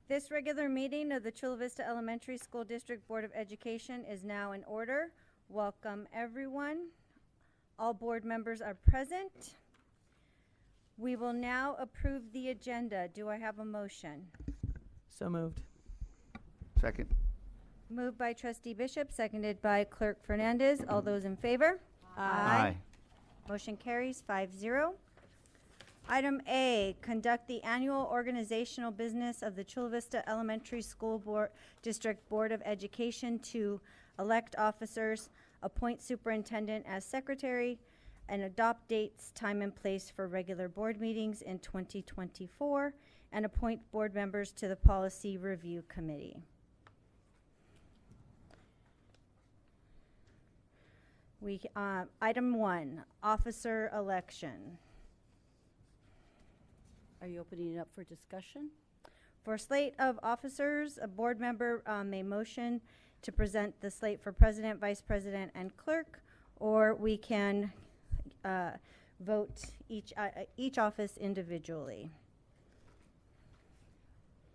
This regular meeting of the Chula Vista Elementary School District Board of Education is now in order. Welcome, everyone. All board members are present. We will now approve the agenda. Do I have a motion? So moved. Second. Moved by Trustee Bishop, seconded by Clerk Fernandez. All those in favor? Aye. Motion carries 5-0. Item A, conduct the annual organizational business of the Chula Vista Elementary School Board District Board of Education to elect officers, appoint superintendent as secretary, and adopt dates, time, and place for regular board meetings in 2024, and appoint board members to the Policy Review Committee. Item 1, officer election. Are you opening it up for discussion? For slate of officers, a board member may motion to present the slate for president, vice president, and clerk, or we can vote each office individually.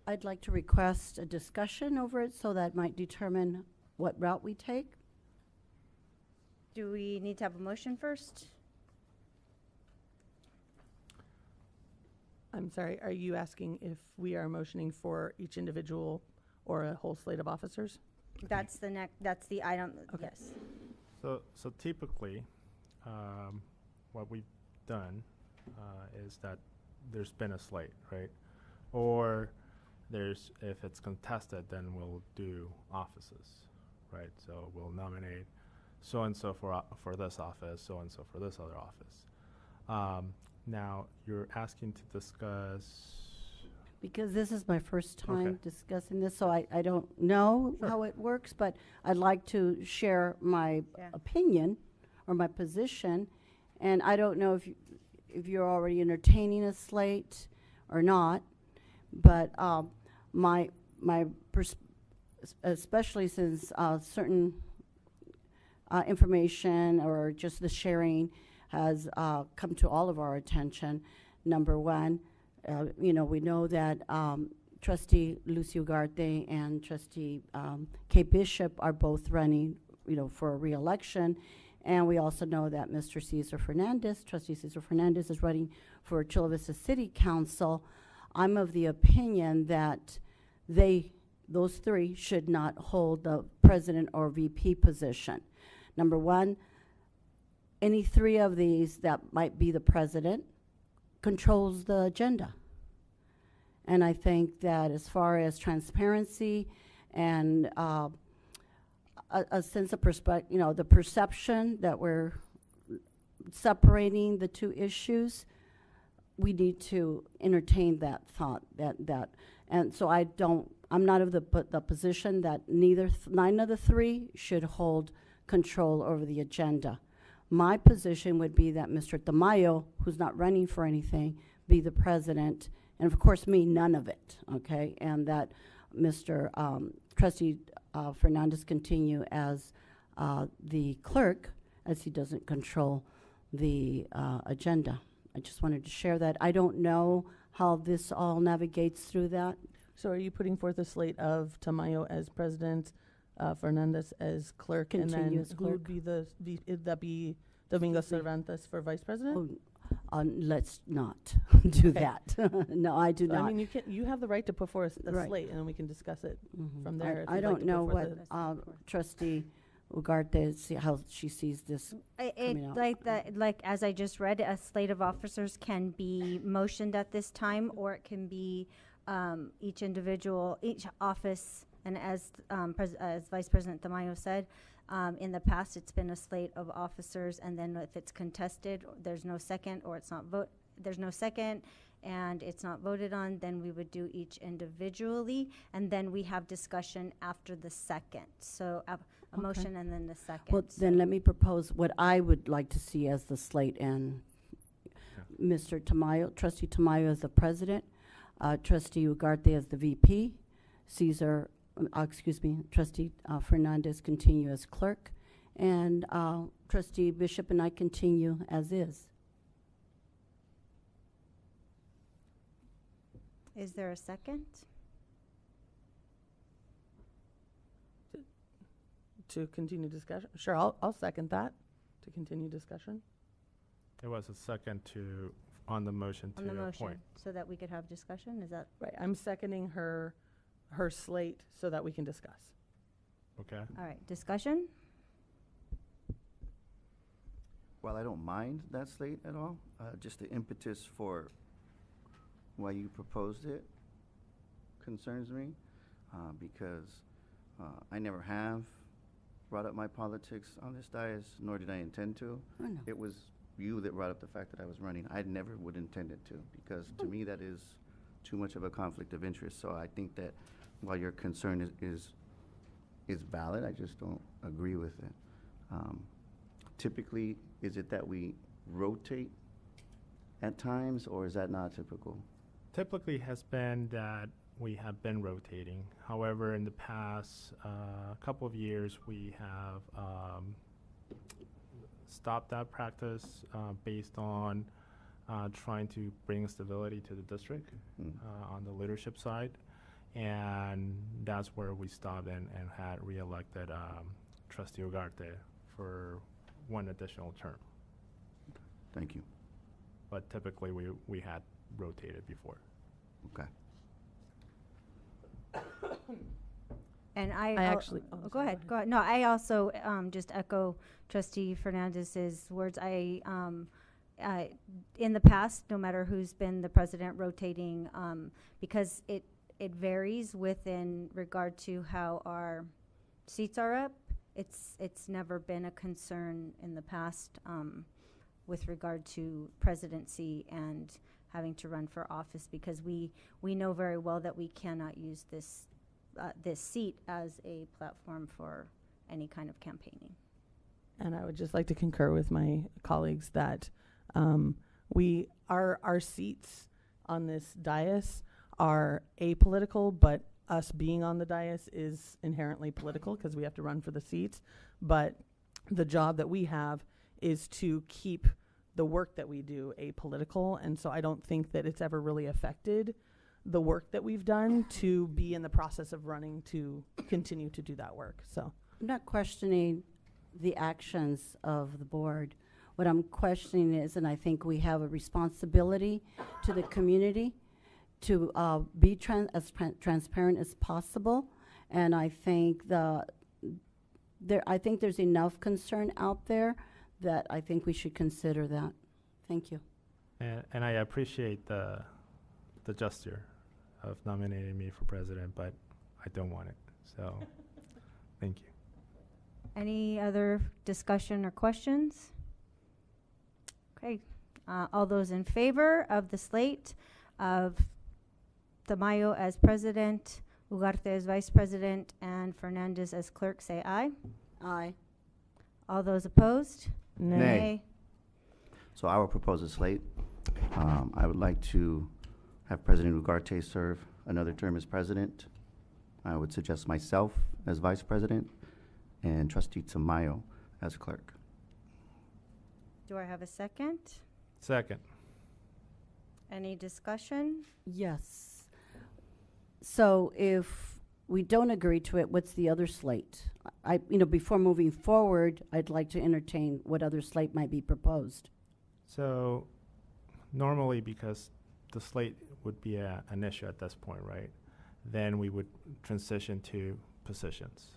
I'd like to request a discussion over it so that might determine what route we take. Do we need to have a motion first? I'm sorry, are you asking if we are motioning for each individual or a whole slate of officers? That's the item, Okay. yes. So typically, what we've done is that there's been a slate, right? Or if it's contested, then we'll do offices, right? So we'll nominate so-and-so for this office, so-and-so for this other office. Now, you're asking to discuss... Because this is my first time Okay. discussing this, so I don't know Sure. how it works, but I'd like to share my Yeah. opinion or my position. And I don't know if you're already entertaining a slate or not, but especially since certain information or just the sharing has come to all of our attention. Number one, we know that Trustee Lucio Ugarte and Trustee Kay Bishop are both running, for a re-election. And we also know that Mr. Trustee Cesar Fernandez is running for Chula Vista City Council. I'm of the opinion that those three should not hold the president or VP position. Number one, any three of these that might be the president controls the agenda. And I think that as far as transparency and a sense of perspective, the perception that we're separating the two issues, we need to entertain that thought. And so I'm not of the position that none of the three should hold control over the agenda. My position would be that Mr. Tamayo, who's not running for anything, be the president, and of course me, none of it, okay? And that Mr. Trustee Fernandez continue as the clerk, as he doesn't control the agenda. I just wanted to share that. I don't know how this all navigates through that. So are you putting forth a slate of Tamayo as president, Fernandez as clerk, Continue and then as who would be would that be Domingo Excuse me. Cervantes for vice president? Let's not do Okay. that. No, I do So, not. I mean, you have the right to put forth a Right. slate, and then we can discuss it Mhm. from there. if I you'd like don't to know put forth what Trustee Ugarte, how she sees this. coming out. Like as I just read, a slate of officers can be motioned at this time, or it can be each office, and as Vice President Tamayo said, in the past it's been a slate of officers, and then if it's contested, there's no second, or there's no second, and it's not voted on, then we would do each individually, and then we have discussion after the second. So a Okay. motion and then the second. Well, then let me propose what I would like to see as the slate, and Mr. Tamayo, Trustee Tamayo as the president, Trustee Ugarte as the VP, Trustee Fernandez continue as clerk, and Trustee Bishop and I continue as is. Is there a second? to continue discussion? Sure, I'll second that, to continue discussion. There was a second on the motion to On the motion, appoint. so that we could have discussion, is that? Right, I'm seconding her slate so that we can discuss. Okay? All right, discussion? While I don't mind that slate at all, just the impetus for why you proposed it concerns me, because I never have brought up my politics on this dais, nor did I intend to. Oh, no. It was you that brought up the fact that I was running. I never would intend it to, because to me that is too much of a conflict of interest. So I think that while your concern is valid, I just don't agree with it. Typically, is it that we rotate at times, or is that not typical? Typically has been that we have been rotating. However, in the past couple of years, we have stopped that practice based on trying to bring stability to the district on the leadership side. And that's where we stopped and had reelected Trustee Ugarte for one additional term. Thank you. But typically, we had rotated before. Okay. And I al- actually- oh, oh, sorry, go ahead. No, I also just echo Trustee Fernandez's words. In the past, no matter who's been the president, rotating, because it varies within regard to how our seats are up. It's never been a concern in the past with regard to presidency and having to run for office, because we know very well that we cannot use this seat as a platform for any kind of campaigning. And I would just like to concur with my colleagues that our seats on this dais are apolitical, but us being on the dais is inherently political because we have to run for the seats. But the job that we have is to keep the work that we do apolitical, and so I don't think that it's ever really affected the work that we've done to be in the process of running to continue to do that work. So I'm not questioning the actions of the board. What I'm questioning is, and I think we have a responsibility to the community to be as transparent as possible. And I think there's enough concern out there that I think we should consider that. Thank you. And I appreciate the gesture of nominating me for president, but I don't want it. So, thank you. Any other discussion or questions? Okay, all those in favor of the slate of Tamayo as president, Ugarte as vice president, and Fernandez as clerk, say aye. Aye. All those opposed? Nay. So I will propose a slate. I would like to have President Ugarte serve another term as president. I would suggest myself as vice president and Trustee Tamayo as clerk. Do I have a second? Second. Any discussion? Yes. So if we don't agree to it, what's the other slate? Before moving forward, I'd like to entertain what other slate might be proposed. So, normally, because the slate would be an issue at this point, right? Then we would transition to positions.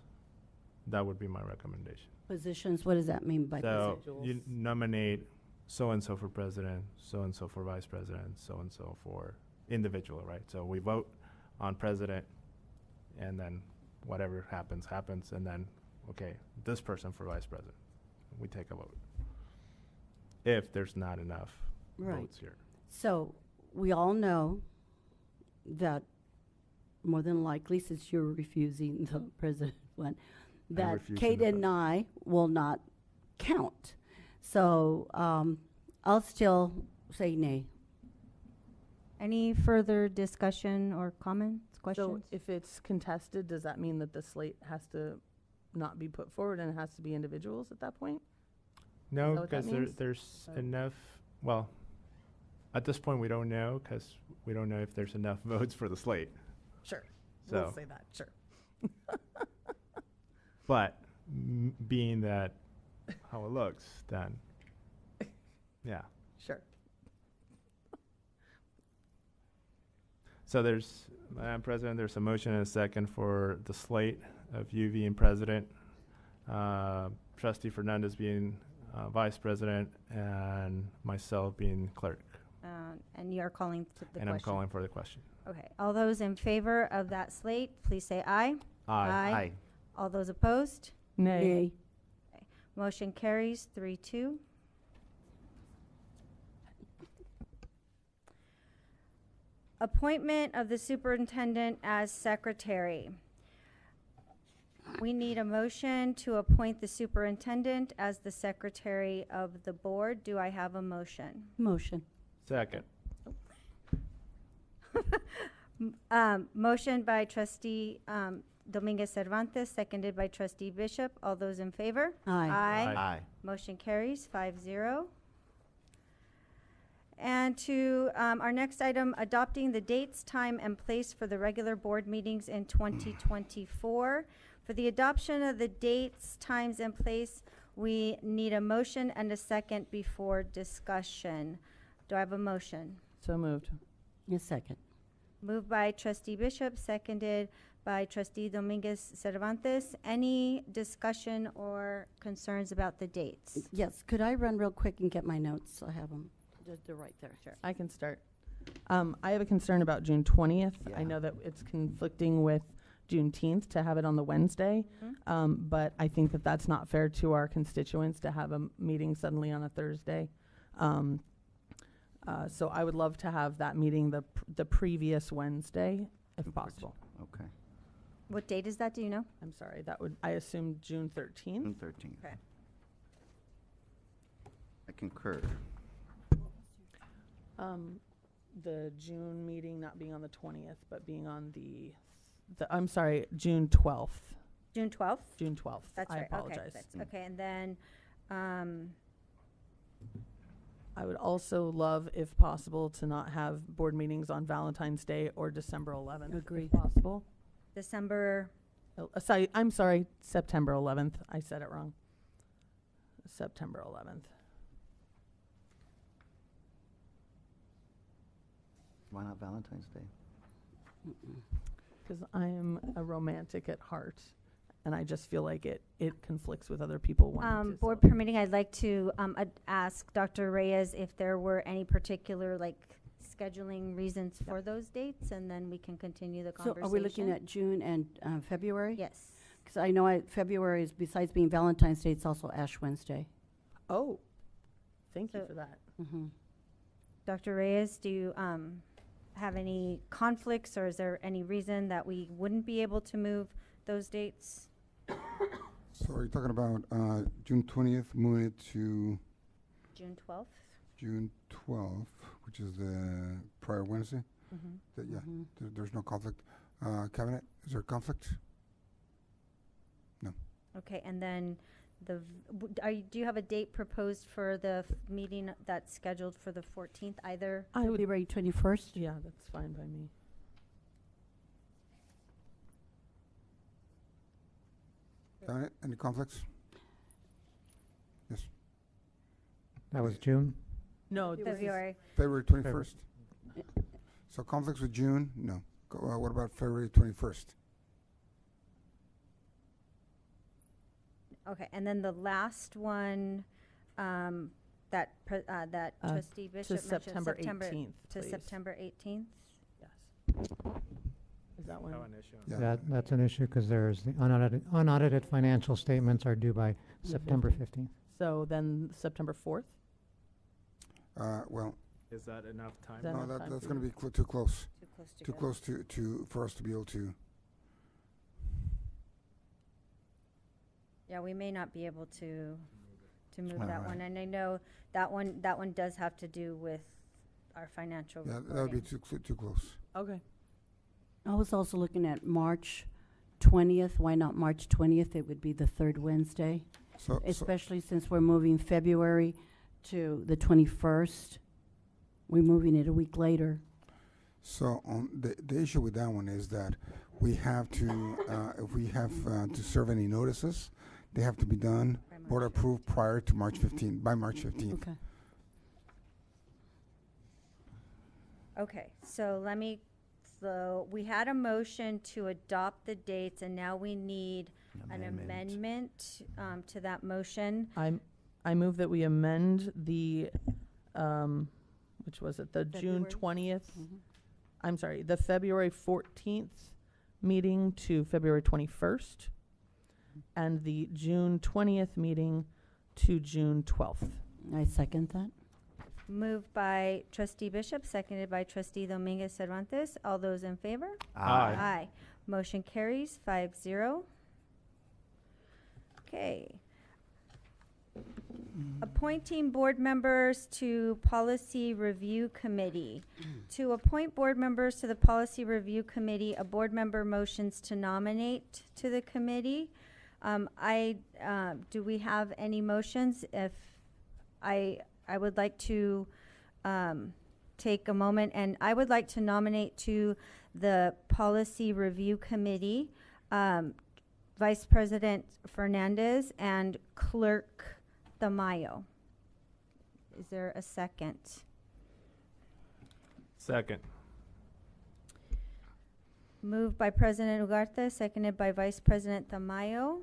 That would be my recommendation. Positions, what does that mean by So Individuals. you nominate so-and-so for president, so-and-so for vice president, so-and-so for individual, right? So we vote on president, and then whatever happens, and then, okay, this person for vice president. We take a vote. If there's not enough Right. votes here. So we all know that more than likely, since you're refusing the president one, that refusing Kate the and I will not count. So I'll still say nay. Any further discussion or comments, So questions? if it's contested, does that mean that the slate has to not be put forward and it has to be individuals at that point? No, that what that because means? there's Oh. enough, well, at this point, we don't know, because we don't know if there's enough votes for the slate. Sure. So, We'll say that, sure. but being that how it looks, then yeah. Sure. So there's, Madam President, there's a motion and a second for the slate of you being president, Trustee Fernandez being vice president, and myself being clerk. And you're calling to the question. And I'm calling for the question. Okay, all those in favor of that slate, please say aye. Aye. All those opposed? Nay. Motion carries 3-2. Appointment of the superintendent as secretary. We need a motion to appoint the superintendent as the secretary of the board. Do I have a motion? Motion. Second. Motion by trustee Dominguez Cervantes, seconded by trustee Bishop. All those in favor? Aye. Aye. Motion carries 5-0. And to our next item, adopting the dates, time, and place for the regular board meetings in 2024. For the adoption of the dates, times, and place, we need a motion and a second before discussion. Do I have a motion? So moved. A second. Moved by trustee Bishop, seconded by trustee Dominguez Cervantes. Any discussion or concerns about the dates? Yes, could I run real quick and get my notes? I have them. They're right there. Sure. I can start. I have a concern about June 20th. I Yeah. know that it's conflicting with Juneteenth to have it on the Wednesday, but I think that that's not fair to our constituents to have a meeting suddenly on a Thursday. So I would love to have that meeting the previous Wednesday, if possible. Okay. What date is that, do you know? I'm sorry, that would, I assume June 13th? June 13th. Okay. I concur. The June meeting not being on the 20th, but being on I'm sorry, June 12th. June 12th? June 12th. That's I right, apologize. okay. Okay, and then, I would also love, if possible, to not have board meetings on Valentine's Day or December 11th. Agreed. If possible. December, I'm sorry, September 11th. I said it wrong. September 11th. Why not Valentine's Day? Because I am a romantic at heart, and I just feel like it conflicts with other people wanting to. board celebrate. permitting, I'd like to ask Dr. Reyes if there were any particular, scheduling reasons for those dates, and then we can continue the So conversation. are we looking at June and February? Yes. Because I know February is, besides being Valentine's Day, it's also Ash Wednesday. Oh, thank you So- for that. Mm-hmm. Dr. Reyes, do you have any conflicts, or is there any reason that we wouldn't be able to move those dates? So are you talking about June 20th, moving it to June 12th? June 12th, which is the prior Wednesday? Mm-hmm. Yeah, Mm-hmm. there's no conflict. Cabinet, is there conflict? Okay, and then do you have a date proposed for the meeting that's scheduled for the 14th, either? I would, February 21st? yeah, that's fine by me. Cabinet, any conflicts? Yes, That was June? No, this is- February. February 21st. So conflicts with June? No. What about February 21st? Okay, and then the last one, that trustee Bishop mentioned, September 18th, to please. September 18th? Yes. Is that one? Have an issue. Yeah. That's an issue because there's the unaudited financial statements are due by September 15th. So then September 4th? Well, Is that enough time? That no, enough time that's for going to you? be too close. Too close to Too go. close for us to be able to. Yeah, we may not be able to move All that right. one, and I know that one does have to do with our financial Yeah, that would be reporting. too close. Okay. I was also looking at March 20th. Why not March 20th? It would be the third Wednesday, So especially since we're moving February to the 21st. We're moving it a week later. So the issue with that one is that we have to, if we have to serve any notices, They have to be done, By board March approved prior to March 15th, by March 15th. Okay. Okay, so we had a motion to adopt the dates, and now we need an amendment to that motion. I move that we amend the, which was it, the June February. 20th? I'm sorry, the February 14th meeting to February 21st, and the June 20th meeting to June 12th. I second that. Moved by trustee Bishop, seconded by trustee Dominguez Cervantes. All those in favor? Aye. Aye. Motion carries 5-0. Okay. Appointing board members to Policy Review Committee. To appoint board members to the Policy Review Committee, a board member motions to nominate to the committee. Do we have any motions? If I would like to take a moment, and I would like to nominate to the Policy Review Committee Vice President Fernandez and Clerk Tamayo. Is there a second? Second. Moved by President Ugarte, seconded by Vice President Tamayo.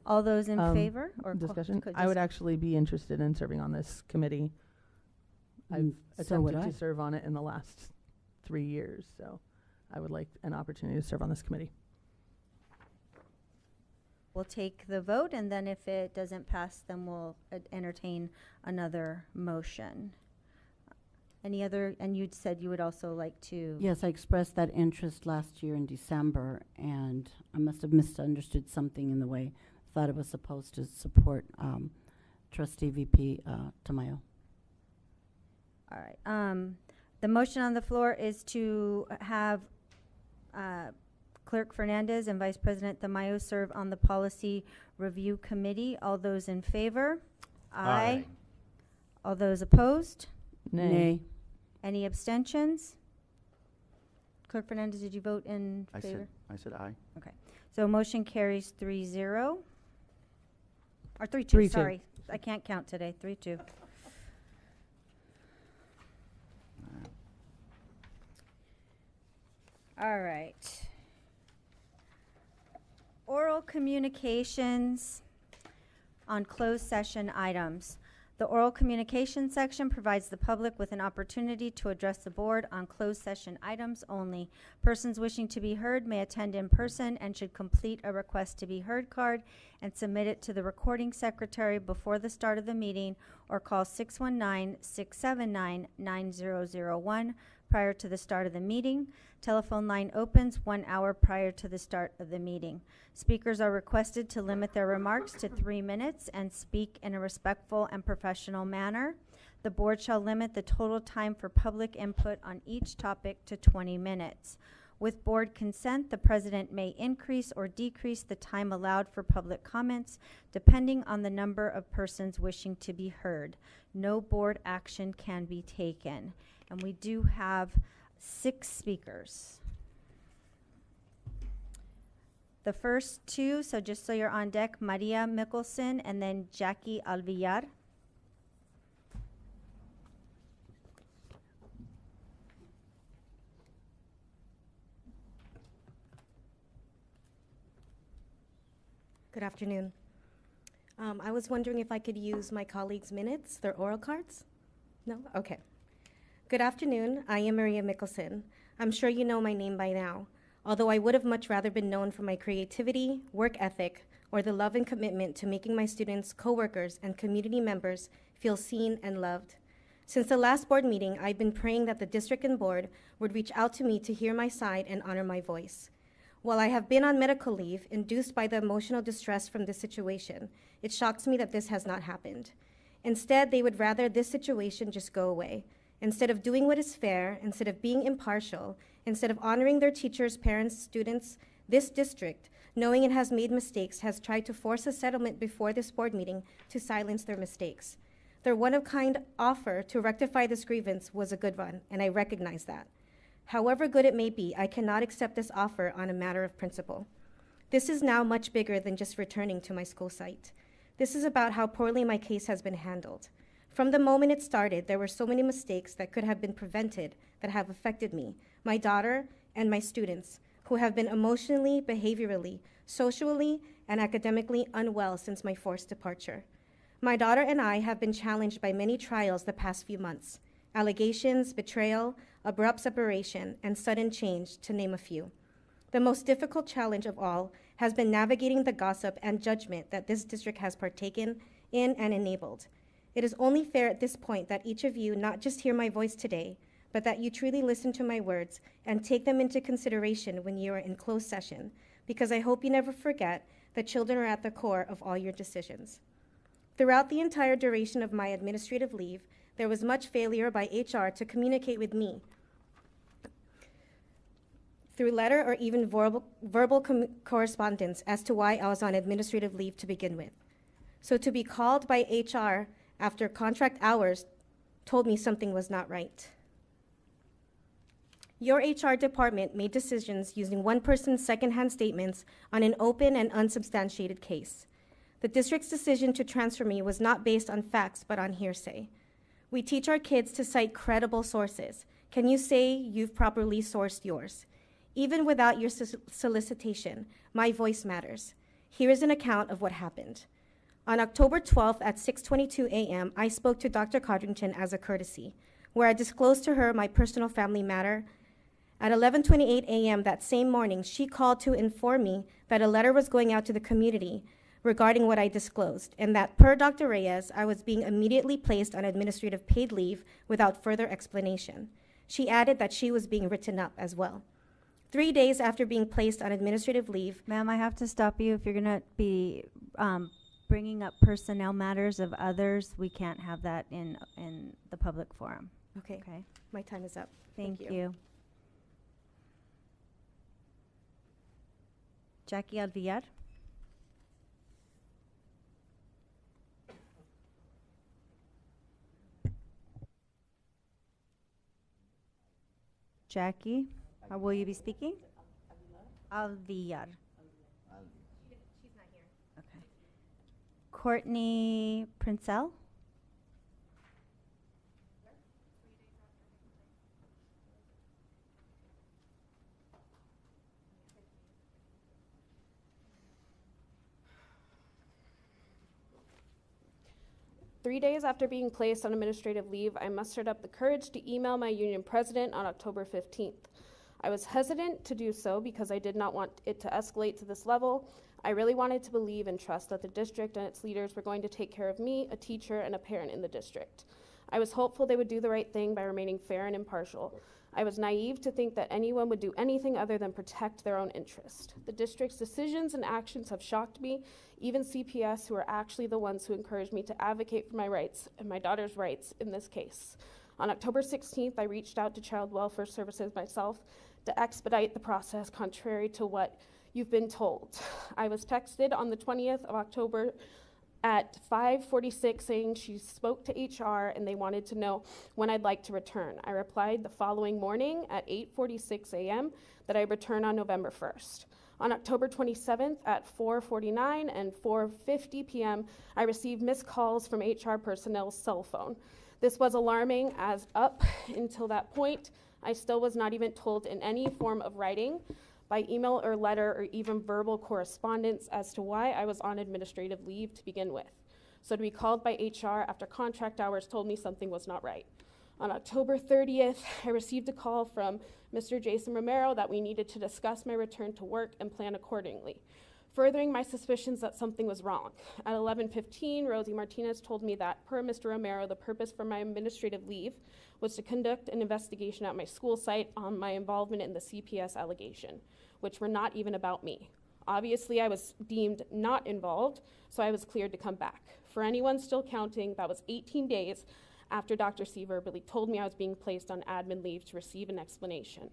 All those in favor? Or Discussion? could I would just- actually be interested in serving on this committee. I've So would attempted I. to serve on it in the last 3 years, so I would like an opportunity to serve on this committee. We'll take the vote, and then if it doesn't pass, then we'll entertain another motion. Any other, and you'd said you would also like to. Yes, I expressed that interest last year in December, and I must have misunderstood something in the way. Thought it was supposed to support trustee VP Tamayo. All right. The motion on the floor is to have Clerk Fernandez and Vice President Tamayo serve on the Policy Review Committee. All those in favor? Aye. All those opposed? Nay. Any abstentions? Clerk Fernandez, did you vote in favor? I said aye. So motion carries 3-0. Or 3-2, 3-2. sorry. I can't count today. 3-2. All right. Oral communications on closed session items. The oral communication section provides the public with an opportunity to address the board on closed session items only. Persons wishing to be heard may attend in person and should complete a request to be heard card and submit it to the recording secretary before the start of the meeting, or call 619-679-9001 prior to the start of the meeting. Telephone line opens 1 hour prior to the start of the meeting. Speakers are requested to limit their remarks to 3 minutes and speak in a respectful and professional manner. The board shall limit the total time for public input on each topic to 20 minutes. With board consent, the president may increase or decrease the time allowed for public comments depending on the number of persons wishing to be heard. No board action can be taken. And we do have 6 speakers. The first 2, so just so you're on deck, Maria Mickelson and then Jackie Alvillar. Good afternoon. I was wondering if I could use my colleagues' minutes, their oral cards? No? Okay. Good afternoon. I am Maria Mickelson. I'm sure you know my name by now, although I would have much rather been known for my creativity, work ethic, or the love and commitment to making my students, coworkers, and community members feel seen and loved. Since the last board meeting, I've been praying that the district and board would reach out to me to hear my side and honor my voice. While I have been on medical leave induced by the emotional distress from this situation, it shocks me that this has not happened. Instead, they would rather this situation just go away. Instead of doing what is fair, instead of being impartial, instead of honoring their teachers, parents, students, this district, knowing it has made mistakes, has tried to force a settlement before this board meeting to silence their mistakes. Their one-of-kind offer to rectify this grievance was a good one, and I recognize that. However good it may be, I cannot accept this offer on a matter of principle. This is now much bigger than just returning to my school site. This is about how poorly my case has been handled. From the moment it started, there were so many mistakes that could have been prevented that have affected me, my daughter, and my students, who have been emotionally, behaviorally, socially, and academically unwell since my forced departure. My daughter and I have been challenged by many trials the past few months: allegations, betrayal, abrupt separation, and sudden change, to name a few. The most difficult challenge of all has been navigating the gossip and judgment that this district has partaken in and enabled. It is only fair at this point that each of you not just hear my voice today, but that you truly listen to my words and take them into consideration when you are in closed session, because I hope you never forget that children are at the core of all your decisions. Throughout the entire duration of my administrative leave, there was much failure by HR to communicate with me through letter or even verbal correspondence as to why I was on administrative leave to begin with. So to be called by HR after contract hours told me something was not right. Your HR department made decisions using one person's secondhand statements on an open and unsubstantiated case. The district's decision to transfer me was not based on facts, but on hearsay. We teach our kids to cite credible sources. Can you say you've properly sourced yours? Even without your solicitation, my voice matters. Here is an account of what happened. On October 12th at 6:22 a.m., I spoke to Dr. Codrington as a courtesy, where I disclosed to her my personal family matter. At 11:28 a.m. that same morning, she called to inform me that a letter was going out to the community regarding what I disclosed, and that per Dr. Reyes, I was being immediately placed on administrative paid leave without further explanation. She added that she was being written up as well. 3 days after being placed on administrative leave, Ma'am, I have to stop you. If you're gonna be bringing up personnel matters of others, we can't have that in the public forum. okay, Okay, my time is up. thank you. Jackie Alvillar. Jackie, will you be speaking? Alvillar. She's not here. Okay. Courtney Princell. Three days after being placed on administrative leave, I mustered up the courage to email my union president on October 15th. I was hesitant to do so because I did not want it to escalate to this level. I really wanted to believe and trust that the district and its leaders were going to take care of me, a teacher, and a parent in the district. I was hopeful they would do the right thing by remaining fair and impartial. I was naive to think that anyone would do anything other than protect their own interest. The district's decisions and actions have shocked me, even CPS, who are actually the ones who encouraged me to advocate for my rights and my daughter's rights in this case. On October 16th, I reached out to Child Welfare Services myself to expedite the process contrary to what you've been told. I was texted on the 20th of October at 5:46 saying she spoke to HR and they wanted to know when I'd like to return. I replied the following morning at 8:46 a.m. that I return on November 1st. On October 27th at 4:49 and 4:50 p.m., I received missed calls from HR personnel's cell phone. This was alarming, as up until that point, I still was not even told in any form of writing, by email or letter or even verbal correspondence as to why I was on administrative leave to begin with. So to be called by HR after contract hours told me something was not right. On October 30th, I received a call from Mr. Jason Romero that we needed to discuss my return to work and plan accordingly, furthering my suspicions that something was wrong. At 11:15, Rosie Martinez told me that, per Mr. Romero, the purpose for my administrative leave was to conduct an investigation at my school site on my involvement in the CPS allegation, which were not even about me. Obviously, I was deemed not involved, so I was cleared to come back. For anyone still counting, that was 18 days after Dr. C verbally told me I was being placed on admin leave to receive an explanation.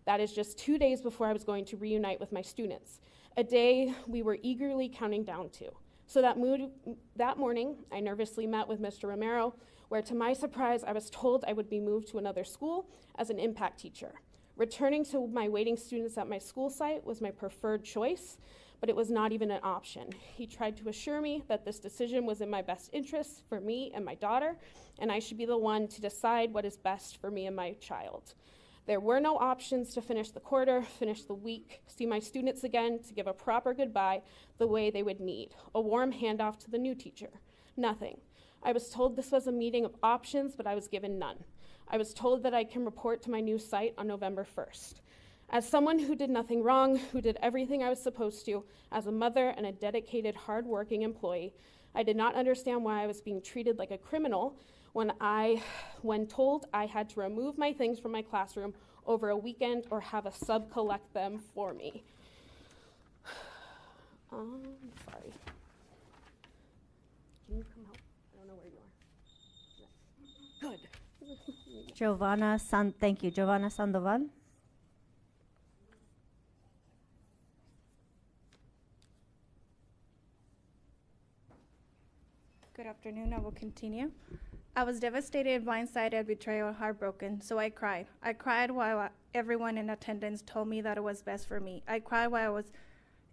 That is just 2 days before I was going to reunite with my students, a day we were eagerly counting down to. So that morning, I nervously met with Mr. Romero, where to my surprise, I was told I would be moved to another school as an impact teacher. Returning to my waiting students at my school site was my preferred choice, but it was not even an option. He tried to assure me that this decision was in my best interest for me and my daughter, and I should be the one to decide what is best for me and my child. There were no options to finish the quarter, finish the week, see my students again, to give a proper goodbye the way they would need, a warm handoff to the new teacher. Nothing. I was told this was a meeting of options, but I was given none. I was told that I can report to my new site on November 1st. As someone who did nothing wrong, who did everything I was supposed to, as a mother and a dedicated, hard-working employee, I did not understand why I was being treated like a criminal when told I had to remove my things from my classroom over a weekend or have a sub collect them for me. Sorry. Can you come help? I don't know where you are. Good. Thank you. Giovanna Sandoval. Good afternoon. I will continue. I was devastated, blindsided, betrayal, heartbroken, so I cried. I cried while everyone in attendance told me that it was best for me. I cried while I was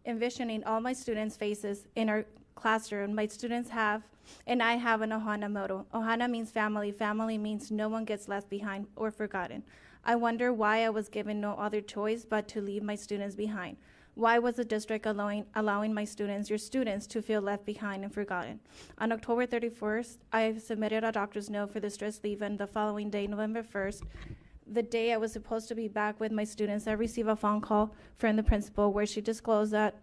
envisioning all my students' faces in our classroom. My students have, and I have an Ohana motto. Ohana means family. Family means no one gets left behind or forgotten. I wonder why I was given no other choice but to leave my students behind. Why was the district allowing my students, your students, to feel left behind and forgotten? On October 31st, I submitted a doctor's note for the stress leave, and the following day, November 1st, the day I was supposed to be back with my students, I received a phone call from the principal where she disclosed that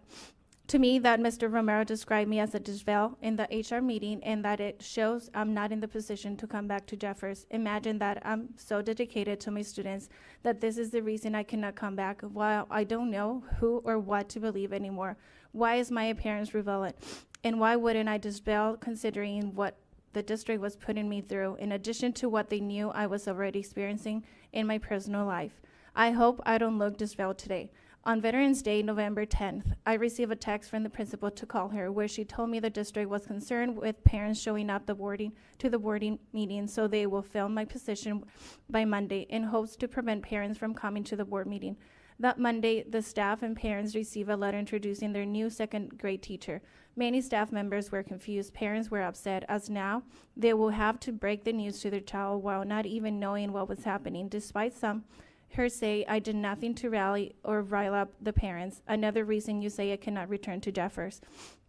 to me that Mr. Romero described me as a disval in the HR meeting, and that it shows I'm not in the position to come back to Jeffers. Imagine that I'm so dedicated to my students that this is the reason I cannot come back. While I don't know who or what to believe anymore. Why is my appearance relevant? And why wouldn't I disval considering what the district was putting me through, in addition to what they knew I was already experiencing in my personal life? I hope I don't look disval today. On Veterans Day, November 10th, I received a text from the principal to call her, where she told me the district was concerned with parents showing up to the boarding meeting, so they will fill my position by Monday in hopes to prevent parents from coming to the board meeting. That Monday, the staff and parents received a letter introducing their new second grade teacher. Many staff members were confused. Parents were upset, as now they will have to break the news to their child while not even knowing what was happening. Despite some her say, I did nothing to rally or rile up the parents. Another reason you say I cannot return to Jeffers.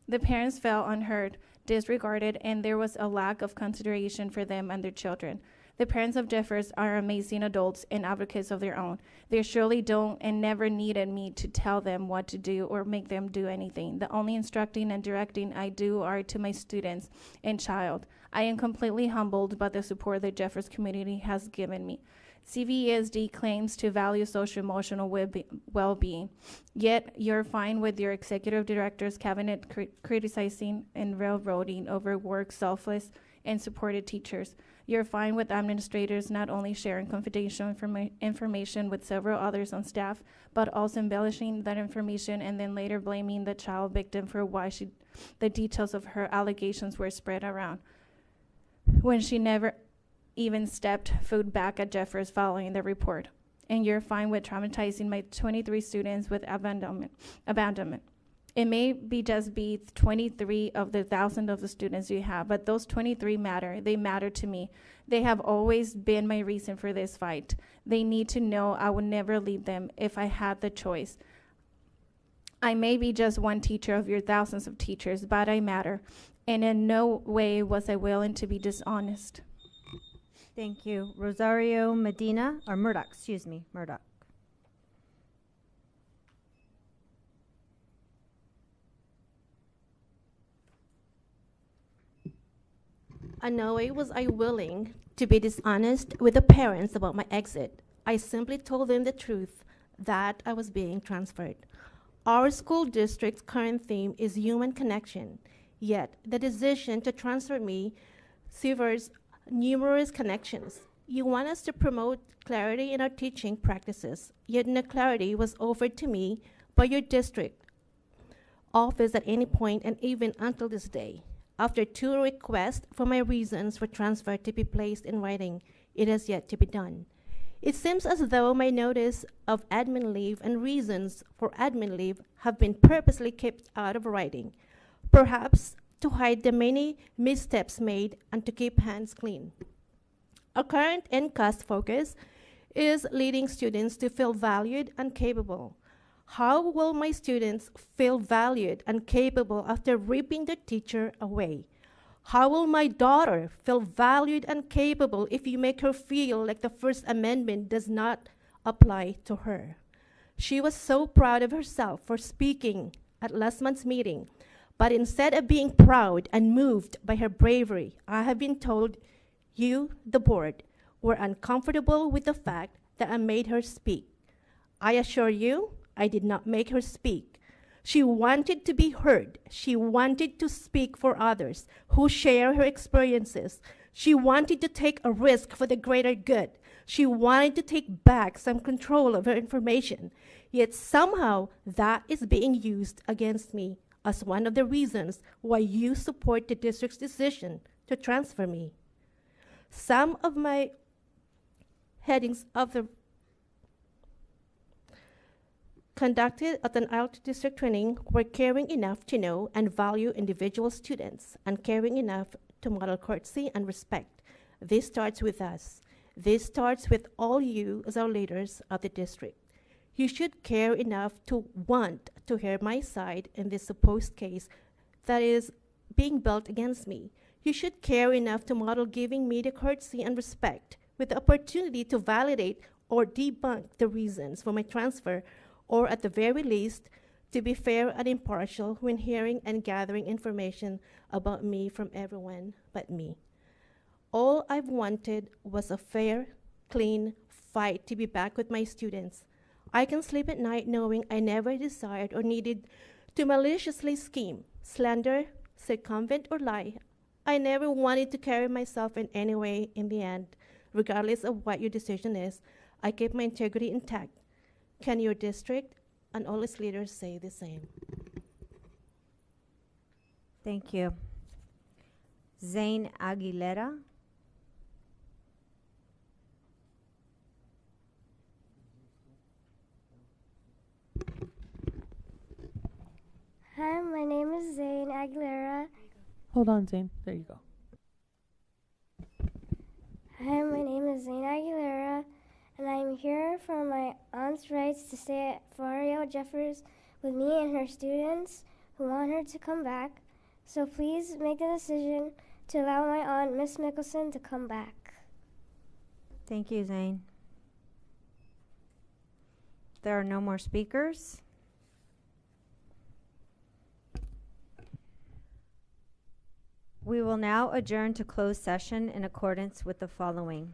The parents felt unheard, disregarded, and there was a lack of consideration for them and their children. The parents of Jeffers are amazing adults and advocates of their own. They surely don't and never needed me to tell them what to do or make them do anything. The only instructing and directing I do are to my students and child. I am completely humbled by the support the Jeffers community has given me. CVESD claims to value social-emotional well-being, yet you're fine with your executive director's cabinet criticizing and railroading overworked, selfless, and supported teachers. You're fine with administrators not only sharing confidential information with several others on staff, but also embellishing that information and then later blaming the child victim for why the details of her allegations were spread around, when she never even stepped foot back at Jeffers following the report. And you're fine with traumatizing my 23 students with abandonment. It may be just be 23 of the 1,000 of the students you have, but those 23 matter. They matter to me. They have always been my reason for this fight. They need to know I would never leave them if I had the choice. I may be just one teacher of your thousands of teachers, but I matter. And in no way was I willing to be dishonest. Thank you. Rosario Medina, or Murdoch, Murdoch. In no way was I willing to be dishonest with the parents about my exit. I simply told them the truth, that I was being transferred. Our school district's current theme is human connection, yet the decision to transfer me severs numerous connections. You want us to promote clarity in our teaching practices, yet no clarity was offered to me by your district office at any point, and even until this day. After 2 requests for my reasons for transfer to be placed in writing, it has yet to be done. It seems as though my notice of admin leave and reasons for admin leave have been purposely kept out of writing, perhaps to hide the many missteps made and to keep hands clean. Our current NCAS focus is leading students to feel valued and capable. How will my students feel valued and capable after ripping their teacher away? How will my daughter feel valued and capable if you make her feel like the First Amendment does not apply to her? She was so proud of herself for speaking at last month's meeting, but instead of being proud and moved by her bravery, I have been told you, the board, were uncomfortable with the fact that I made her speak. I assure you, I did not make her speak. She wanted to be heard. She wanted to speak for others who share her experiences. She wanted to take a risk for the greater good. She wanted to take back some control of her information. Yet somehow that is being used against me as one of the reasons why you support the district's decision to transfer me. Some of my headings of the conducted at an alt district training were caring enough to know and value individual students and caring enough to model courtesy and respect. This starts with us. This starts with all you as our leaders of the district. You should care enough to want to hear my side in this supposed case that is being built against me. You should care enough to model giving me the courtesy and respect with the opportunity to validate or debunk the reasons for my transfer, or at the very least, to be fair and impartial when hearing and gathering information about me from everyone but me. All I've wanted was a fair, clean fight to be back with my students. I can sleep at night knowing I never desired or needed to maliciously scheme, slander, circumvent, or lie. I never wanted to carry myself in any way in the end. Regardless of what your decision is, I keep my integrity intact. Can your district and all its leaders say the same? Thank you. Zane Aguilera. Hi, my name is Zane Aguilera. Hold on, Zane. There you go. Hi, my name is Zane Aguilera, and I'm here for my aunt's rights to stay at Florio Jeffers with me and her students who want her to come back. So please make a decision to allow my aunt, Miss Mickelson, to come back. Thank you, Zane. There are no more speakers. We will now adjourn to closed session in accordance with the following.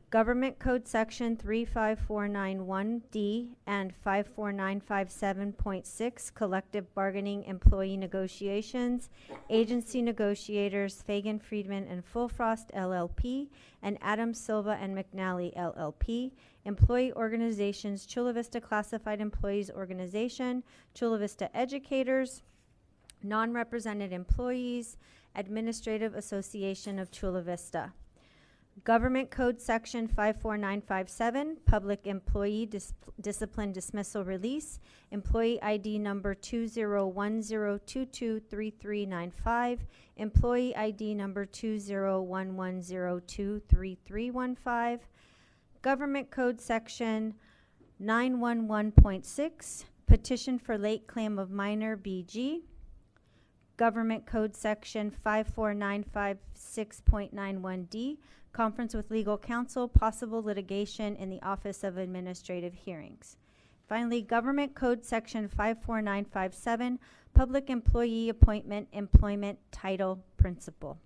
Government Code Section 35491D and 54957.6 Collective Bargaining Employee Negotiations, Agency Negotiators Fagan Friedman and Fullfrost LLP and Adam Silva and McNally LLP, Employee Organizations Chula Vista Classified Employees Organization, Chula Vista Educators, Non-Represented Employees, Administrative Association of Chula Vista. Government Code Section 54957, Public Employee Discipline Dismissal Release, Employee ID number 2010223395, Employee ID number 2011023315, Government Code Section 911.6, Petition for Late Claim of Minor BG, Government Code Section 54956.91D, Conference with Legal Counsel, Possible Litigation in the Office of Administrative Hearings. Finally, Government Code Section 54957, Public Employee Appointment, Employment, Title, Principle.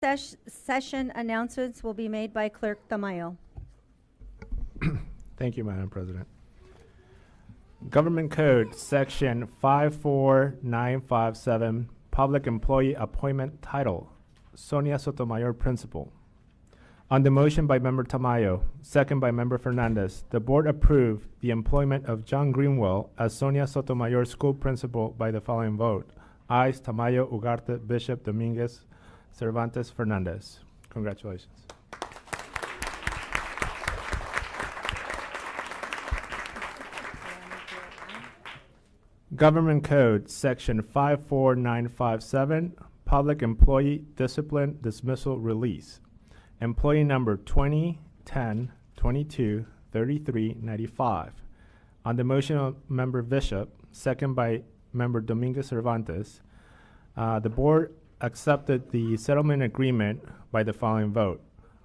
Session announcements will be made by Clerk Tamayo. Thank you, Madam President. Government Code, Section 54957, Public Employee Appointment Title, Sonia Sotomayor Principal. On the motion by Member Tamayo, second by Member Fernandez, the board approved the employment of John Greenwell as Sonia Sotomayor School Principal by the following vote. Ayes, Tamayo, Ugarte, Bishop, Dominguez, Cervantes, Fernandez. Congratulations. Government Code, Section 54957, Public Employee Discipline Dismissal Release. Employee number 2010-22-3395. On the motion of Member Bishop, second by Member Dominguez Cervantes, the board accepted the settlement agreement by the following vote.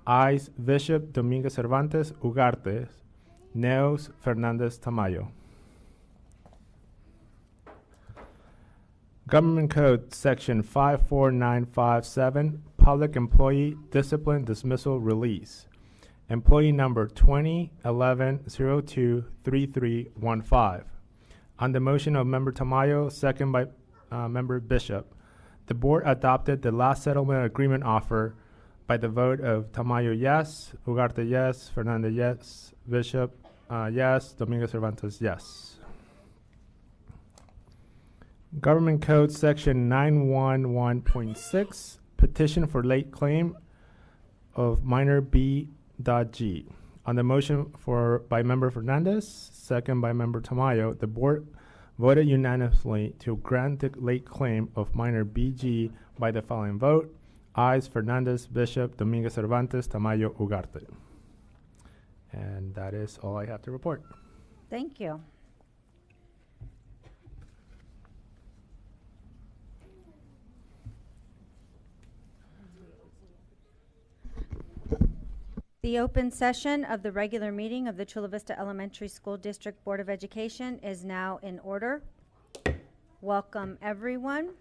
Ayes, Bishop, Dominguez Cervantes, Ugarte, Neos, Fernandez, Tamayo. Government Code, Section 54957, Public Employee Discipline Dismissal Release. Employee number 2011-02-3315. On the motion of Member Tamayo, second by Member Bishop, the board adopted the last settlement agreement offer by the vote of Tamayo yes, Ugarte yes, Fernandez yes, Bishop yes, Dominguez Cervantes yes. Government Code Section 911.6, Petition for Late Claim of Minor B.G. On the motion by Member Fernandez, second by Member Tamayo, the board voted unanimously to grant the late claim of minor B.G. by the following vote. Ayes, Fernandez, Bishop, Dominguez Cervantes, Tamayo, Ugarte. And that is all I have to report. Thank you. The open session of the regular meeting of the Chula Vista Elementary School District Board of Education is now in order. Welcome, everyone.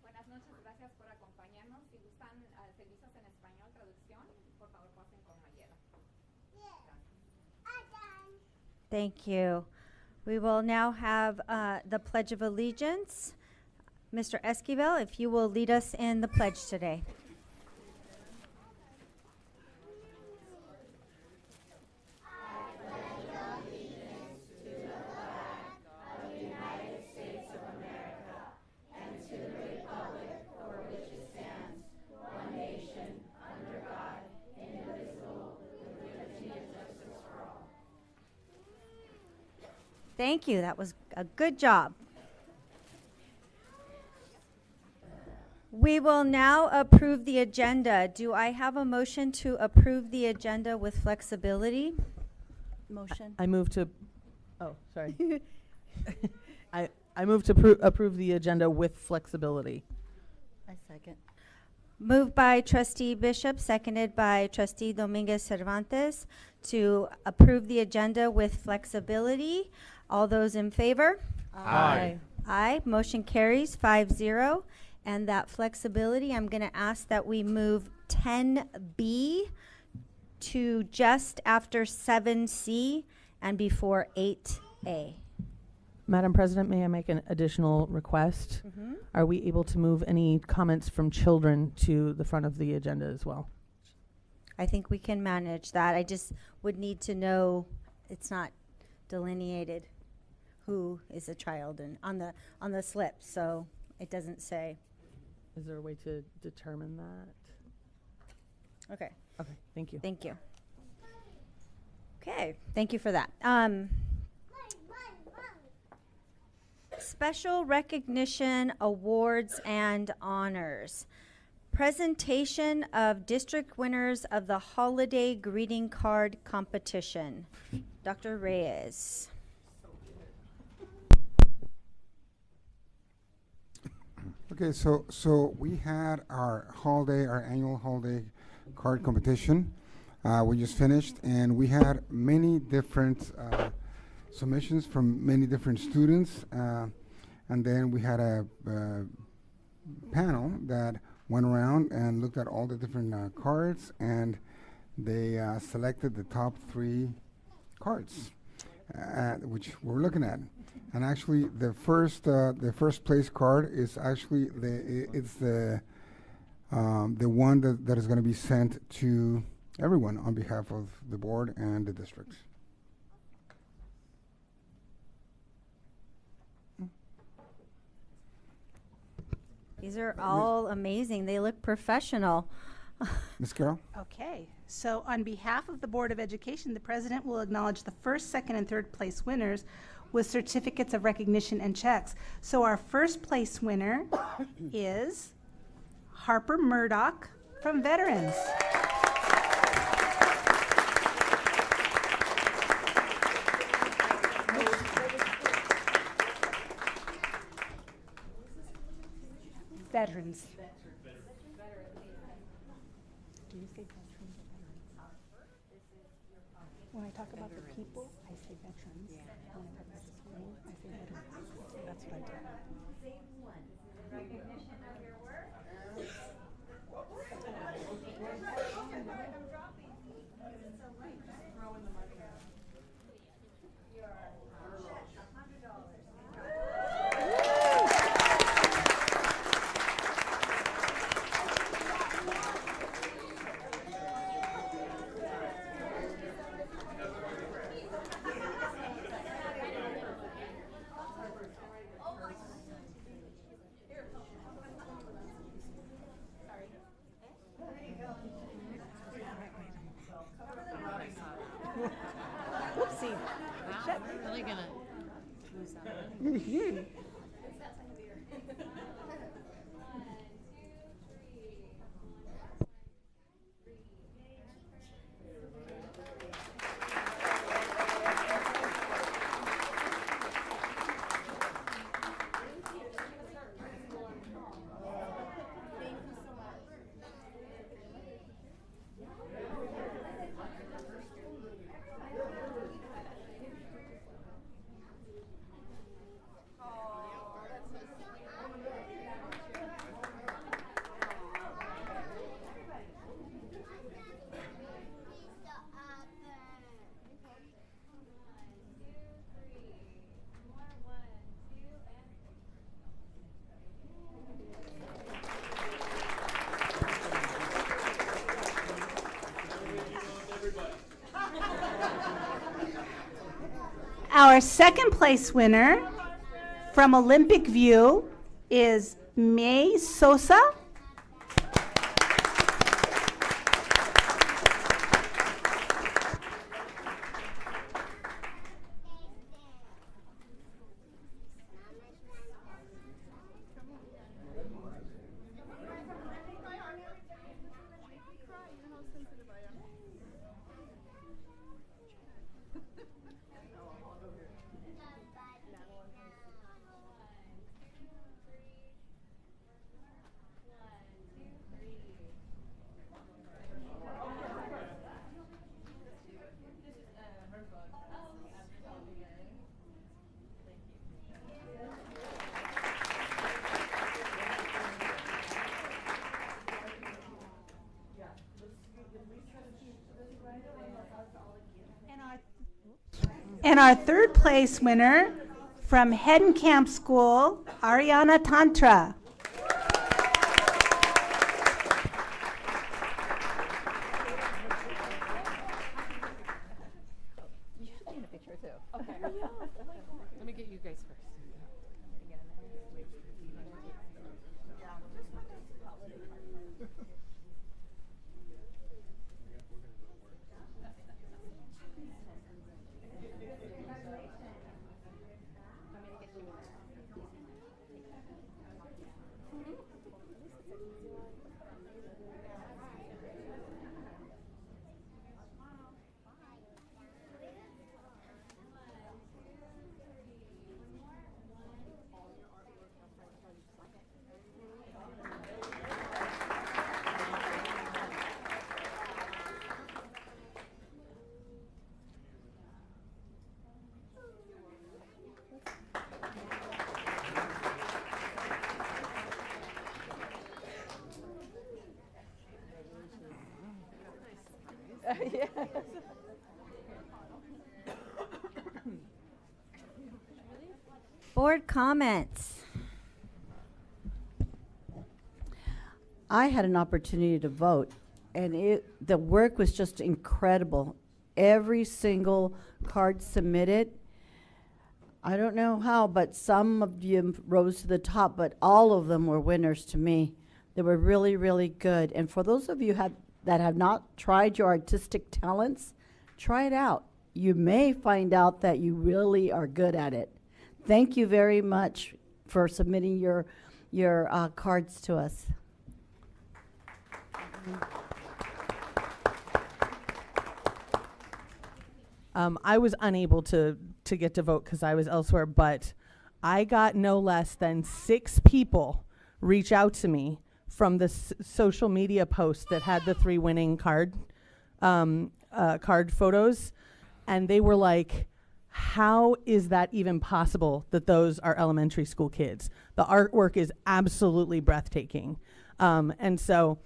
Buenas noches, gracias por acompañarnos. Si gustan servicios en español, traducción, por favor pasen con Mayela. Thank you. We will now have the Pledge of Allegiance. Mr. Esquivel, if you will lead us in the pledge today. Thank you. That was a good job. We will now approve the agenda. Do I have a motion to approve the agenda with flexibility? Motion. I move to, oh, sorry. I move to approve the agenda with flexibility. I second. Moved by Trustee Bishop, seconded by Trustee Dominguez Cervantes to approve the agenda with flexibility. All those in favor? Aye. Aye. Motion carries 5-0. And that flexibility, I'm going to ask that we move 10B to just after 7C and before 8A. Madam President, may I make an additional request? Mm-hmm. Are we able to move any comments from children to the front of the agenda as well? I think we can manage that. I just would need to know it's not delineated who is a child and on the slip, so it doesn't say. Is there a way to determine that? Okay. Okay, thank you. Thank you. Okay, thank you for that. Special recognition awards and honors. Presentation of district winners of the holiday greeting card competition. Dr. Reyes. Okay, so we had our annual holiday card competition. We just finished, and we had many different submissions from many different students, and then we had a panel that went around and looked at all the different cards, and they selected the top 3 cards, which we're looking at. And actually, the first place card is actually the one that is going to be sent to everyone on behalf of the board and the districts. These are all amazing. They look professional. Ms. Carroll? Okay, so on behalf of the Board of Education, the president will acknowledge the first, second, and third place winners with certificates of recognition and checks. So our first place winner is Harper Murdoch from Veterans. Veterans. Do you say veterans or veterans? When I talk about the people, I say veterans. When I talk about the school, I say veterans. That's what I do. Recognition of your work. Whoopsie. Really gonna lose that one. Mhm. Our second place winner from Olympic View is May Sosa. And our third place winner from Hedenkamp School, Ariana Tantra. You should take a picture too. Okay. Let me get you guys first. Yes. Board comments. I had an opportunity to vote, and the work was just incredible. Every single card submitted, I don't know how, but some of you rose to the top, but all of them were winners to me. They were really, really good. And for those of you that have not tried your artistic talents, try it out. You may find out that you really are good at it. Thank you very much for submitting your cards to us. I was unable to get to vote because I was elsewhere, but I got no less than 6 people reach out to me from the social media post that had the 3 winning card photos, and they were like, how is that even possible that those are elementary school kids? The artwork is absolutely breathtaking. And so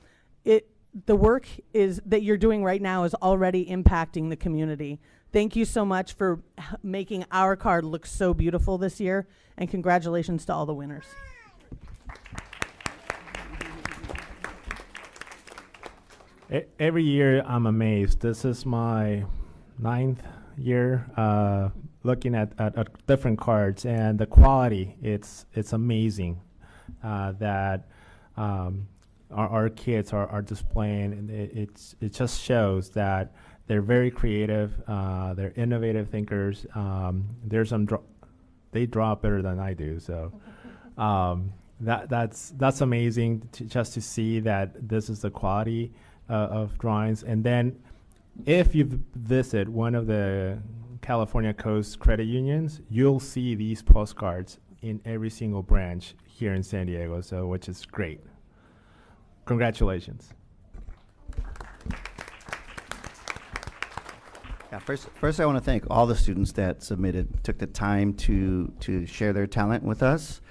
the work that you're doing right now is already impacting the community. Thank you so much for making our card look so beautiful this year, and congratulations to all the winners. Every year I'm amazed. This is my 9th year looking at different cards, and the quality, it's amazing that our kids are displaying, and it just shows that they're very creative, they're innovative thinkers. There's some they draw better than I do, so that's amazing just to see that this is the quality of drawings. And then if you visit one of the California Coast credit unions, you'll see these postcards in every single branch here in San Diego, so which is great. Congratulations. Yeah, first I want to thank all the students that took the time to share their talent with us.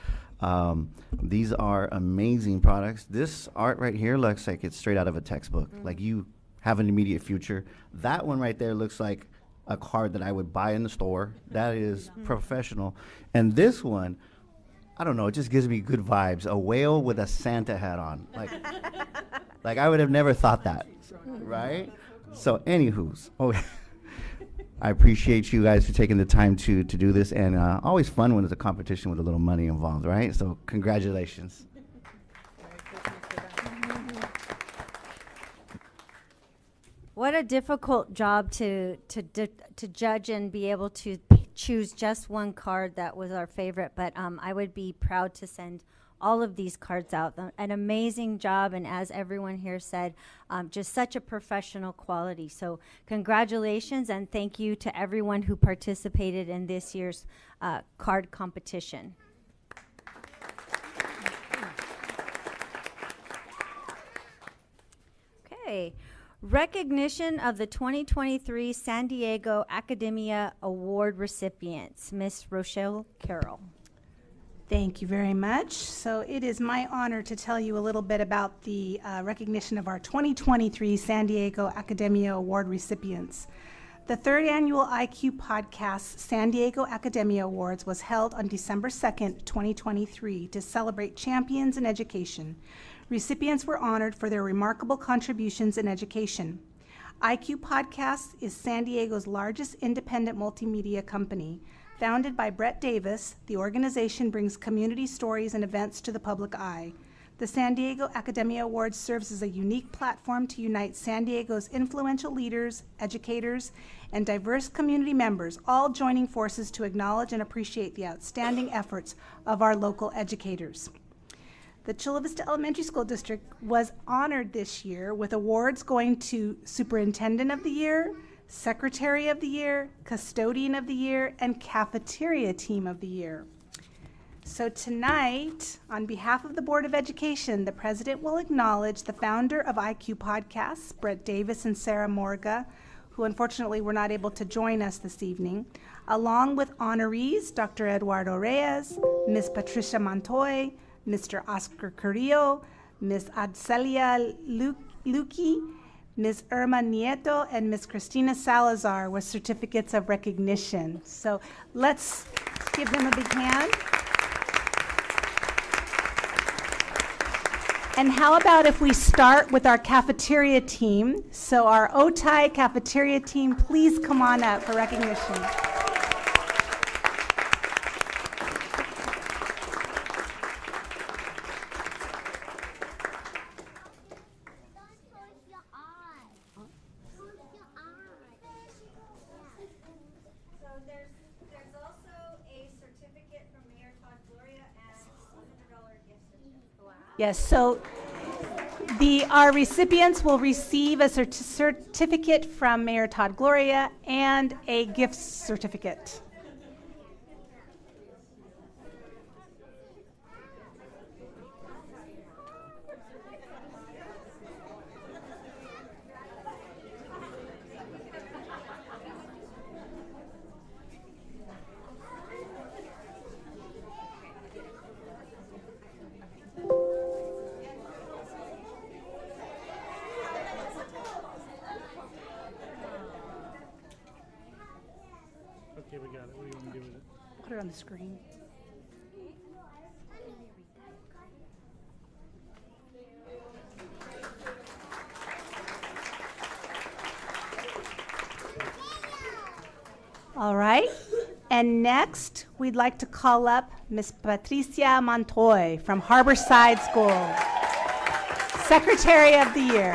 These are amazing products. This art right here looks like it's straight out of a textbook. Like you have an immediate future. That one right there looks like a card that I would buy in the store. That is professional. And this one, I don't know, it just gives me good vibes. A whale with a Santa hat on. Like I would have never thought that, right? So anywho's, I appreciate you guys for taking the time to do this, and always fun when there's a competition with a little money involved, right? So congratulations. What a difficult job to judge and be able to choose just one card that was our favorite, but I would be proud to send all of these cards out. An amazing job, and as everyone here said, just such a professional quality. So congratulations, and thank you to everyone who participated in this year's card competition. Okay. Recognition of the 2023 San Diego Academia Award recipients. Miss Rochelle Carroll. Thank you very much. So it is my honor to tell you a little bit about the recognition of our 2023 San Diego Academia Award recipients. The 3rd annual IQ Podcast San Diego Academia Awards was held on December 2nd, 2023 to celebrate champions in education. Recipients were honored for their remarkable contributions in education. IQ Podcasts is San Diego's largest independent multimedia company. Founded by Brett Davis, the organization brings community stories and events to the public eye. The San Diego Academia Awards serves as a unique platform to unite San Diego's influential leaders, educators, and diverse community members, all joining forces to acknowledge and appreciate the outstanding efforts of our local educators. The Chula Vista Elementary School District was honored this year with awards going to Superintendent of the Year, Secretary of the Year, Custodian of the Year, and Cafeteria Team of the Year. So tonight, on behalf of the Board of Education, the President will acknowledge the founder of IQ Podcasts, Brett Davis and Sarah Morga, who unfortunately were not able to join us this evening, along with honorees Dr. Eduardo Reyes, Ms. Patricia Montoy, Mr. Oscar Carrillo, Ms. Adcelia Luki, Ms. Irma Nieto and Ms. Cristina Salazar with certificates of recognition. So let's give them a big hand. And how about if we start with our cafeteria team? So our OTI cafeteria team, please come on up for recognition. So there's also a certificate from Mayor Todd Gloria and $100 gift certificate. Yes, so our recipients will receive a certificate from Mayor Todd Gloria and a gift certificate. Okay, we got it. What do you want to do with it? Put it on the screen. All right. And next, we'd like to call up Miss Patricia Montoy from Harborside School, Secretary of the Year.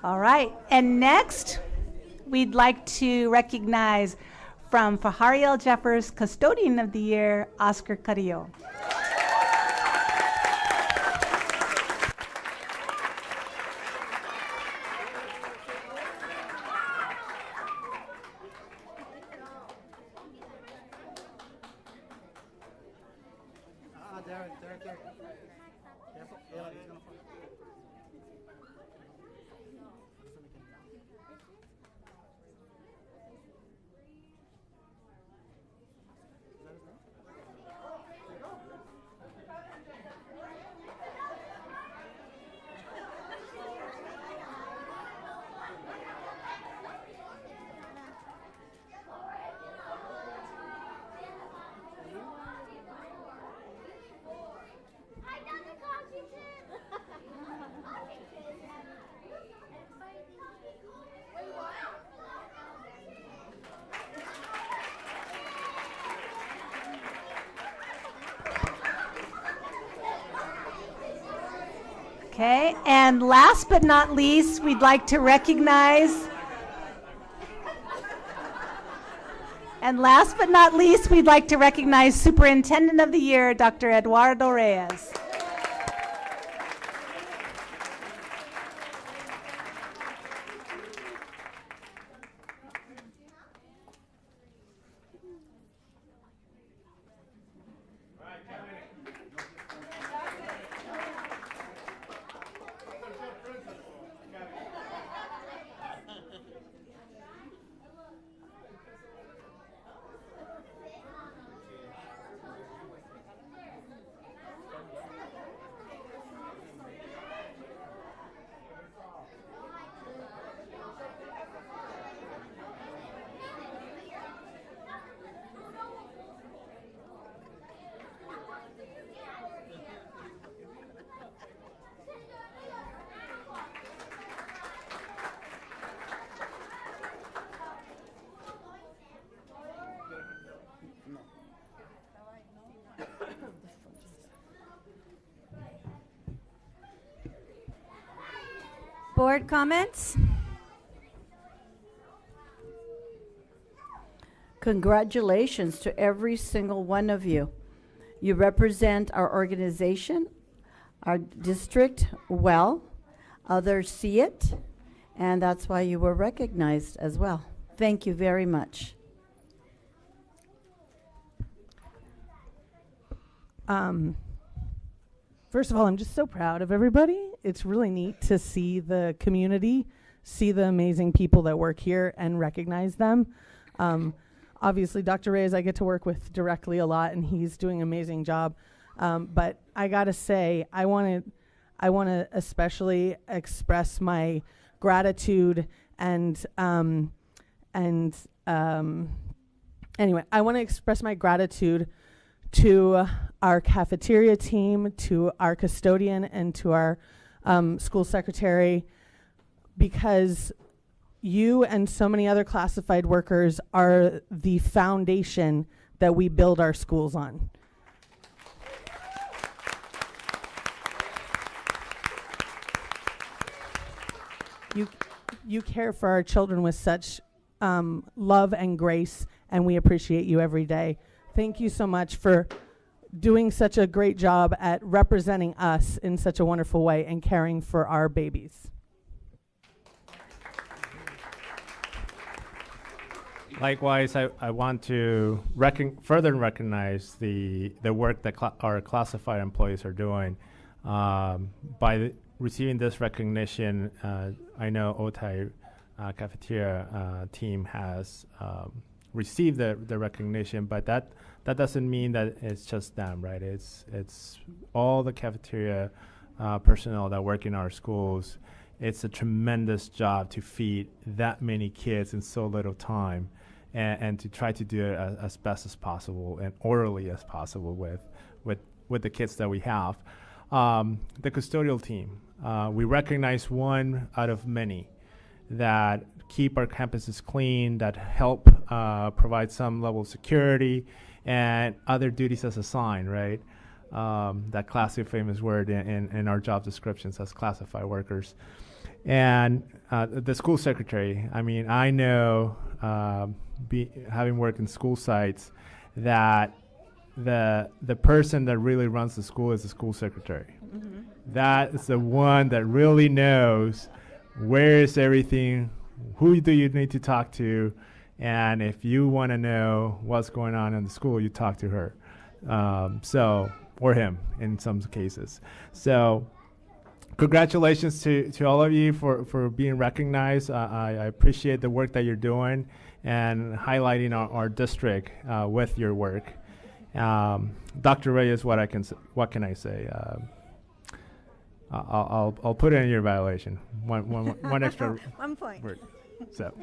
All right, and next, we'd like to recognize from Fahariel Jeffers, Custodian of the Year, Oscar Carrillo. Okay, and last but not least, we'd like to recognize Superintendent of the Year, Dr. Eduardo Reyes. board comments? Congratulations to every single one of you. You represent our organization, our district well. Others see it, and that's why you were recognized as well. Thank you very much. First of all, I'm just so proud of everybody. It's really neat to see the community, see the amazing people that work here and recognize them. Obviously, Dr. Reyes, I get to work with directly a lot, and he's doing an amazing job. But I gotta say, I want to especially express my gratitude and anyway, I want to express my gratitude to our cafeteria team, to our custodian, and to our school secretary, because you and so many other classified workers are the foundation that we build our schools on. You care for our children with such love and grace, and we appreciate you every day. Thank you so much for doing such a great job at representing us in such a wonderful way and caring for our babies. Likewise, I want to further recognize the work that our classified employees are doing. By receiving this recognition, I know Otay cafeteria team has received the recognition, but that doesn't mean that it's just them, right? It's all the cafeteria personnel that work in our schools. It's a tremendous job to feed that many kids in so little time, and to try to do it as best as possible and orderly as possible with the kids that we have. The custodial team, we recognize one out of many that keep our campuses clean, that help provide some level of security and other duties as assigned, right? That classic famous word in our job descriptions as classified workers. And the school secretary, I mean, I know, having worked in school sites, that the person that really runs the school is the school secretary. Mm-hmm. That is the one that really knows where is everything, who do you need to talk to, and if you want to know what's going on in the school, you talk to her. Or him in some cases. So congratulations to all of you for being recognized. I appreciate the work that you're doing and highlighting our district with your work. Dr. Reyes, what can I say? I'll put it in your evaluation. One extra 1 point. word. So.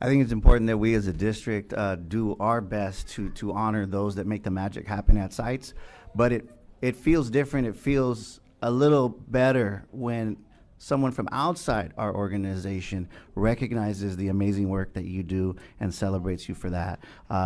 I think it's important that we as a district do our best to honor those that make the magic happen at sites, but it feels different. It feels a little better when someone from outside our organization recognizes the amazing work that you do and celebrates you for that.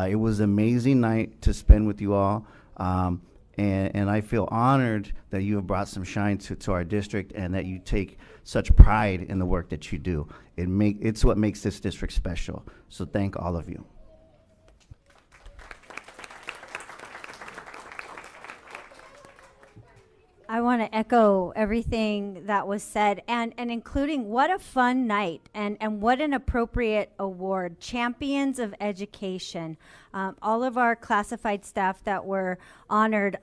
It was an amazing night to spend with you all, and I feel honored that you have brought some shine to our district and that you take such pride in the work that you do. It's what makes this district special. So thank all of you. I want to echo everything that was said, and including what a fun night and what an appropriate award. Champions of Education. All of our classified staff that were honored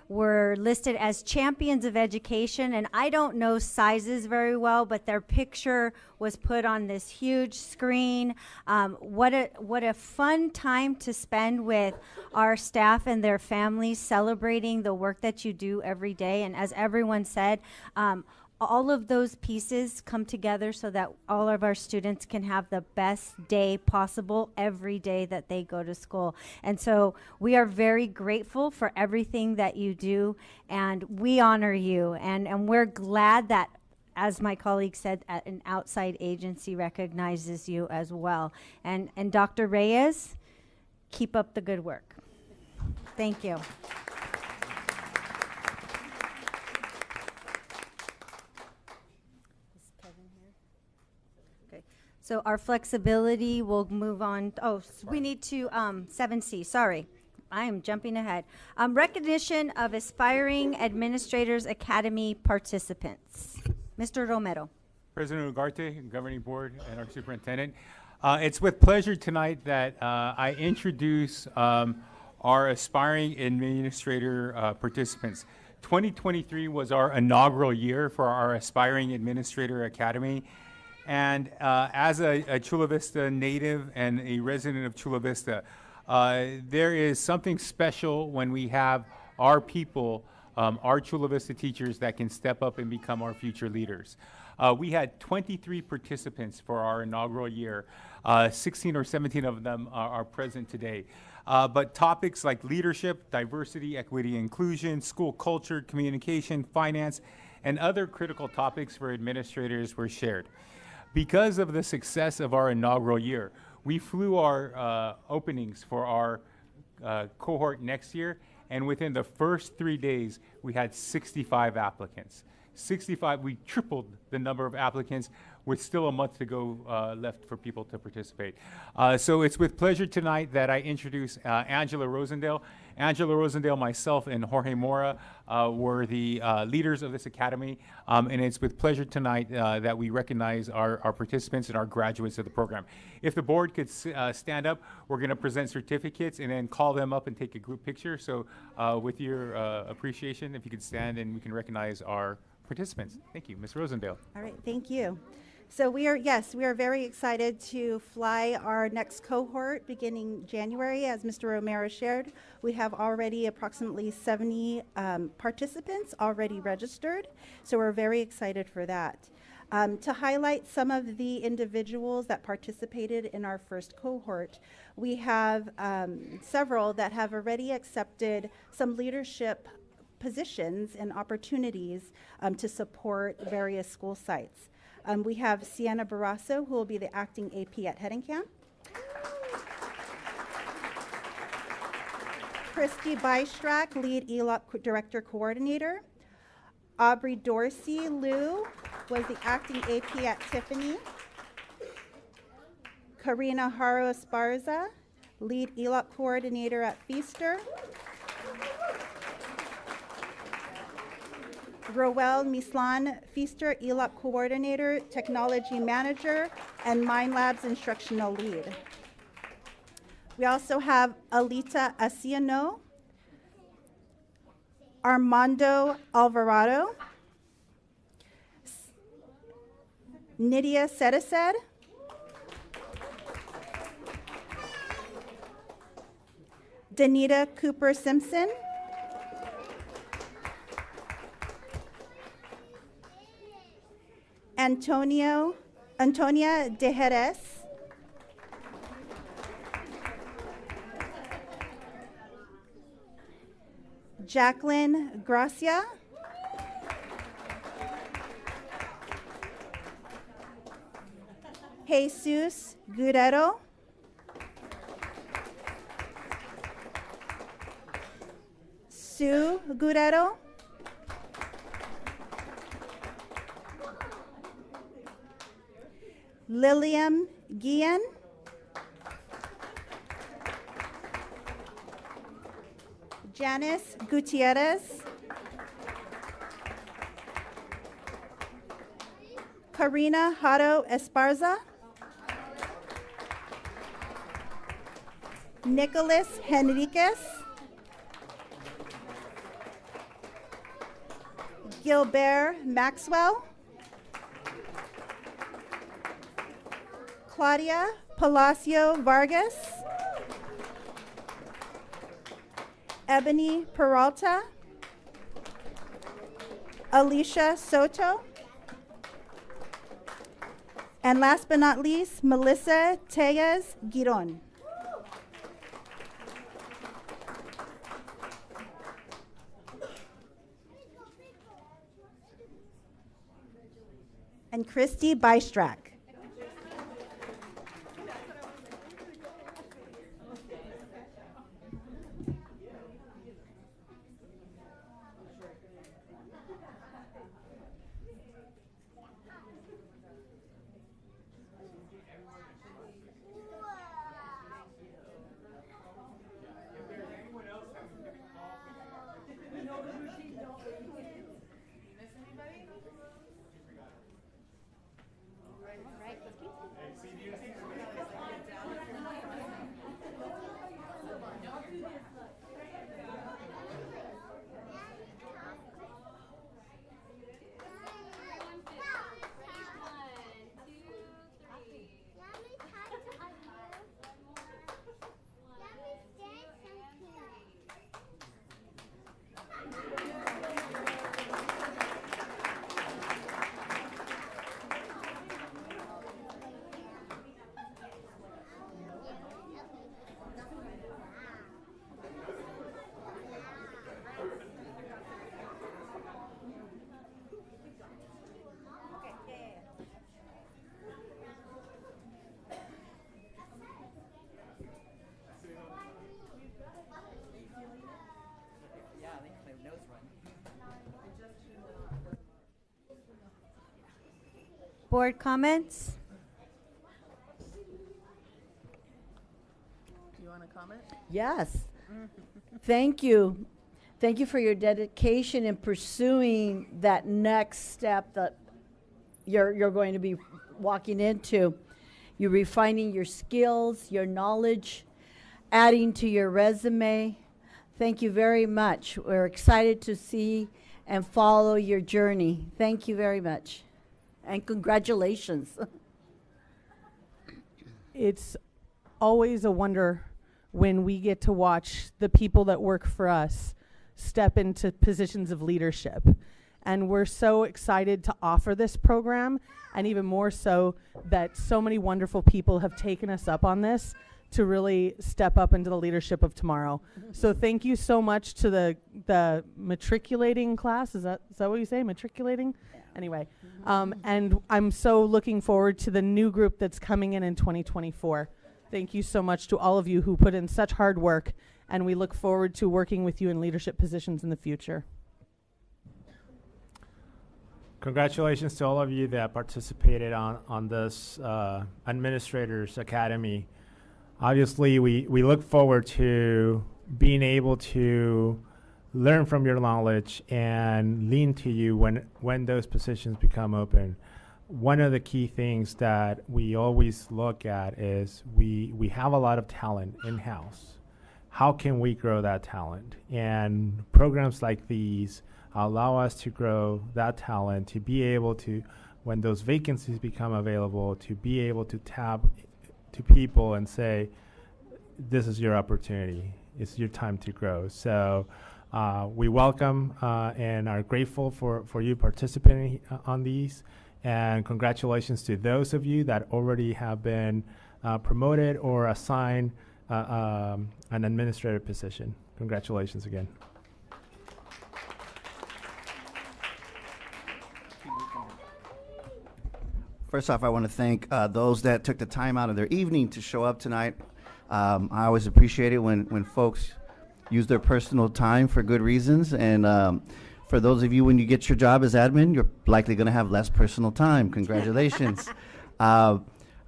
were listed as champions of education, and I don't know sizes very well, but their picture was put on this huge screen. What a fun time to spend with our staff and their families, celebrating the work that you do every day. And as everyone said, all of those pieces come together so that all of our students can have the best day possible every day that they go to school. And so we are very grateful for everything that you do, and we honor you. And we're glad that, as my colleague said, an outside agency recognizes you as well. And Dr. Reyes, keep up the good work. Thank you. So our flexibility will move on. We need to 7C. Sorry, I am jumping ahead. Recognition of aspiring administrators academy participants. Mr. Romero. President Ugarte, Governing Board, and our Superintendent. It's with pleasure tonight that I introduce our aspiring administrator participants. 2023 was our inaugural year for our Aspiring Administrator Academy. And as a Chula Vista native and a resident of Chula Vista, there is something special when we have our people, our Chula Vista teachers that can step up and become our future leaders. We had 23 participants for our inaugural year. 16 or 17 of them are present today. But topics like leadership, diversity, equity, inclusion, school culture, communication, finance, and other critical topics for administrators were shared. Because of the success of our inaugural year, we flew our openings for our cohort next year, and within the first 3 days, we had 65 applicants. 65, we tripled the number of applicants with still a month to go left for people to participate. So it's with pleasure tonight that I introduce Angela Rosendale. Angela Rosendale, myself, and Jorge Mora were the leaders of this academy, and it's with pleasure tonight that we recognize our participants and our graduates of the program. If the board could stand up, we're going to present certificates and then call them up and take a group picture. So with your appreciation, if you could stand and we can recognize our participants. Thank you. Ms. Rosendale. All right, thank you. So we are very excited to fly our next cohort beginning January. As Mr. Romero shared, we have already approximately 70 participants already registered. So we're very excited for that. To highlight some of the individuals that participated in our first cohort, we have several that have already accepted some leadership positions and opportunities to support various school sites. We have Sienna Barrasso, who will be the acting AP at Headingham. Christy Bystrack, lead ELOP Director Coordinator. Aubrey Dorsey Liu was the acting AP at Tiffany. Karina Haro Esparza, lead ELOP Coordinator at Feaster. Roel Mislan Feaster, ELOP Coordinator, Technology Manager, and Mind Labs Instructional Lead. We also have Alita Asiano, Armando Alvarado, Nydia Sedesed, Danita Cooper Simpson, Antonia De Jerez, Jacqueline Gracia, Jesus Guerrero, Sue Guerrero, Lilian Guillen, Janice Gutierrez, Karina Haro Esparza, Nicholas Henriquez, Gilbert Maxwell, Claudia Palacio Vargas, Ebony Peralta, Alicia Soto, and last but not least, Melissa Tellez Giron. And Christy Bystrack. Board comments? Do you want to comment? Yes. Thank you. Thank you for your dedication in pursuing that next step that you're going to be walking into. You're refining your skills, your knowledge, adding to your resume. Thank you very much. We're excited to see and follow your journey. Thank you very much. And congratulations. It's always a wonder when we get to watch the people that work for us step into positions of leadership. And we're so excited to offer this program, and even more so that so many wonderful people have taken us up on this to really step up into the leadership of tomorrow. So thank you so much to the matriculating class. Is that what you say, matriculating? Yeah. Anyway, and I'm so looking forward to the new group that's coming in 2024. Thank you so much to all of you who put in such hard work, and we look forward to working with you in leadership positions in the future. Congratulations to all of you that participated on this Administrators Academy. Obviously, we look forward to being able to learn from your knowledge and lean to you when those positions become open. One of the key things that we always look at is we have a lot of talent in-house. How can we grow that talent? And programs like these allow us to grow that talent, to be able to, when those vacancies become available, to be able to tap to people and say, this is your opportunity. It's your time to grow. So we welcome and are grateful for you participating on these. And congratulations to those of you that already have been promoted or assigned an administrative position. Congratulations again. First off, I want to thank those that took the time out of their evening to show up tonight. I always appreciate it when folks use their personal time for good reasons. And for those of you, when you get your job as admin, you're likely going to have less personal time. Congratulations. I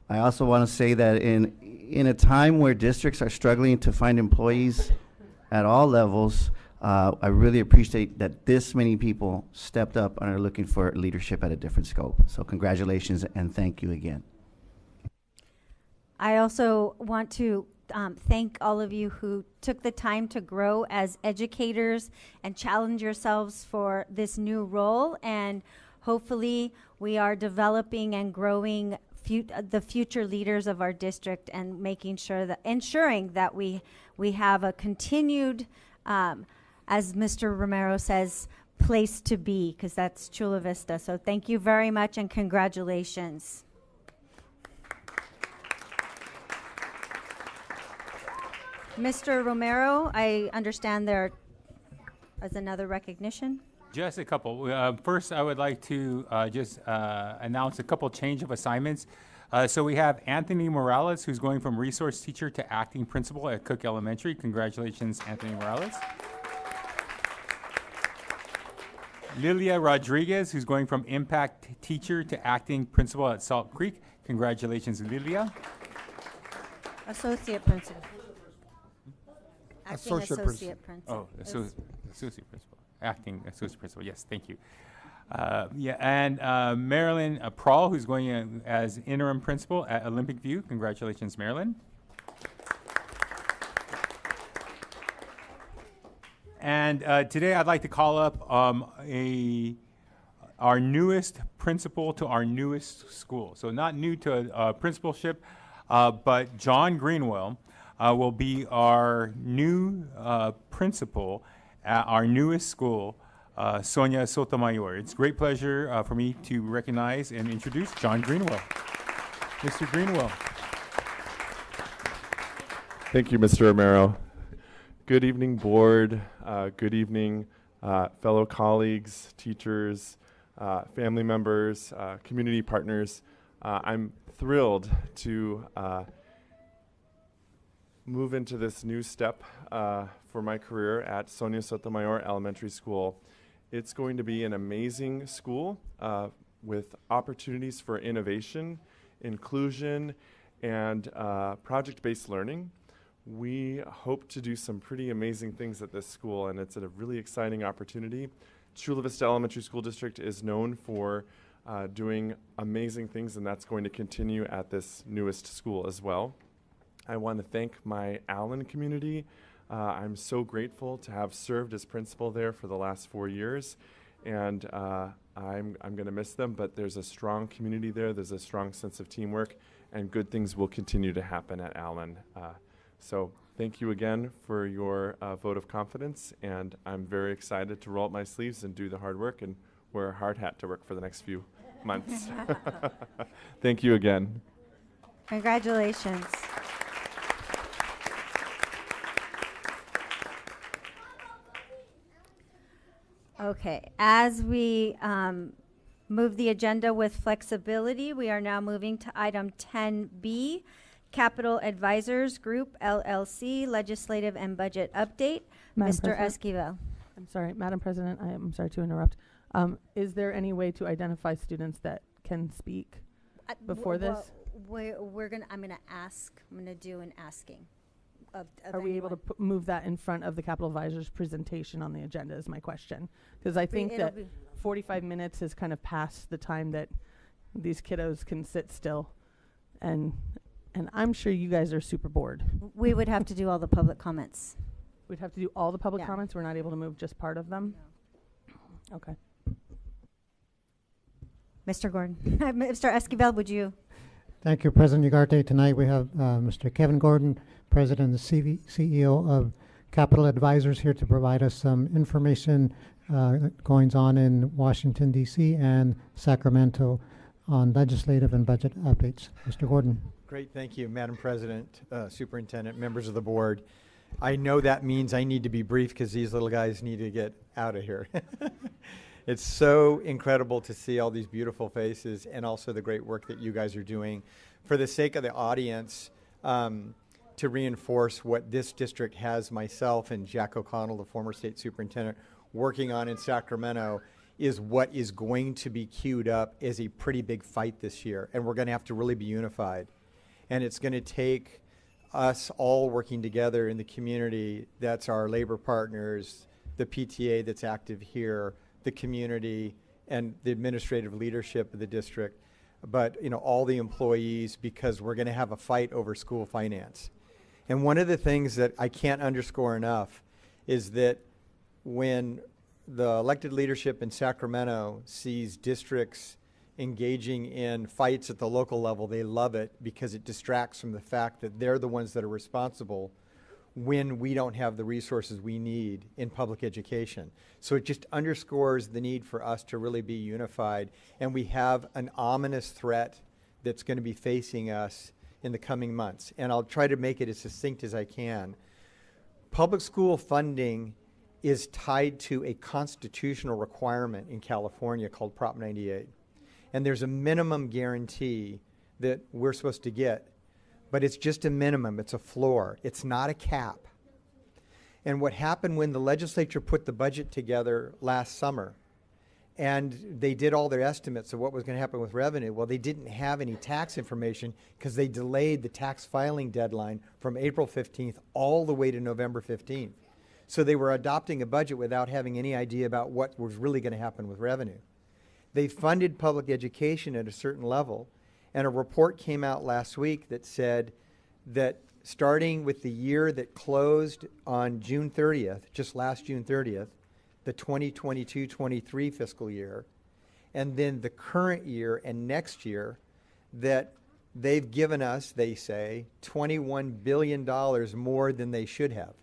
also want to say that in a time where districts are struggling to find employees at all levels, I really appreciate that this many people stepped up and are looking for leadership at a different scope. So congratulations and thank you again. I also want to thank all of you who took the time to grow as educators and challenge yourselves for this new role. And hopefully we are developing and growing the future leaders of our district and ensuring that we have a continued, as Mr. Romero says, place to be, because that's Chula Vista. So thank you very much and congratulations. Mr. Romero, I understand there is another recognition. Just a couple. First, I would like to just announce a couple change of assignments. So we have Anthony Morales, who's going from resource teacher to acting principal at Cook Elementary. Congratulations, Anthony Morales. Lilia Rodriguez, who's going from impact teacher to acting principal at Salt Creek. Congratulations, Lilia. Associate principal. Acting Associate principal. Oh, associate principal. Acting associate principal. Yes, thank you. And Marilyn Prawl, who's going as interim principal at Olympic View. Congratulations, Marilyn. And today I'd like to call up our newest principal to our newest school. So not new to principalship, but John Greenwell will be our new principal at our newest school, Sonia Sotomayor. It's a great pleasure for me to recognize and introduce John Greenwell. Mr. Greenwell. Thank you, Mr. Romero. Good evening, board. Good evening, fellow colleagues, teachers, family members, community partners. I'm thrilled to move into this new step for my career at Sonia Sotomayor Elementary School. It's going to be an amazing school, with opportunities for innovation, inclusion, and project-based learning. We hope to do some pretty amazing things at this school, and it's a really exciting opportunity. Chula Vista Elementary School District is known for doing amazing things, and that's going to continue at this newest school as well. I want to thank my Allen community. I'm so grateful to have served as principal there for the last 4 years, and I'm going to miss them, but there's a strong community there, there's a strong sense of teamwork, and good things will continue to happen at Allen. So thank you again for your vote of confidence, and I'm very excited to roll up my sleeves and do the hard work and wear a hard hat to work for the next few months. Thank you again. Congratulations. Okay, as we move the agenda with flexibility, we are now moving to item 10B, Capital Advisors Group, LLC, Legislative and Budget Update. Madam Mr. President? Esquivel. I'm sorry, Madam President, I'm sorry to interrupt. Is there any way to identify students that can speak before this? I'm gonna ask, I'm gonna do an asking of Are we able to move that in front of the Capital Advisors presentation on the agenda is my question. Because I think it'll that be- 45 minutes is kind of past the time that these kiddos can sit still. And I'm sure you guys are super bored. We would have to do all the public comments. We'd have to do all the public Yeah. comments? We're not able to move just part of them? Okay. Mr. Gordon. Mr. Esquivel, would you? Thank you, President Ugarte. Tonight we have Mr. Kevin Gordon, President and CEO of Capital Advisors, here to provide us some information goings on in Washington, D.C. and Sacramento on legislative and budget updates. Mr. Gordon. Great, thank you, Madam President, Superintendent, members of the board. I know that means I need to be brief because these little guys need to get out of here. It's so incredible to see all these beautiful faces and also the great work that you guys are doing. For the sake of the audience, to reinforce what this district has myself and Jack O'Connell, the former state superintendent, working on in Sacramento is what is going to be queued up as a pretty big fight this year. And we're going to have to really be unified. And it's going to take us all working together in the community. That's our labor partners, the PTA that's active here, the community, and the administrative leadership of the district, but all the employees, because we're going to have a fight over school finance. And one of the things that I can't underscore enough is that when the elected leadership in Sacramento sees districts engaging in fights at the local level, they love it because it distracts from the fact that they're the ones that are responsible when we don't have the resources we need in public education. So it just underscores the need for us to really be unified, and we have an ominous threat that's going to be facing us in the coming months. And I'll try to make it as succinct as I can. Public school funding is tied to a constitutional requirement in California called Prop 98. And there's a minimum guarantee that we're supposed to get, but it's just a minimum, it's a floor, it's not a cap. And what happened when the legislature put the budget together last summer, and they did all their estimates of what was going to happen with revenue, well, they didn't have any tax information because they delayed the tax filing deadline from April 15th all the way to November 15th. So they were adopting a budget without having any idea about what was really going to happen with revenue. They funded public education at a certain level, and a report came out last week that said that starting with the year that closed on June 30th, just last June 30th, the 2022-23 fiscal year, and then the current year and next year, that they've given us, they say, $21 billion more than they should have.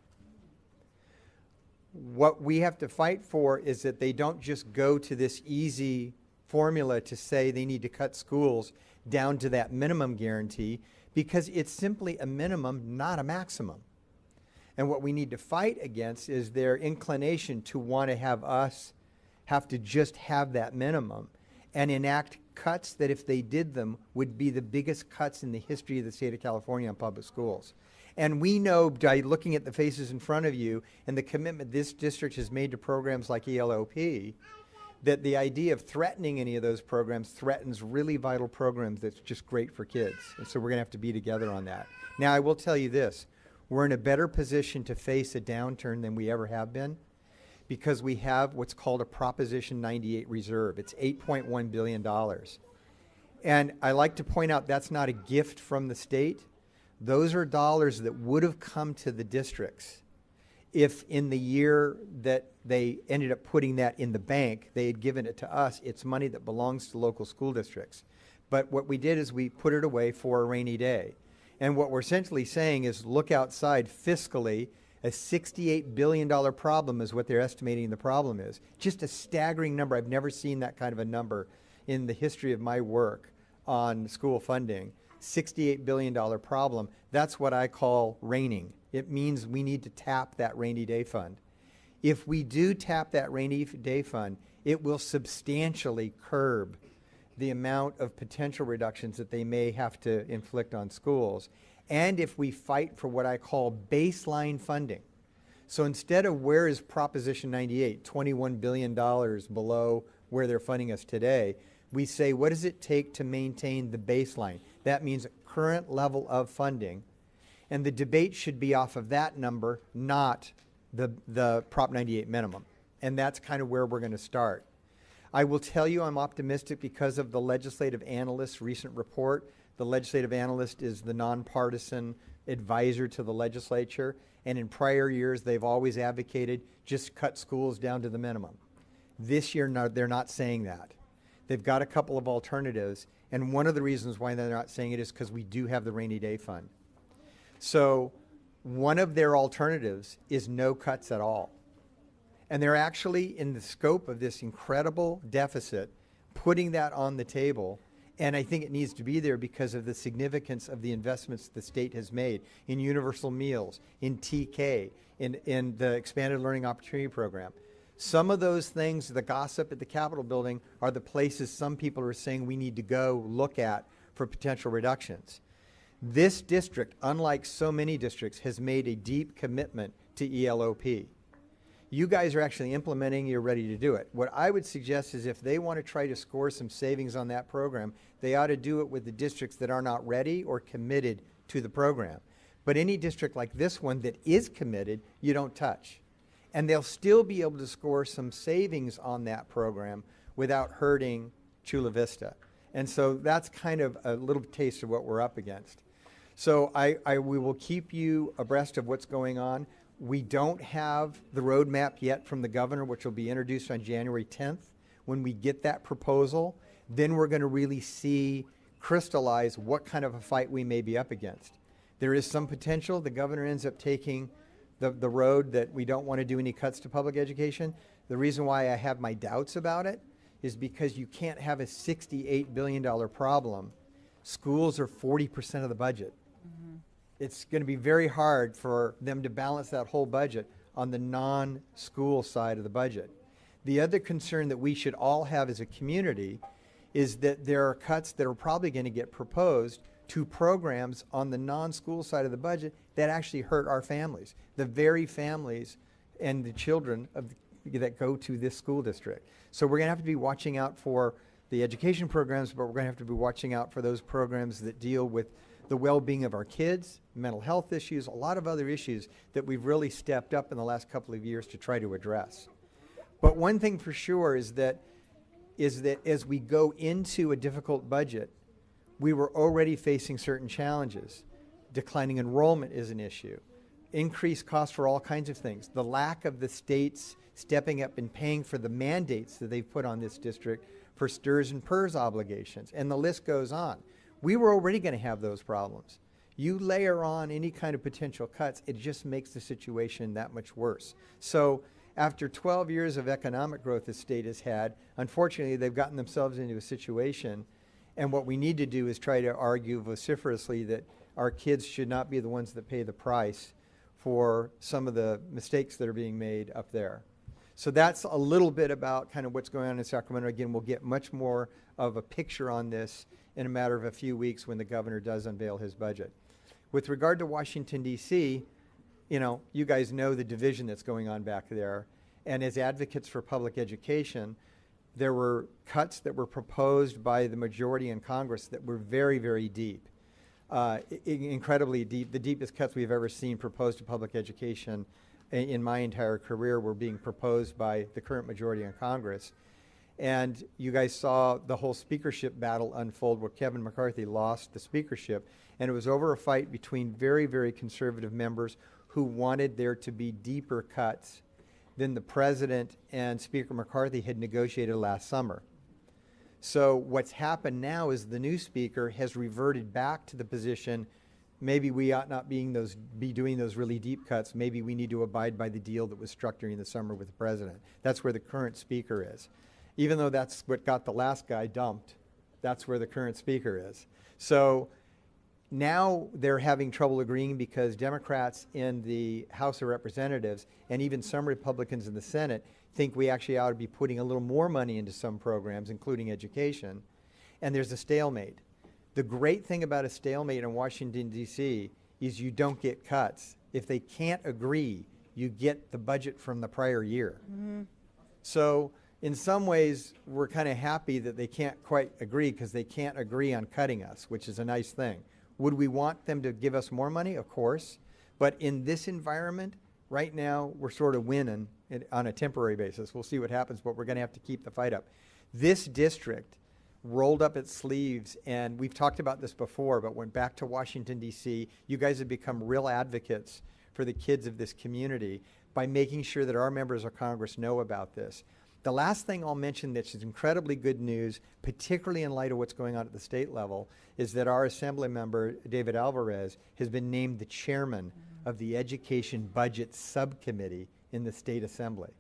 What we have to fight for is that they don't just go to this easy formula to say they need to cut schools down to that minimum guarantee, because it's simply a minimum, not a maximum. And what we need to fight against is their inclination to want to have us have to just have that minimum and enact cuts that, if they did them, would be the biggest cuts in the history of the state of California on public schools. And we know, by looking at the faces in front of you and the commitment this district has made to programs like ELOP, that the idea of threatening any of those programs threatens really vital programs that's just great for kids. And so we're going to have to be together on that. Now, I will tell you this. We're in a better position to face a downturn than we ever have been because we have what's called a Proposition 98 reserve. It's $8.1 billion. And I like to point out that's not a gift from the state. Those are dollars that would have come to the districts if in the year that they ended up putting that in the bank, they had given it to us. It's money that belongs to local school districts. But what we did is we put it away for a rainy day. And what we're essentially saying is look outside fiscally. A $68 billion problem is what they're estimating the problem is. Just a staggering number. I've never seen that kind of a number in the history of my work on school funding. $68 billion problem. That's what I call raining. It means we need to tap that rainy day fund. If we do tap that rainy day fund, it will substantially curb the amount of potential reductions that they may have to inflict on schools. And if we fight for what I call baseline funding. So instead of where is Proposition 98, $21 billion below where they're funding us today, we say, what does it take to maintain the baseline? That means current level of funding. And the debate should be off of that number, not the Prop 98 minimum. And that's kind of where we're going to start. I will tell you I'm optimistic because of the legislative analyst's recent report. The legislative analyst is the nonpartisan advisor to the legislature. And in prior years, they've always advocated just cut schools down to the minimum. This year, no, they're not saying that. They've got a couple of alternatives. And one of the reasons why they're not saying it is because we do have the rainy day fund. So one of their alternatives is no cuts at all. And they're actually, in the scope of this incredible deficit, putting that on the table. And I think it needs to be there because of the significance of the investments the state has made in universal meals, in TK, in the expanded learning opportunity program. Some of those things, the gossip at the Capitol building, are the places some people are saying we need to go look at for potential reductions. This district, unlike so many districts, has made a deep commitment to ELOP. You guys are actually implementing, you're ready to do it. What I would suggest is if they want to try to score some savings on that program, they ought to do it with the districts that are not ready or committed to the program. But any district like this one that is committed, you don't touch. And they'll still be able to score some savings on that program without hurting Chula Vista. And so that's kind of a little taste of what we're up against. So we will keep you abreast of what's going on. We don't have the roadmap yet from the governor, which will be introduced on January 10th. When we get that proposal, then we're going to really see crystallize what kind of a fight we may be up against. There is some potential the governor ends up taking the road that we don't want to do any cuts to public education. The reason why I have my doubts about it is because you can't have a $68 billion problem. Schools are 40% of the budget. It's going to be very hard for them to balance that whole budget on the non-school side of the budget. The other concern that we should all have as a community is that there are cuts that are probably going to get proposed to programs on the non-school side of the budget that actually hurt our families, the very families and the children that go to this school district. So we're going to have to be watching out for the education programs, but we're going to have to be watching out for those programs that deal with the well-being of our kids, mental health issues, a lot of other issues that we've really stepped up in the last couple of years to try to address. But one thing for sure is that as we go into a difficult budget, we were already facing certain challenges. Declining enrollment is an issue. Increased costs for all kinds of things. The lack of the states stepping up and paying for the mandates that they've put on this district for STRS and PERS obligations, and the list goes on. We were already going to have those problems. You layer on any kind of potential cuts, it just makes the situation that much worse. So after 12 years of economic growth the state has had, unfortunately they've gotten themselves into a situation, and what we need to do is try to argue vociferously that our kids should not be the ones that pay the price for some of the mistakes that are being made up there. So that's a little bit about kind of what's going on in Sacramento. Again, we'll get much more of a picture on this in a matter of a few weeks when the governor does unveil his budget. With regard to Washington, D.C., you guys know the division that's going on back there. And as advocates for public education, there were cuts that were proposed by the majority in Congress that were very, very deep, incredibly deep. The deepest cuts we've ever seen proposed to public education in my entire career were being proposed by the current majority in Congress. And you guys saw the whole speakership battle unfold where Kevin McCarthy lost the speakership. And it was over a fight between very, very conservative members who wanted there to be deeper cuts than the president and Speaker McCarthy had negotiated last summer. So what's happened now is the new speaker has reverted back to the position, maybe we ought not be doing those really deep cuts. Maybe we need to abide by the deal that was struck during the summer with the president. That's where the current speaker is. Even though that's what got the last guy dumped, that's where the current speaker is. So now they're having trouble agreeing because Democrats in the House of Representatives and even some Republicans in the Senate think we actually ought to be putting a little more money into some programs, including education, and there's a stalemate. The great thing about a stalemate in Washington, D.C. is you don't get cuts. If they can't agree, you get the budget from the prior year. Mm-hmm. So in some ways, we're kind of happy that they can't quite agree because they can't agree on cutting us, which is a nice thing. Would we want them to give us more money? Of course. But in this environment, right now, we're sort of winning on a temporary basis. We'll see what happens, but we're going to have to keep the fight up. This district rolled up its sleeves, and we've talked about this before, but went back to Washington, D.C. You guys have become real advocates for the kids of this community by making sure that our members of Congress know about this. The last thing I'll mention that's incredibly good news, particularly in light of what's going on at the state level, is that our Assembly member, David Alvarez, has been named the chairman of the Education Budget Subcommittee in the State Assembly.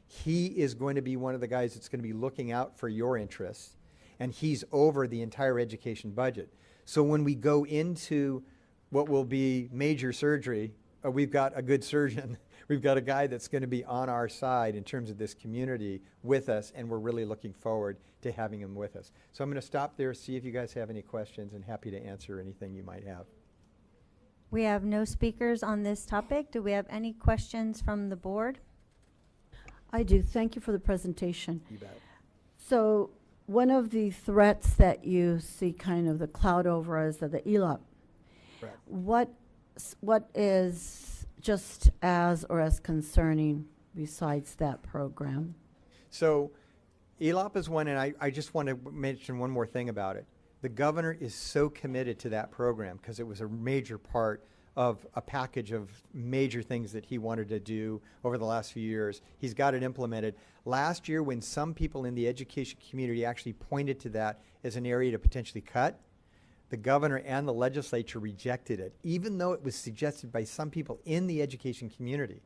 He is going to be one of the guys that's going to be looking out for your interests, and he's over the entire education budget. So when we go into what will be major surgery, we've got a good surgeon. We've got a guy that's going to be on our side in terms of this community with us, and we're really looking forward to having him with us. So I'm going to stop there, see if you guys have any questions, and happy to answer anything you might have. We have no speakers on this topic. Do we have any questions from the board? I do. Thank you for the presentation. You bet. So one of the threats that you see kind of the cloud over us are the ELOP. Correct. What is just as or as concerning besides that program? So ELOP is one, and I just want to mention one more thing about it. The governor is so committed to that program because it was a major part of a package of major things that he wanted to do over the last few years. He's got it implemented. Last year, when some people in the education community actually pointed to that as an area to potentially cut, the governor and the legislature rejected it, even though it was suggested by some people in the education community.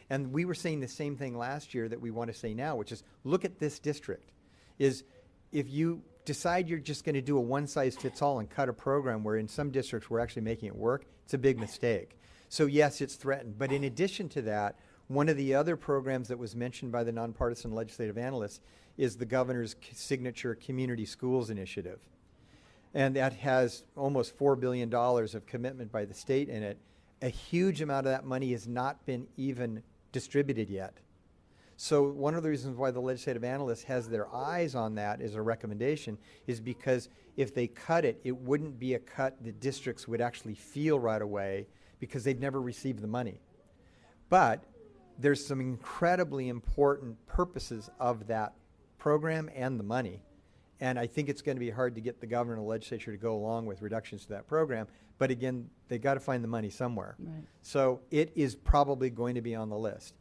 And we were saying the same thing last year that we want to say now, which is look at this district. Is if you decide you're just going to do a one-size-fits-all and cut a program where in some districts we're actually making it work, it's a big mistake. So yes, it's threatened. But in addition to that, one of the other programs that was mentioned by the nonpartisan legislative analysts is the governor's signature Community Schools Initiative. And that has almost $4 billion of commitment by the state in it. A huge amount of that money has not been even distributed yet. So one of the reasons why the legislative analyst has their eyes on that as a recommendation is because if they cut it, it wouldn't be a cut that districts would actually feel right away because they've never received the money. But there's some incredibly important purposes of that program and the money. And I think it's going to be hard to get the governor and the legislature to go along with reductions to that program. But again, they've got to find the money somewhere. Right. So it is probably going to be on the list.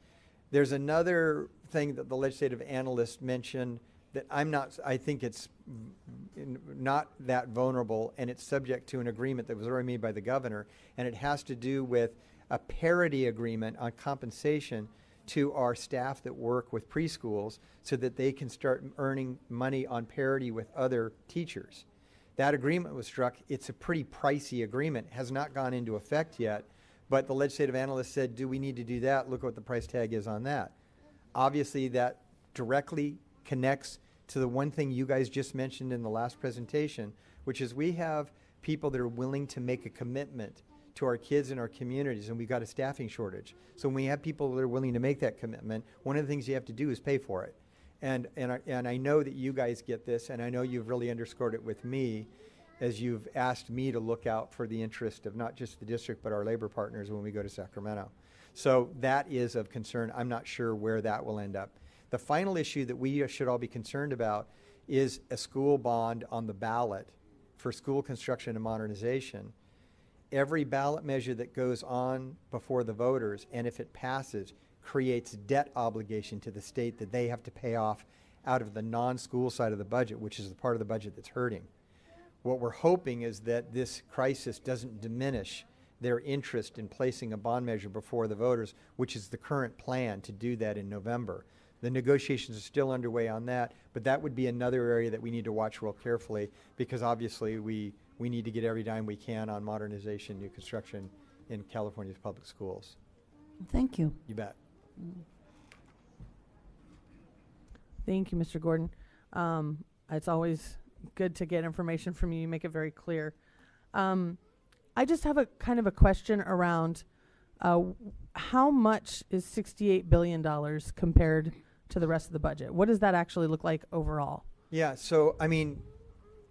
There's another thing that the legislative analyst mentioned that I think it's not that vulnerable, and it's subject to an agreement that was already made by the governor, and it has to do with a parity agreement on compensation to our staff that work with preschools so that they can start earning money on parity with other teachers. That agreement was struck. It's a pretty pricey agreement, has not gone into effect yet, but the legislative analyst said, do we need to do that? Look what the price tag is on that. Obviously, that directly connects to the one thing you guys just mentioned in the last presentation, which is we have people that are willing to make a commitment to our kids in our communities, and we've got a staffing shortage. So when we have people that are willing to make that commitment, one of the things you have to do is pay for it. And I know that you guys get this, and I know you've really underscored it with me as you've asked me to look out for the interest of not just the district, but our labor partners when we go to Sacramento. So that is of concern. I'm not sure where that will end up. The final issue that we should all be concerned about is a school bond on the ballot for school construction and modernization. Every ballot measure that goes on before the voters, and if it passes, creates debt obligation to the state that they have to pay off out of the non-school side of the budget, which is the part of the budget that's hurting. What we're hoping is that this crisis doesn't diminish their interest in placing a bond measure before the voters, which is the current plan to do that in November. The negotiations are still underway on that, but that would be another area that we need to watch real carefully, because obviously we need to get every dime we can on modernization, new construction in California's public schools. Thank you. You bet. Thank you, Mr. Gordon. It's always good to get information from you. You make it very clear. I just have a kind of a question around how much is $68 billion compared to the rest of the budget? What does that actually look like overall? Yeah, so I mean,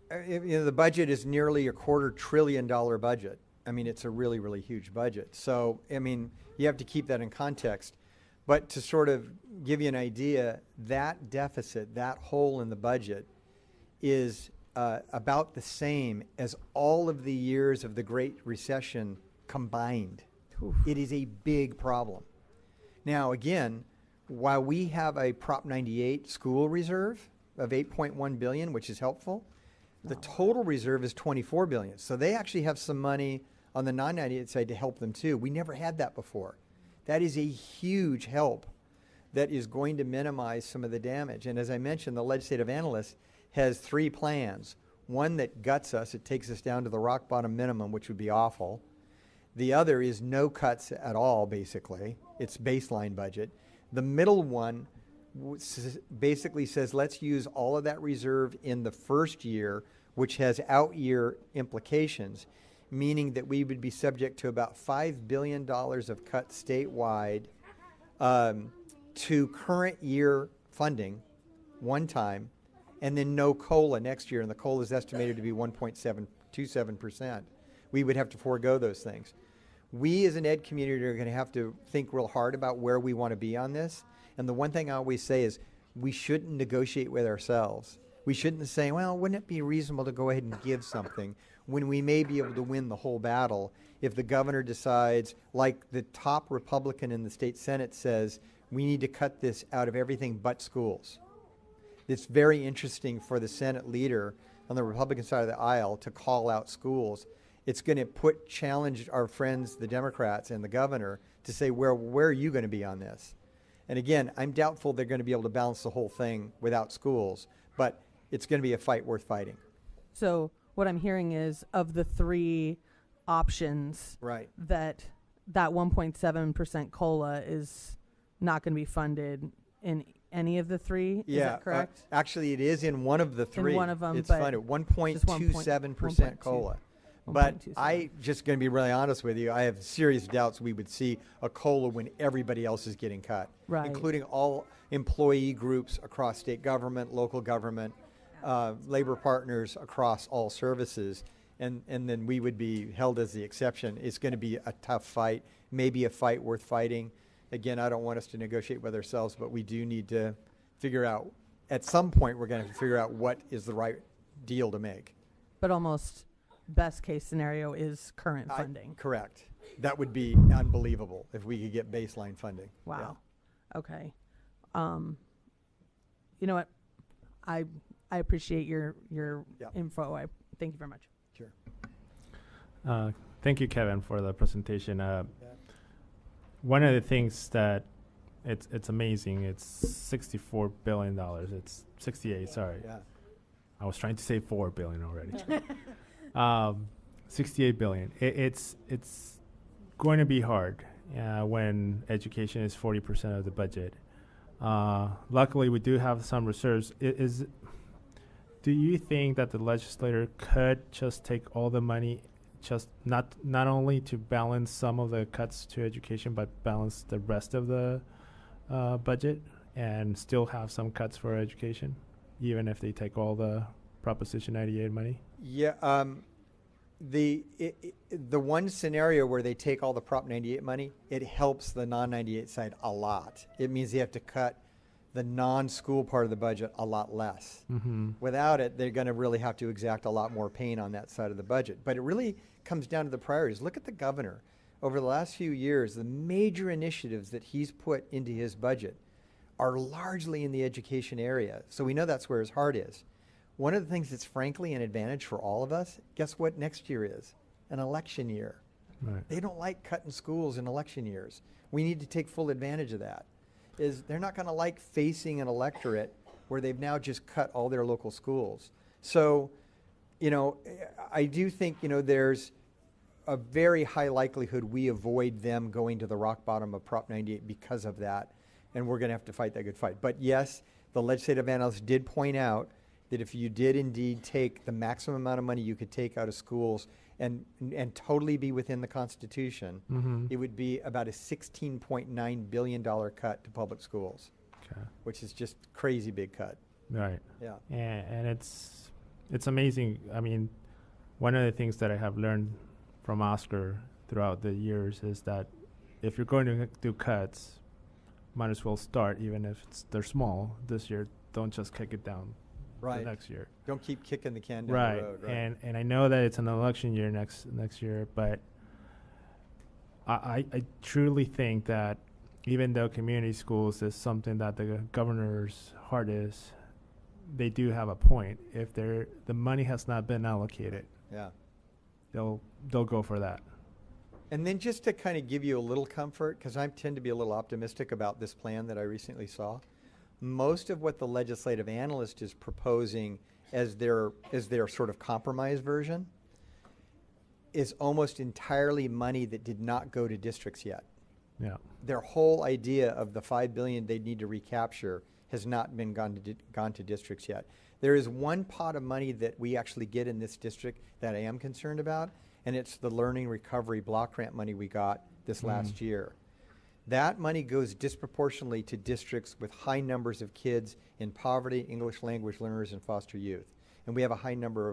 the budget is nearly a $250 billion budget. I mean, it's a really, really huge budget. So, I mean, you have to keep that in context. But to sort of give you an idea, that deficit, that hole in the budget, is about the same as all of the years of the Great Recession combined. Oof. It is a big problem. Now, again, while we have a Prop 98 school reserve of $8.1 billion, which is helpful, the total reserve is $24 billion. So they actually have some money on the non-98 side to help them too. We never had that before. That is a huge help that is going to minimize some of the damage. And as I mentioned, the legislative analyst has 3 plans. One that guts us, it takes us down to the rock bottom minimum, which would be awful. The other is no cuts at all, basically. It's baseline budget. The middle one basically says let's use all of that reserve in the first year, which has out-year implications, meaning that we would be subject to about $5 billion of cuts statewide to current year funding one time, and then no COLA next year, and the COLA is estimated to be 1.727%. We would have to forego those things. We as an ed community are going to have to think real hard about where we want to be on this. And the one thing I always say is we shouldn't negotiate with ourselves. We shouldn't say, well, wouldn't it be reasonable to go ahead and give something when we may be able to win the whole battle if the governor decides, like the top Republican in the state Senate says, we need to cut this out of everything but schools. It's very interesting for the Senate leader on the Republican side of the aisle to call out schools. It's going to challenge our friends, the Democrats and the governor, to say, where are you going to be on this? And again, I'm doubtful they're going to be able to balance the whole thing without schools, but it's going to be a fight worth fighting. So what I'm hearing is of the 3 options, right, that 1.7% COLA is not going to be funded in any of the 3. Is that correct? Actually, it is in one of the 3. In one of them, it's but funded 1.27% COLA. But I just going to be really honest with you, I have serious doubts we would see a COLA when everybody else is getting cut, right, including all employee groups across state government, local government, labor partners across all services, and then we would be held as the exception. It's going to be a tough fight, maybe a fight worth fighting. Again, I don't want us to negotiate with ourselves, but we do need to figure out, at some point we're going to have to figure out what is the right deal to make. But almost best case scenario is current funding. Correct. That would be unbelievable if we could get baseline funding. Wow. Yeah. Okay. You know what? I appreciate your info. I thank you very much. Sure. Thank you, Kevin, for the presentation. One of the things that it's amazing. It's $64 billion. It's 68. Sorry. Yeah. I was trying to say 4 billion already. 68 billion. It's going to be hard when education is 40% of the budget. Luckily, we do have some reserves. Do you think that the legislator could just take all the money, just not only to balance some of the cuts to education, but balance the rest of the budget and still have some cuts for education, even if they take all the Proposition 98 money? Yeah, the one scenario where they take all the Prop 98 money, it helps the non-98 side a lot. It means they have to cut the non-school part of the budget a lot less. Mm-hmm. Without it, they're going to really have to exact a lot more pain on that side of the budget. But it really comes down to the priorities. Look at the governor. Over the last few years, the major initiatives that he's put into his budget are largely in the education area. So we know that's where his heart is. One of the things that's frankly an advantage for all of us, guess what next year is? An election year. Right. They don't like cutting schools in election years. We need to take full advantage of that. They're not going to like facing an electorate where they've now just cut all their local schools. So, I do think, there's a very high likelihood we avoid them going to the rock bottom of Prop 98 because of that, and we're going to have to fight that good fight. But yes, the legislative analyst did point out that if you did indeed take the maximum amount of money you could take out of schools and totally be within the Constitution, Mm-hmm. it would be about a $16.9 billion cut to public schools, Okay. which is just crazy big cut. Right. Yeah. And it's amazing. I mean, one of the things that I have learned from Oscar throughout the years is that if you're going to do cuts, might as well start, even if they're small this year. Don't just kick it down Right. the next year. Don't keep kicking the can down Right. the road. Right. And I know that it's an election year next year, but I truly think that even though community schools is something that the governor's heart is, they do have a point. If the money has not been allocated, Yeah. they'll go for that. And then just to kind of give you a little comfort, because I tend to be a little optimistic about this plan that I recently saw, most of what the legislative analyst is proposing as their sort of compromise version is almost entirely money that did not go to districts yet. Yeah. Their whole idea of the $5 billion they need to recapture has not been gone to districts yet. There is one pot of money that we actually get in this district that I am concerned about, and it's the Learning Recovery Block Grant money we got this last year. That money goes disproportionately to districts with high numbers of kids in poverty, English language learners, and foster youth. And we have a high number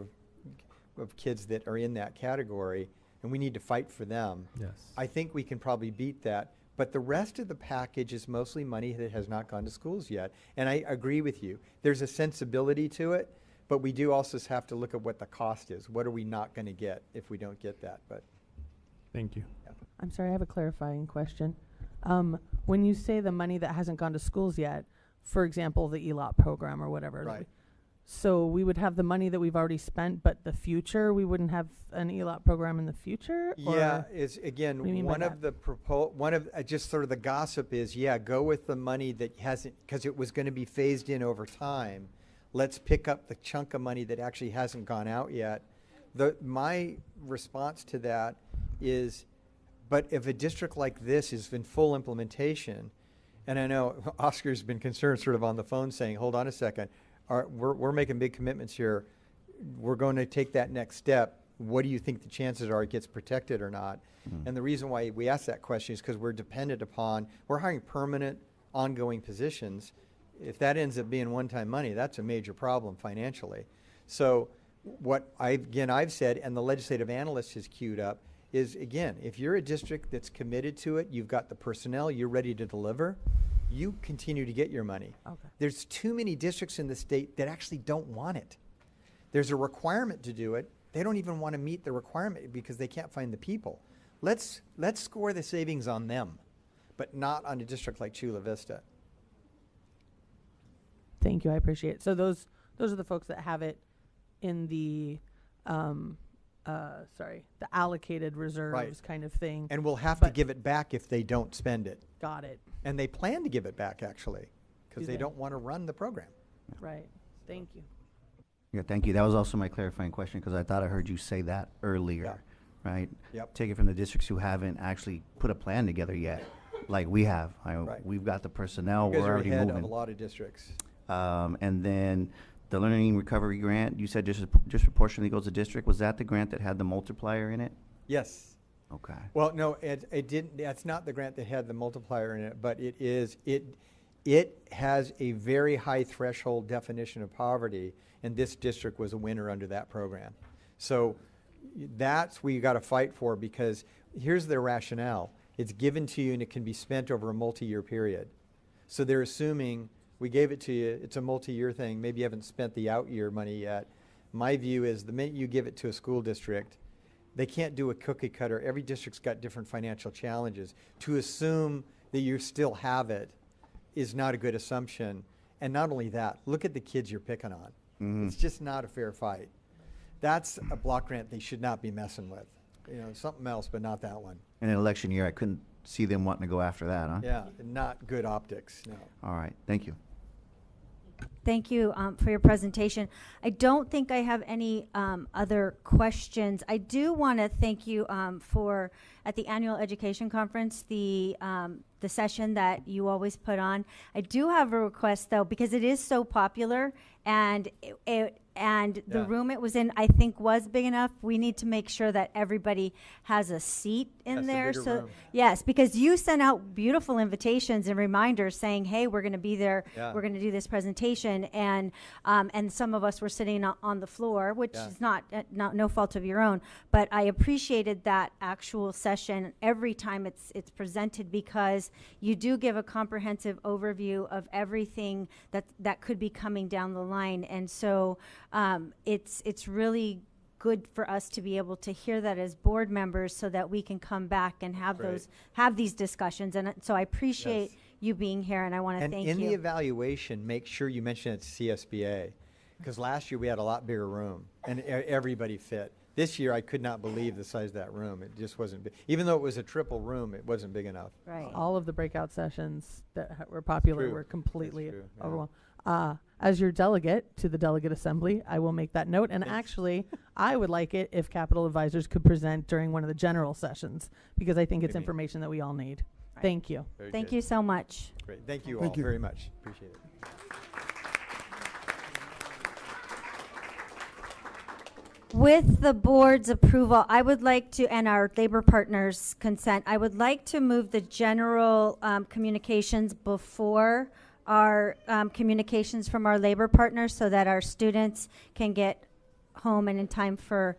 of kids that are in that category, and we need to fight for them. Yes. I think we can probably beat that. But the rest of the package is mostly money that has not gone to schools yet. And I agree with you. There's a sensibility to it, but we do also have to look at what the cost is. What are we not going to get if we don't get that? But Thank you. I'm sorry, I have a clarifying question. When you say the money that hasn't gone to schools yet, for example, the ELOP program or whatever. Right. So we would have the money that we've already spent, but the future, we wouldn't have an ELOP program in the future? yeah, Or is again what do you mean by one of the just sort of the gossip is go with the money that hasn't, because it was going to be phased in over time. Let's pick up the chunk of money that actually hasn't gone out yet. My response to that is, but if a district like this is in full implementation, and I know Oscar's been concerned sort of on the phone saying, hold on a second, we're making big commitments here. We're going to take that next step. What do you think the chances are it gets protected or not? And the reason why we ask that question is because we're hiring permanent, ongoing positions. If that ends up being one-time money, that's a major problem financially. So what I've said, and the legislative analyst has queued up, is again, if you're a district that's committed to it, you've got the personnel, you're ready to deliver, you continue to get your money. Okay. There's too many districts in the state that actually don't want it. There's a requirement to do it. They don't even want to meet the requirement because they can't find the people. Let's score the savings on them, but not on a district like Chula Vista. Thank you, I appreciate it. So those are the folks that have it in the the allocated reserves kind of thing. And we'll have to give it back if they don't spend it. Got it. And they plan to give it back, actually, because Do they they? don't want to run the program. Right. Thank you. Yeah, thank you. That was also my clarifying question, because I thought I heard you say that earlier, right? Yep. Take it from the districts who haven't actually put a plan together yet, like we have. Right. We've got the personnel, You guys we're are already ahead moving. of a lot of districts. And then the Learning Recovery Grant, you said disproportionately goes to district. Was that the grant that had the multiplier in it? Yes. Okay. Well, no, it didn't. That's not the grant that had the multiplier in it, but it it has a very high threshold definition of poverty, and this district was a winner under that program. So that's what you got to fight for, because here's their rationale. It's given to you and it can be spent over a multi-year period. So they're assuming we gave it to you, it's a multi-year thing, maybe you haven't spent the out year money yet. My view is the minute you give it to a school district, they can't do a cookie cutter. Every district's got different financial challenges. To assume that you still have it is not a good assumption. And not only that, look at the kids you're picking on. Mhm. It's just not a fair fight. That's a block grant they should not be messing with. You know, something else, but not that one. In an election year, I couldn't see them wanting to go after that, huh? Yeah, not good optics, no. All right, thank you. Thank you for your presentation. I don't think I have any other questions. I do want to thank you for, at the annual education conference, the session that you always put on. I do have a request, though, because it is so popular, and the room it was in, I think, was big enough. We need to make sure that everybody has a seat in That's the there. bigger So room. yes, because you sent out beautiful invitations and reminders saying, "Hey, we're going to be there. Yeah. We're going to do this presentation," and some of us were sitting on the floor, which Yeah. is not no fault of your own. But I appreciated that actual session every time it's presented, because you do give a comprehensive overview of everything that could be coming down the line, and so it's really good for us to be able to hear that as board members, so that we can come back and have Great. these discussions. And so I appreciate Yes. you being here, and I want to And thank in you. the evaluation, make sure you mention it to CSBA, because last year we had a lot bigger room and everybody fit. This year I could not believe the size of that room. It just wasn't big. Even though it was a triple room, it wasn't big enough. Right. All of the breakout sessions that were popular True. were completely That's true, yeah. overwhelmed. As your delegate to the delegate assembly, I will make that note. And Thanks. actually, I would like it if capital advisors could present during one of the general sessions, because I think it's Maybe. information that we all need. Right. Thank you. Very Thank good. you so much. Great. Thank you Thank all you. very much. Appreciate it. With the board's approval, I would like to, and our labor partners' consent, I would like to move the general communications before our communications from our labor partners, so that our students can get home and in time for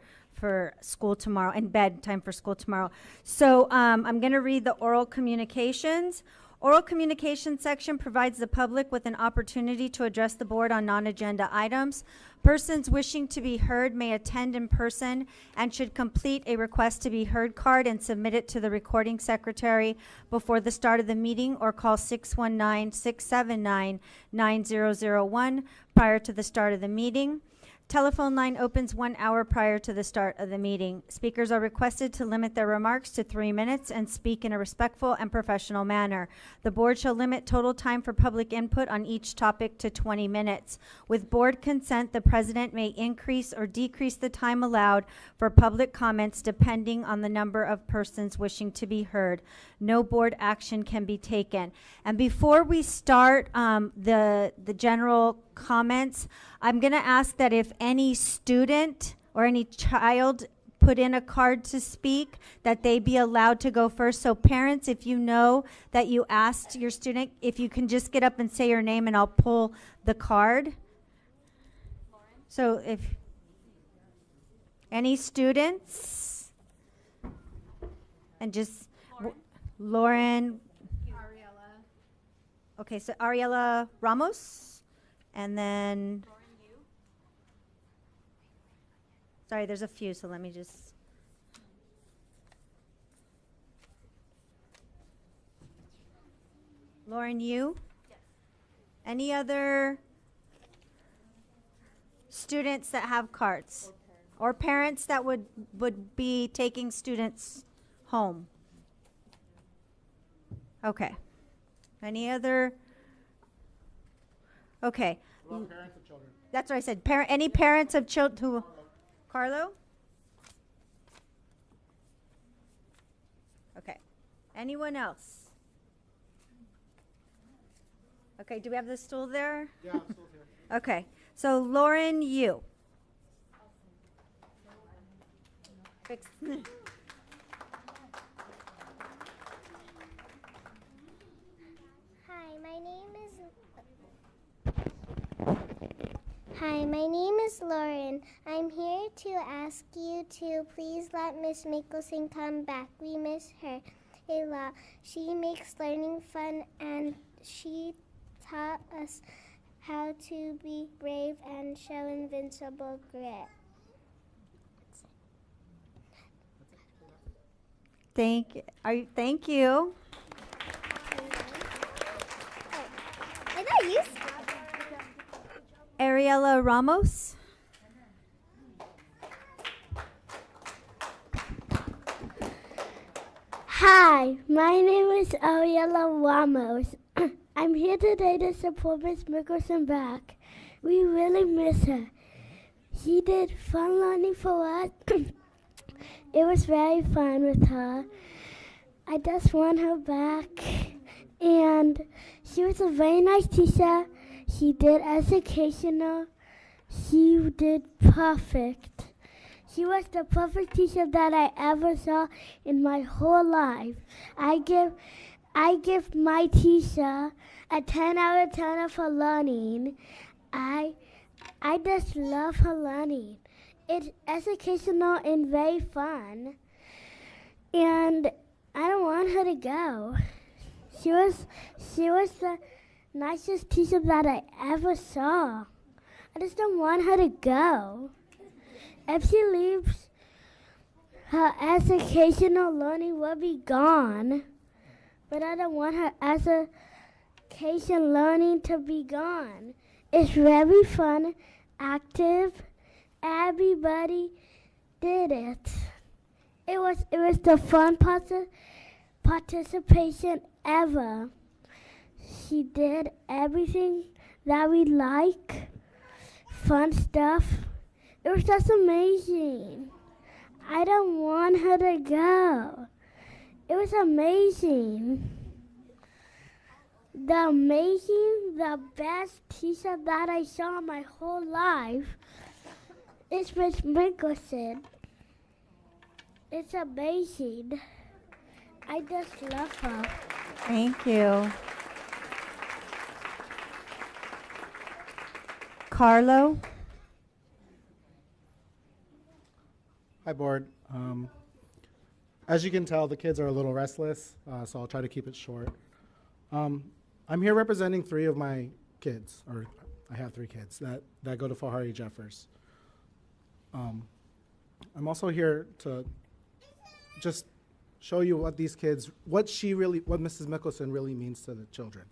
school tomorrow, in bed time for school tomorrow. So I'm going to read the oral communications. Oral communication section provides the public with an opportunity to address the board on non-agenda items. Persons wishing to be heard may attend in person and should complete a request to be heard card and submit it to the recording secretary before the start of the meeting, or call 619-679-9001 prior to the start of the meeting. Telephone line opens 1 hour prior to the start of the meeting. Speakers are requested to limit their remarks to 3 minutes and speak in a respectful and professional manner. The board shall limit total time for public input on each topic to 20 minutes. With board consent, the president may increase or decrease the time allowed for public comments depending on the number of persons wishing to be heard. No board action can be taken. And before we start the general comments, I'm going to ask that if any student or any child put in a card to speak, that they be allowed to go first. So parents, if you know that you asked your student, if you can just get up and say your name, and I'll pull the card. So if any students, and just Lauren. Ariella. Okay, so Ariella Ramos, and then. Sorry, there's a few, so let me just. Lauren, you? Yes. Any other students that have cards? Or parents that would be taking students home? Okay. Any other? Okay. Parents of children. That's what I said. Any parents of children who? Carlo? Okay. Anyone else? Okay, do we have the stool there? Yeah, I'm still here. Okay, so Lauren, you. Fix. Hi, my name is Hi, my name is Lauren. I'm here to ask you to please let Miss Mickelson come back. We miss her a lot. She makes learning fun, and she taught us how to be brave and show invincible grit. Thank you. I thought you. Ariela Ramos. Hi, my name is Ariela Ramos. I'm here today to support Miss Mickelson back. We really miss her. She did fun learning for us. It was very fun with her. I just want her back. And she was a very nice teacher. She did educational. She did perfect. She was the perfect teacher that I ever saw in my whole life. I give my teacher a 10 out of 10 of her learning. I just love her learning. It's educational and very fun. And I don't want her to go. She was the nicest teacher that I ever saw. I just don't want her to go. If she leaves, her educational learning will be gone. But I don't want her education learning to be gone. It's very fun, active. Everybody did it. It was the fun participation ever. She did everything that we like, fun stuff. It was just amazing. I don't want her to go. It was amazing. The best teacher that I saw my whole life is Miss Mickelson. It's amazing. I just love her. Thank you. Carlo. Hi, board. As you can tell, the kids are a little restless, so I'll try to keep it short. I'm here representing 3 of my kids, or I have 3 kids that go to Fahari Jeffers. I'm also here to just show you what these kids, what Mrs. Mickelson really means to the children.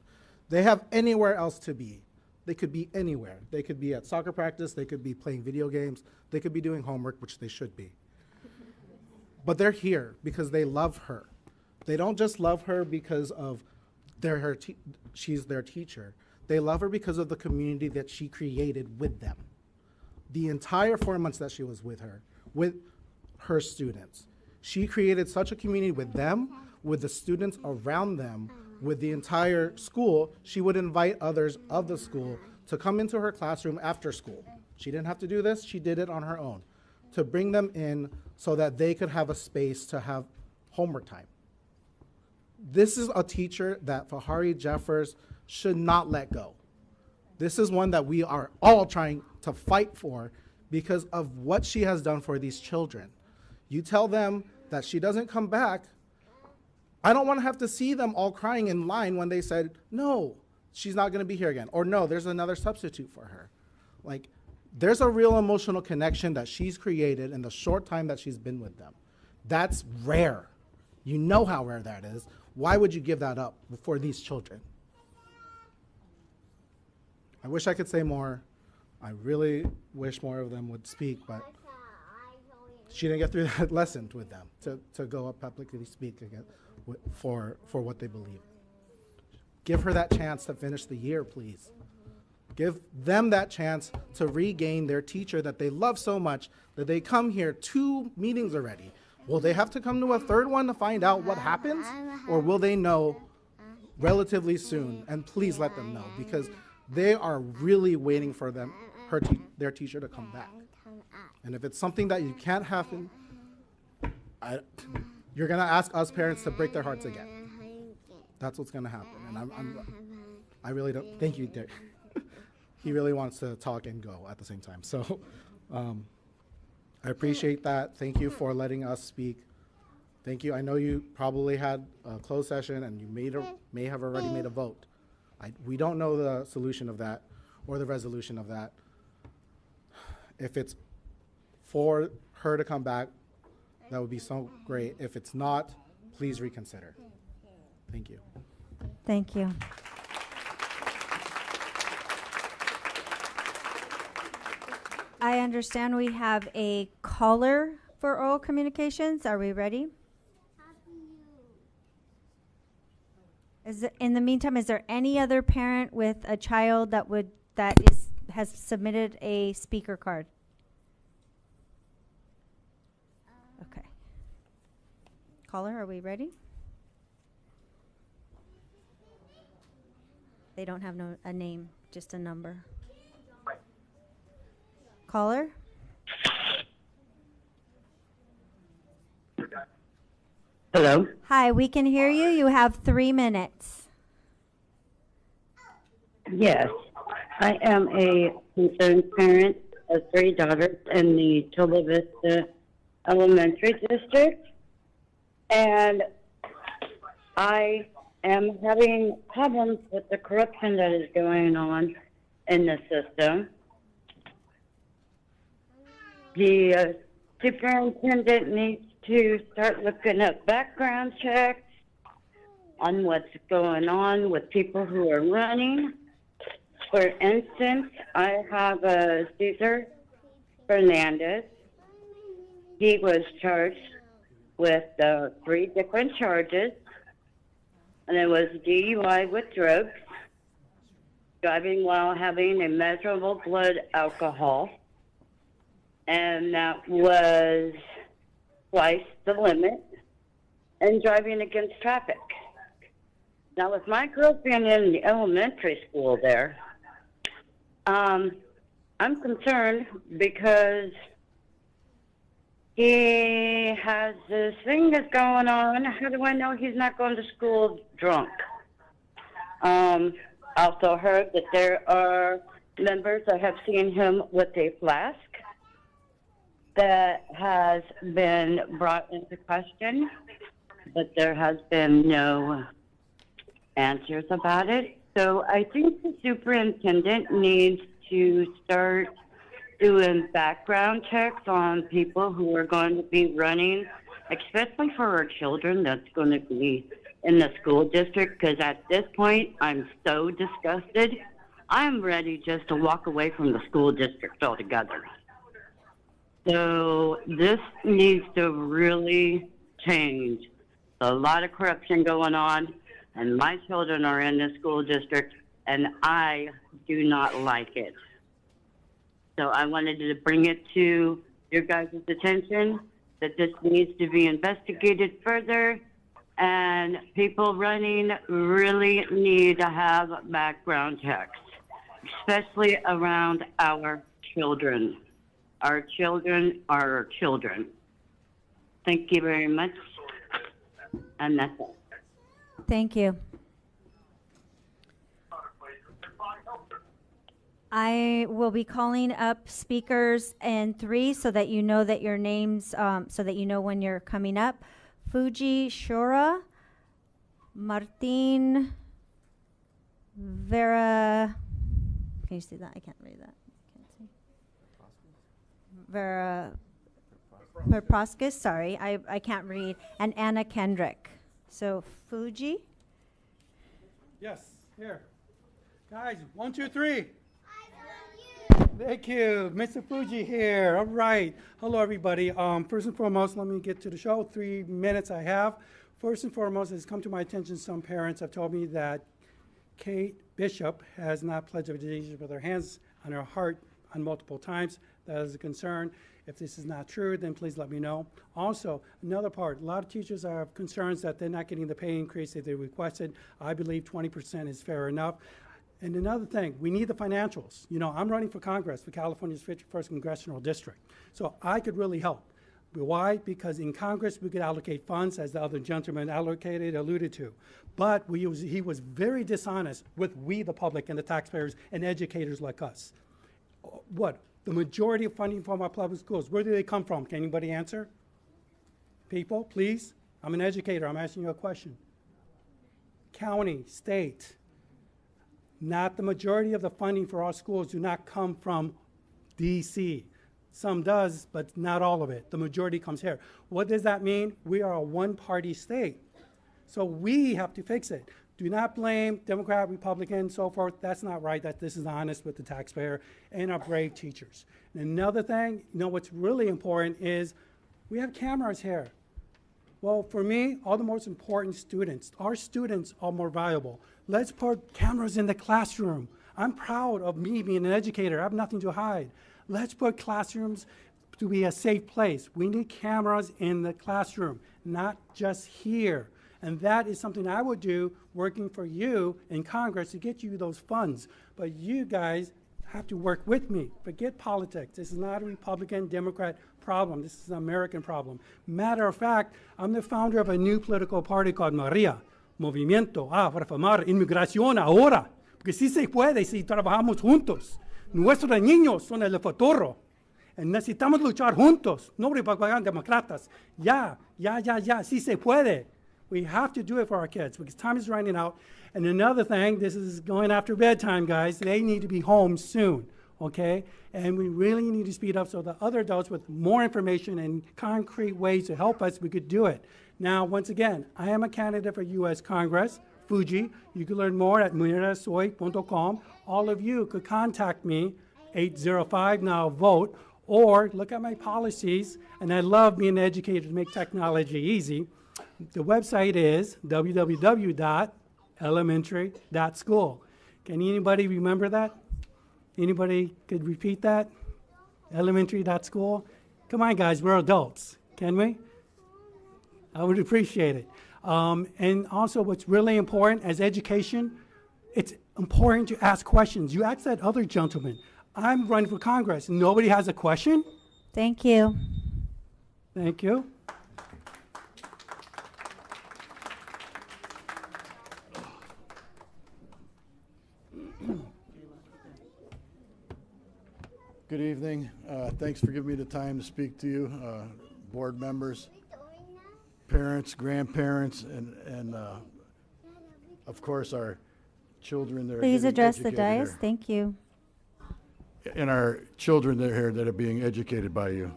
They have anywhere else to be. They could be anywhere. They could be at soccer practice, they could be playing video games, they could be doing homework, which they should be. But they're here because they love her. They don't just love her because of she's their teacher. They love her because of the community that she created with them. The entire 4 months that she was with her students. She created such a community with them, with the students around them, with the entire school. She would invite others of the school to come into her classroom after school. She didn't have to do this, she did it on her own, to bring them in so that they could have a space to have homework time. This is a teacher that Fahari Jeffers should not let go. This is one that we are all trying to fight for because of what she has done for these children. You tell them that she doesn't come back, I don't want to have to see them all crying in line when they said, no, she's not going to be here again, or no, there's another substitute for her. Like, there's a real emotional connection that she's created in the short time that she's been with them. That's rare. You know how rare that is. Why would you give that up for these children? I wish I could say more. I really wish more of them would speak, but she didn't get through that lesson with them to go up publicly speak again for what they believe. Give her that chance to finish the year, please. Give them that chance to regain their teacher that they love so much that they come here 2 meetings already. Will they have to come to a 3rd one to find out what happens? Or will they know relatively soon? And please let them know, because they are really waiting for their teacher to come back. And if it's something that you can't happen, you're gonna ask us parents to break their hearts again. That's what's gonna happen. And I really don't, thank you, Derek. he really wants to talk and go at the same time. So I appreciate that. Thank you for letting us speak. Thank you. I know you probably had a closed session and you may have already made a vote. We don't know the solution of that or the resolution of that. If it's for her to come back, that would be so great. If it's not, please reconsider. Thank you. Thank you. I understand we have a caller for oral communications. Are we ready? In the meantime, is there any other parent with a child that has submitted a speaker card? Okay. Caller, are we ready? They don't have a name, just a number. Caller? Hello? Hi, we can hear you. You have 3 minutes. Yes. I am a concerned parent of 3 daughters in the Chula Vista Elementary District. And I am having problems with the corruption that is going on in the system. The superintendent needs to start looking at background checks on what's going on with people who are running. For instance, I have a Cesar Fernandez. He was charged with 3 different charges, and it was DUI with drugs, driving while having a measurable blood alcohol, and that was twice the limit, and driving against traffic. Now, with my girls being in the elementary school there, I'm concerned because he has this thing that's going on. How do I know he's not going to school drunk? Also heard that there are members that have seen him with a flask that has been brought into question, but there has been no answers about it. So I think the superintendent needs to start doing background checks on people who are going to be running, especially for our children that's going to be in the school district, because at this point, I'm so disgusted. I'm ready just to walk away from the school district altogether. So this needs to really change. A lot of corruption going on, and my children are in the school district, and I do not like it. So I wanted to bring it to your guys' attention that this needs to be investigated further, and people running really need to have background checks, especially around our children. Our children are our children. Thank you very much. And that's it. Thank you. I will be calling up speakers in 3 so that you know that your names, so that you know when you're coming up. Fuji Shura, Martin Vera. Can you see that? I can't read that. Can't see. Vera Perproskis, sorry, I can't read. And Anna Kendrick. So Fuji. Yes, here. Guys, 1, 2, 3. Thank you. Mr. Fuji here. All right. Hello, everybody. First and foremost, let me get to the show. 3 minutes I have. First and foremost, it's come to my attention some parents have told me that Kate Bishop has not pledged allegiance with her hands on her heart on multiple times. That is a concern. If this is not true, then please let me know. Also, another part, a lot of teachers have concerns that they're not getting the pay increase that they requested. I believe 20% is fair enough. And another thing, we need the financials. You know, I'm running for Congress for California's 51st Congressional District, so I could really help. Why? Because in Congress, we could allocate funds, as the other gentleman alluded to. But he was very dishonest with we, the public, and the taxpayers, and educators like us. What? The majority of funding from our public schools, where do they come from? Can anybody answer? People, please? I'm an educator. I'm asking you a question. County, state. Not the majority of the funding for our schools do not come from DC. Some does, but not all of it. The majority comes here. What does that mean? We are a one-party state. So we have to fix it. Do not blame Democrat, Republican, so forth. That's not right. This is honest with the taxpayer and our brave teachers. And another thing, what's really important is we have cameras here. Well, for me, all the most important students, our students are more valuable. Let's put cameras in the classroom. I'm proud of me being an educator. I have nothing to hide. Let's put classrooms to be a safe place. We need cameras in the classroom, not just here. And that is something I would do working for you in Congress to get you those funds. But you guys have to work with me. Forget politics. This is not a Republican, Democrat problem. This is an American problem. Matter of fact, I'm the founder of a new political party called Maria, Movimiento para Reformar Inmigración Ahora. Porque sí se puede si trabajamos juntos. Nuestros niños son el futuro. Y necesitamos luchar juntos, no republicanos, demócratas. Ya, sí se puede. We have to do it for our kids because time is running out. And another thing, this is going after bedtime, guys. They need to be home soon, okay? And we really need to speed up so the other adults with more information and concrete ways to help us, we could do it. Now, once again, I am a candidate for U.S. Congress, Fuji. You can learn more at munerasoy.com. All of you could contact me, 805 now vote, or look at my policies. And I love being an educator to make technology easy. The website is www.elementary.school. Can anybody remember that? Anybody could repeat that? Elementary.school? Come on, guys, we're adults. Can we? I would appreciate it. And also what's really important as education, it's important to ask questions. You asked that other gentleman. I'm running for Congress. Nobody has a question? Thank you. Thank you. Good evening. Thanks for giving me the time to speak to you, board members, parents, grandparents, and of course our children that are Please getting address the educated dais. here. Thank you. And our children that are here that are being educated by you.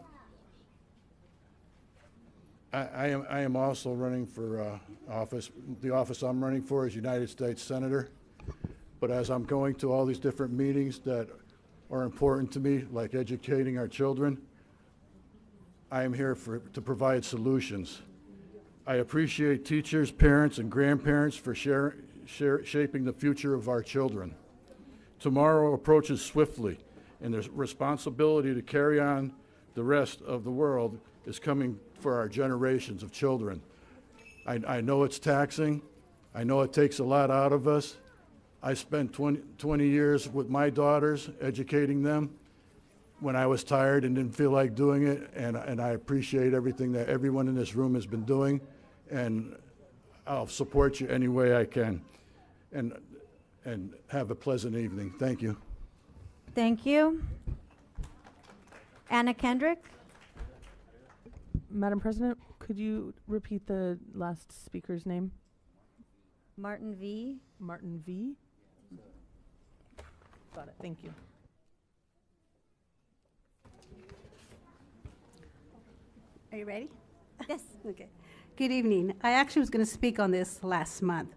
I am also running for office. The office I'm running for is United States Senator. But as I'm going to all these different meetings that are important to me, like educating our children, I am here to provide solutions. I appreciate teachers, parents, and grandparents for shaping the future of our children. Tomorrow approaches swiftly, and the responsibility to carry on the rest of the world is coming for our generations of children. I know it's taxing. I know it takes a lot out of us. I spent 20 years with my daughters, educating them when I was tired and didn't feel like doing it, and I appreciate everything that everyone in this room has been doing, and I'll support you any way I can. And have a pleasant evening. Thank you. Thank you. Anna Kendrick? Madam President, could you repeat the last speaker's name? Martin V. Martin V. Got it. Thank you. Are you ready? Yes. Okay. Good evening. I actually was going to speak on this last month.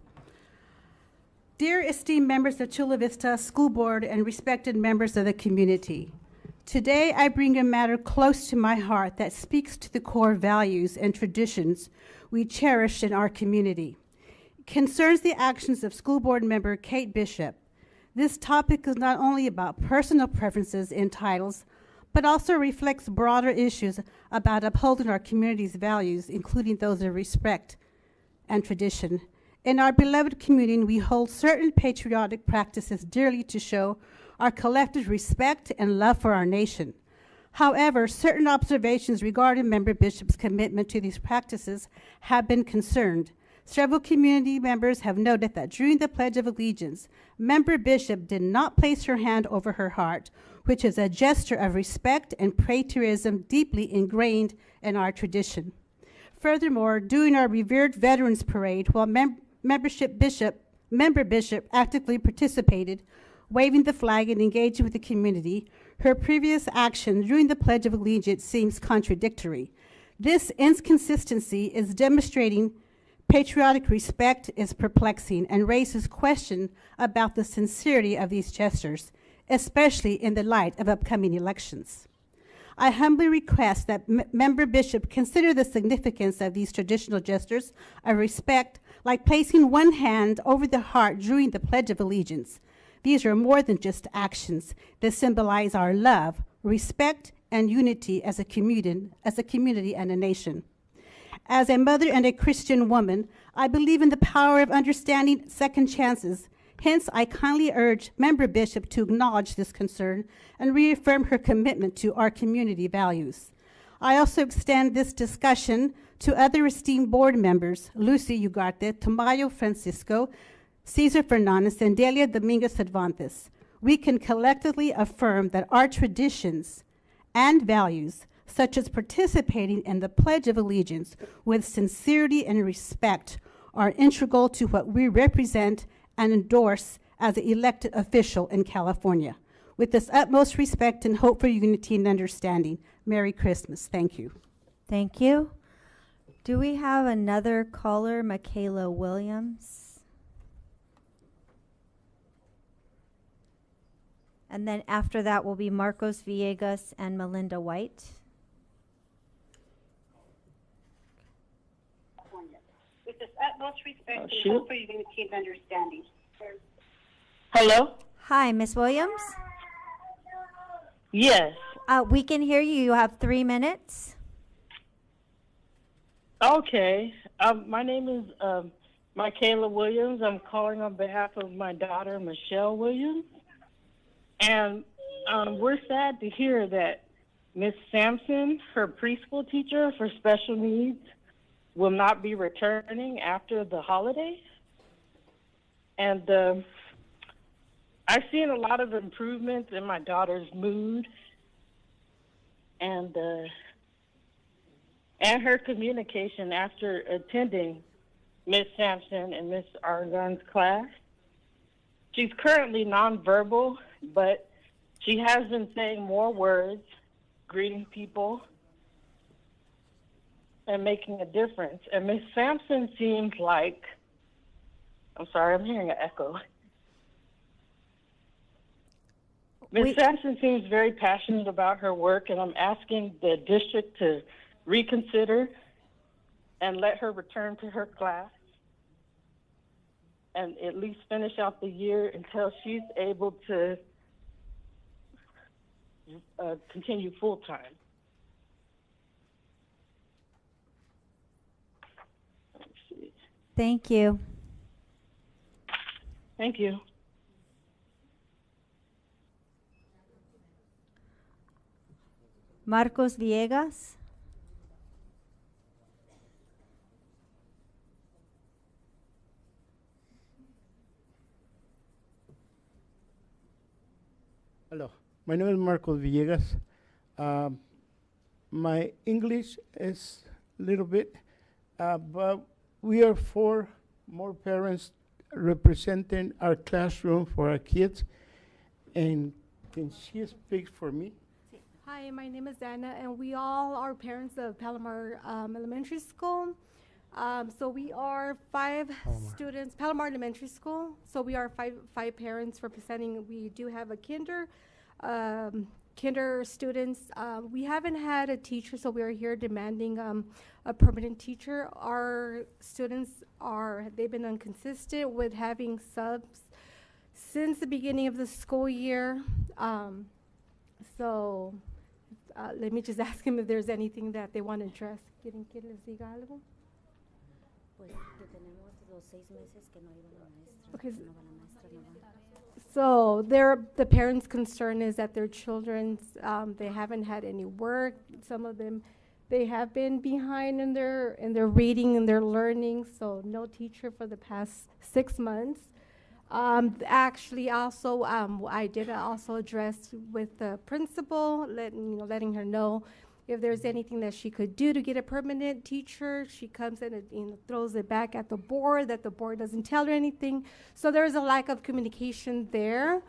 Dear esteemed members of Chula Vista School Board and respected members of the community, today I bring a matter close to my heart that speaks to the core values and traditions we cherish in our community. It concerns the actions of School Board member Kate Bishop. This topic is not only about personal preferences in titles, but also reflects broader issues about upholding our community's values, including those of respect and tradition. In our beloved community, we hold certain patriotic practices dearly to show our collective respect and love for our nation. However, certain observations regarding member bishops' commitment to these practices have been concerned. Several community members have noted that during the Pledge of Allegiance, member bishop did not place her hand over her heart, which is a gesture of respect and patriotism deeply ingrained in our tradition. Furthermore, during our revered Veterans Parade, while member bishop actively participated, waving the flag and engaging with the community, her previous action during the Pledge of Allegiance seems contradictory. This inconsistency is demonstrating patriotic respect is perplexing and raises question about the sincerity of these gestures, especially in the light of upcoming elections. I humbly request that member bishop consider the significance of these traditional gestures of respect, like placing one hand over the heart during the Pledge of Allegiance. These are more than just actions that symbolize our love, respect, and unity as a community and a nation. As a mother and a Christian woman, I believe in the power of understanding second chances. Hence, I kindly urge member bishop to acknowledge this concern and reaffirm her commitment to our community values. I also extend this discussion to other esteemed board members, Lucy Ugarte, Tamayo Francisco, Cesar Fernandez, and Delia Dominguez Cervantes. We can collectively affirm that our traditions and values, such as participating in the Pledge of Allegiance with sincerity and respect, are integral to what we represent and endorse as an elected official in California. With this utmost respect and hope for unity and understanding, Merry Christmas. Thank you. Thank you. Do we have another caller, Michaela Williams? And then after that will be Marcos Villegas and Melinda White. With this utmost respect and hope for unity and understanding. Hello? Hi, Miss Williams? Yes. We can hear you. You have 3 minutes. Okay. My name is Michaela Williams. I'm calling on behalf of my daughter, Michelle Williams. And we're sad to hear that Miss Sampson, her preschool teacher for special needs, will not be returning after the holidays. And I've seen a lot of improvements in my daughter's mood and her communication after attending Miss Sampson and Miss Argonne's class. She's currently nonverbal, but she has been saying more words, greeting people, and making a difference. And Miss Sampson seems like, I'm sorry, I'm hearing an echo. Ms. Sampson seems very passionate about her work, and I'm asking the district to reconsider and let her return to her class and at least finish out the year until she's able to continue full-time. Let's see. Thank you. Thank you. Marcos Villegas. Hello, my name is Marcos Villegas. My English is a little bit, but we are 4 more parents representing our classroom for our kids. And can she speak for me? Hi, my name is Anna, and we all are parents of Palomar Elementary School. So we are 5 students, Palomar Elementary School. So we are five parents representing. We do have a kinder students. We haven't had a teacher, so we are here demanding a permanent teacher. Our students they've been inconsistent with having subs since the beginning of the school year. So let me just ask him if there's anything that they want to address. ¿Quieren que les diga algo? Okay, So the parents' concern is that their children's, they haven't had any work. Some of them, they have been behind in their reading and their learning, so no teacher for the past 6 months. Actually, also, I did also address with the principal, letting her know if there's anything that she could do to get a permanent teacher. She comes in and throws it back at the board, that the board doesn't tell her anything. So there's a lack of communication there.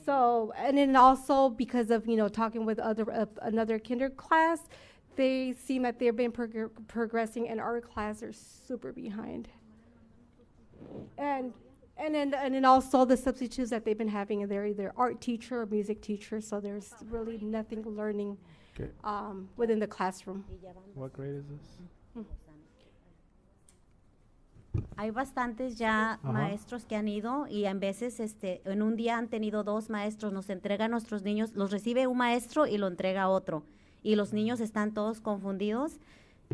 So, and then also because of, talking with another kinder class, they seem that they've been progressing, and our class are super behind. And then also the substitutes that they've been having, they're either art teacher or music teacher, so there's really nothing learning within the classroom. What grade is this? Hay bastantes ya maestros que han ido y en veces en un día han tenido 2 maestros, nos entrega a nuestros niños, los recibe un maestro y lo entrega a otro. Y los niños están todos confundidos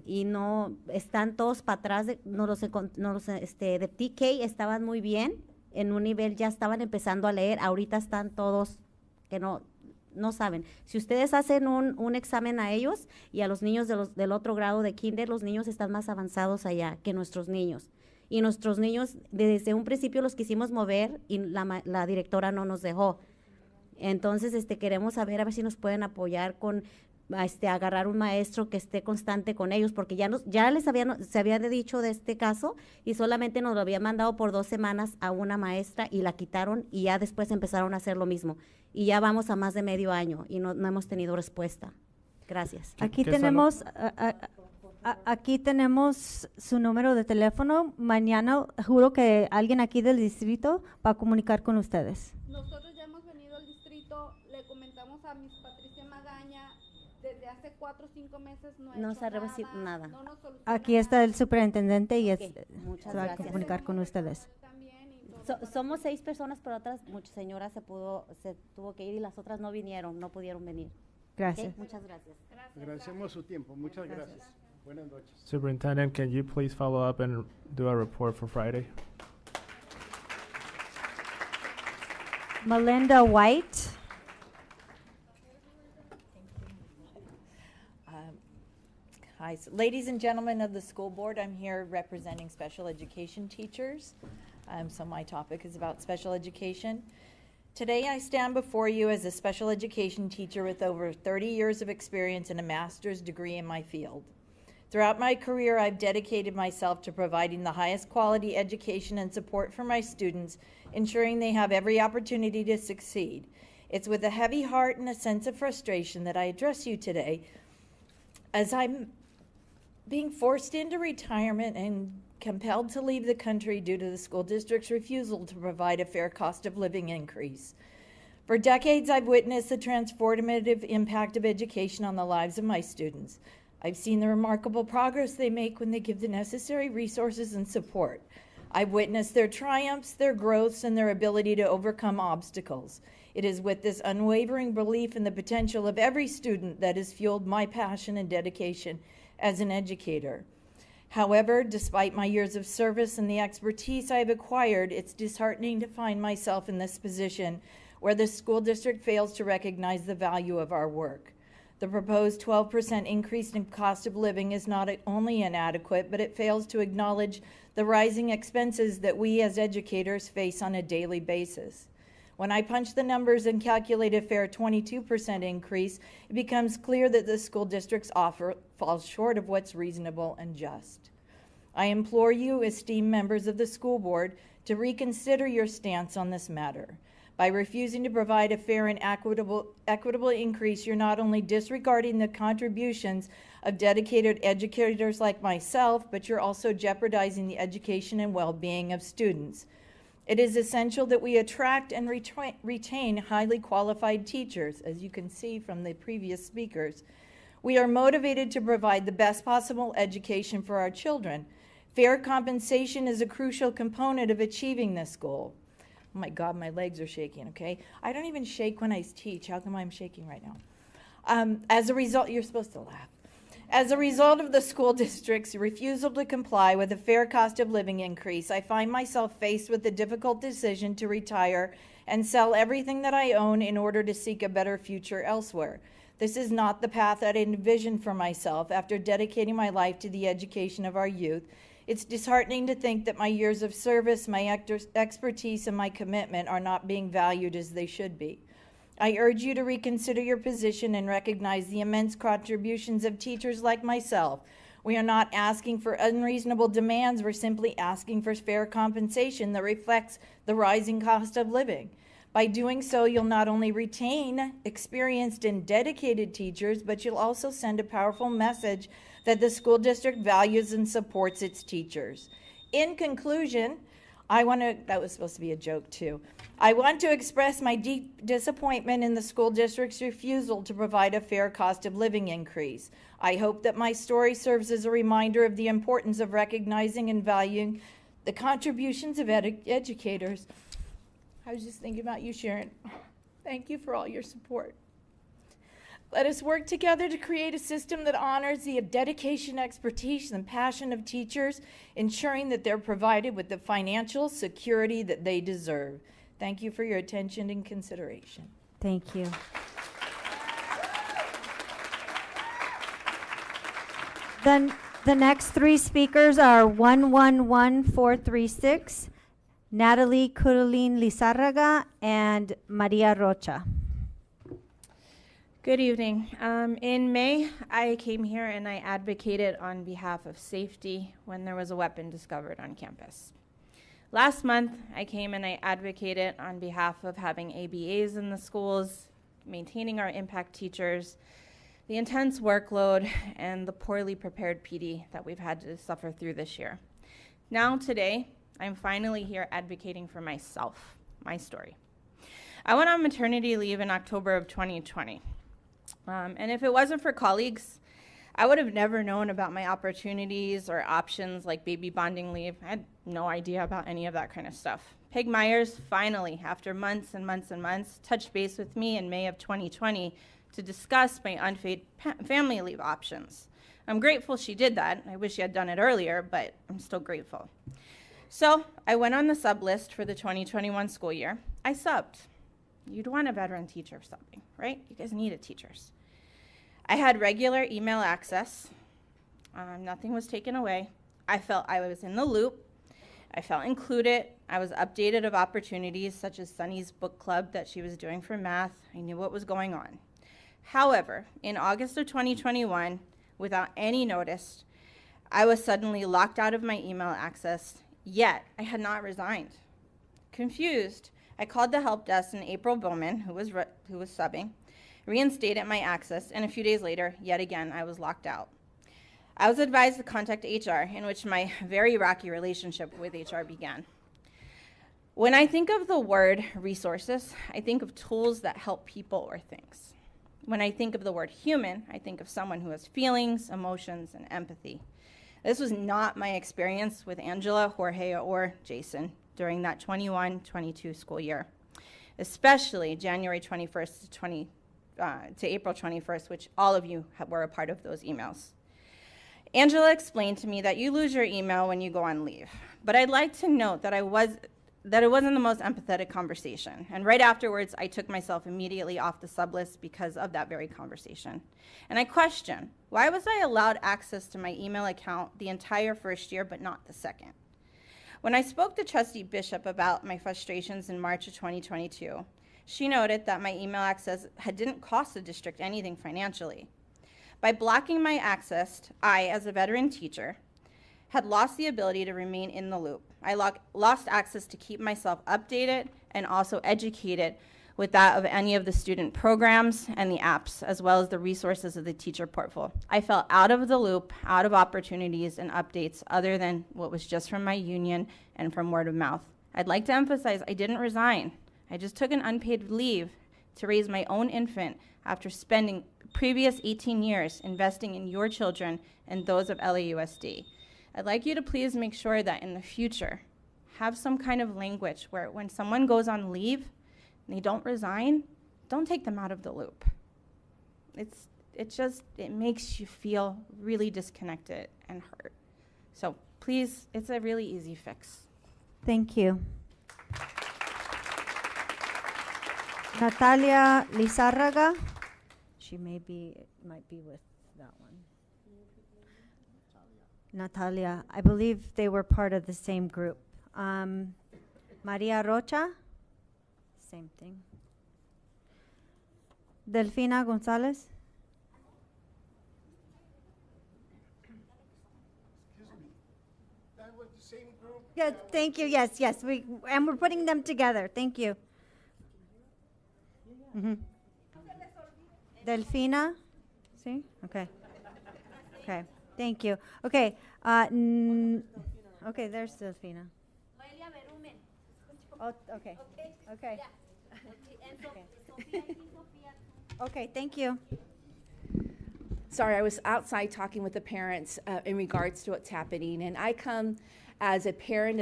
y no están todos para atrás. De TK estaban muy bien, en un nivel ya estaban empezando a leer, ahorita están todos que no saben. Si ustedes hacen un examen a ellos y a los niños del otro grado de kinder, los niños están más avanzados allá que nuestros niños. Y nuestros niños, desde un principio los quisimos mover y la directora no nos dejó. Entonces, queremos saber a ver si nos pueden apoyar con agarrar un maestro que esté constante con ellos, porque ya se había dicho de este caso y solamente nos lo habían mandado por 2 semanas a una maestra y la quitaron y ya después empezaron a hacer lo mismo. Y ya vamos a más de medio año y no hemos tenido respuesta. Gracias. Aquí tenemos su número de teléfono. Mañana juro que alguien aquí del distrito va a comunicar con ustedes. Nosotros ya hemos venido al distrito, le comentamos a Miss Patricia Magaña, desde hace 4 o 5 meses no se ha recibido nada. Aquí está el superintendente y muchas se va a gracias. comunicar con ustedes. Somos 6 personas, pero muchas señoras se tuvo que ir y las otras no vinieron, no pudieron venir. Gracias. Muchas gracias. Agradecemos su tiempo. Muchas gracias. Buenas noches. Superintendent, can you please follow up and do a report for Friday? Melinda White. Hi, ladies and gentlemen of the school board. I'm here representing special education teachers. So my topic is about special education. Today I stand before you as a special education teacher with over 30 years of experience and a master's degree in my field. Throughout my career, I've dedicated myself to providing the highest quality education and support for my students, ensuring they have every opportunity to succeed. It's with a heavy heart and a sense of frustration that I address you today, as I'm being forced into retirement and compelled to leave the country due to the school district's refusal to provide a fair cost of living increase. For decades, I've witnessed the transformative impact of education on the lives of my students. I've seen the remarkable progress they make when they give the necessary resources and support. I've witnessed their triumphs, their growths, and their ability to overcome obstacles. It is with this unwavering belief in the potential of every student that has fueled my passion and dedication as an educator. However, despite my years of service and the expertise I've acquired, it's disheartening to find myself in this position where the school district fails to recognize the value of our work. The proposed 12% increase in cost of living is not only inadequate, but it fails to acknowledge the rising expenses that we as educators face on a daily basis. When I punch the numbers and calculate a fair 22% increase, it becomes clear that the school district's offer falls short of what's reasonable and just. I implore you, esteemed members of the school board, to reconsider your stance on this matter. By refusing to provide a fair and equitable increase, you're not only disregarding the contributions of dedicated educators like myself, but you're also jeopardizing the education and well-being of students. It is essential that we attract and retain highly qualified teachers, as you can see from the previous speakers. We are motivated to provide the best possible education for our children. Fair compensation is a crucial component of achieving this goal. Oh my God, my legs are shaking, okay? I don't even shake when I teach. How come I'm shaking right now? As a result, you're supposed to laugh. As a result of the school district's refusal to comply with a fair cost of living increase, I find myself faced with the difficult decision to retire and sell everything that I own in order to seek a better future elsewhere. This is not the path that I envisioned for myself after dedicating my life to the education of our youth. It's disheartening to think that my years of service, my expertise, and my commitment are not being valued as they should be. I urge you to reconsider your position and recognize the immense contributions of teachers like myself. We are not asking for unreasonable demands, we're simply asking for fair compensation that reflects the rising cost of living. By doing so, you'll not only retain experienced and dedicated teachers, but you'll also send a powerful message that the school district values and supports its teachers. In conclusion, that was supposed to be a joke too. I want to express my deep disappointment in the school district's refusal to provide a fair cost of living increase. I hope that my story serves as a reminder of the importance of recognizing and valuing the contributions of educators. I was just thinking about you, Sharon. Thank you for all your support. Let us work together to create a system that honors the dedication, expertise, and passion of teachers, ensuring that they're provided with the financial security that they deserve. Thank you for your attention and consideration. Thank you. Then the next three speakers are 111436, Natalie Curlin Lizarraga, and Maria Rocha. Good evening. In May, I came here and I advocated on behalf of safety when there was a weapon discovered on campus. Last month, I came and I advocated on behalf of having ABAs in the schools, maintaining our impact teachers, the intense workload, and the poorly prepared PD that we've had to suffer through this year. Now, today, I'm finally here advocating for myself, my story. I went on maternity leave in October of 2020. And if it wasn't for colleagues, I would have never known about my opportunities or options like baby bonding leave. I had no idea about any of that kind of stuff. Peg Myers finally, after months and months and months, touched base with me in May of 2020 to discuss my unpaid family leave options. I'm grateful she did that. I wish she had done it earlier, but I'm still grateful. So I went on the sub list for the 2021 school year. I subbed. You'd want a veteran teacher subbing, right? You guys needed teachers. I had regular email access. Nothing was taken away. I felt I was in the loop. I felt included. I was updated of opportunities such as Sunny's book club that she was doing for math. I knew what was going on. However, in August of 2021, without any notice, I was suddenly locked out of my email access, yet I had not resigned. Confused, I called the help desk, and April Bowman, who was subbing, reinstated my access, and a few days later, yet again, I was locked out. I was advised to contact HR, in which my very rocky relationship with HR began. When I think of the word resources, I think of tools that help people or things. When I think of the word human, I think of someone who has feelings, emotions, and empathy. This was not my experience with Angela, Jorge, or Jason during that 21-22 school year, especially January 21st to April 21st, which all of you were a part of those emails. Angela explained to me that you lose your email when you go on leave, but I'd like to note that it wasn't the most empathetic conversation, and right afterwards, I took myself immediately off the sub list because of that very conversation. And I question, why was I allowed access to my email account the entire first year, but not the second? When I spoke to Trustee Bishop about my frustrations in March of 2022, she noted that my email access didn't cost the district anything financially. By blocking my access, I, as a veteran teacher, had lost the ability to remain in the loop. I lost access to keep myself updated and also educated with that of any of the student programs and the apps, as well as the resources of the teacher portal. I felt out of the loop, out of opportunities and updates other than what was just from my union and from word of mouth. I'd like to emphasize I didn't resign. I just took an unpaid leave to raise my own infant after spending previous 18 years investing in your children and those of LAUSD. I'd like you to please make sure that in the future, have some kind of language where when someone goes on leave and they don't resign, don't take them out of the loop. it makes you feel really disconnected and hurt. So please, it's a really easy fix. Thank you. Natalia Lizárraga. She might be with that one. Natalia. I believe they were part of the same group. Maria Rocha. Same thing. Delfina Gonzalez. That was the same group. Good, thank you. Yes, we're putting them together. Thank you. Delfina? See? Okay. Okay, thank you. Okay, okay, there's Delfina. Oh, okay, okay. Okay, thank you. Sorry, I was outside talking with the parents in regards to what's happening, and I come as a parent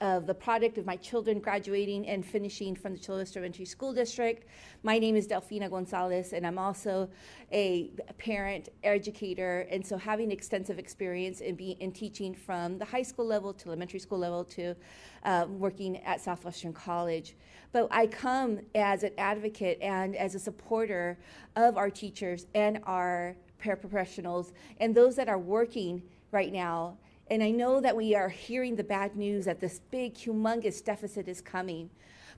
of the product of my children graduating and finishing from the Chula Vista Elementary School District. My name is Delfina Gonzalez, and I'm also a parent, educator, and so having extensive experience in teaching from the high school level to elementary school level to working at Southwestern College. But I come as an advocate and as a supporter of our teachers and our paraprofessionals and those that are working right now. And I know that we are hearing the bad news that this big, humongous deficit is coming.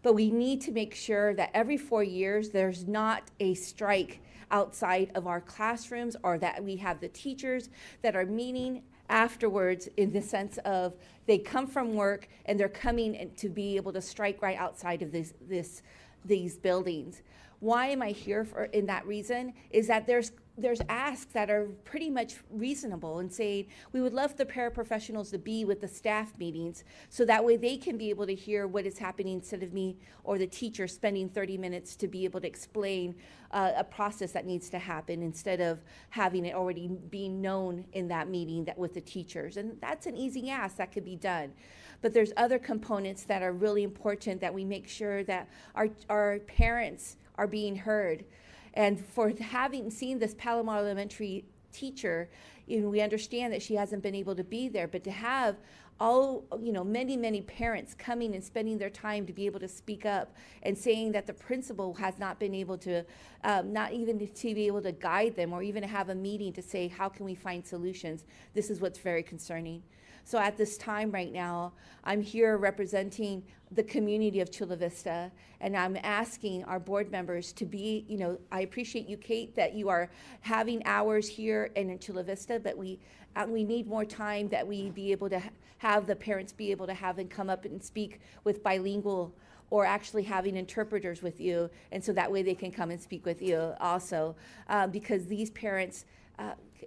But we need to make sure that every 4 years there's not a strike outside of our classrooms, or that we have the teachers that are meeting afterwards in the sense of they come from work and they're coming in to be able to strike right outside of these buildings. Why am I here for in that reason is that there's asks that are pretty much reasonable and saying we would love the paraprofessionals to be with the staff meetings so that way they can be able to hear what is happening instead of me or the teacher spending 30 minutes to be able to explain a process that needs to happen instead of having it already being known in that meeting that with the teachers. And that's an easy ask that could be done. But there's other components that are really important that we make sure that our parents are being heard. And for having seen this Palomar Elementary teacher, we understand that she hasn't been able to be there, but to have many parents coming and spending their time to be able to speak up and saying that the principal has not been able to, not even to be able to guide them or even have a meeting to say, how can we find solutions? This is what's very concerning. So at this time right now, I'm here representing the community of Chula Vista, and I'm asking our board members to be, I appreciate you, Kate, that you are having hours here and in Chula Vista, but we need more time that we be able to have the parents be able to have and come up and speak with bilingual or actually having interpreters with you, and so that way they can come and speak with you also, because these parents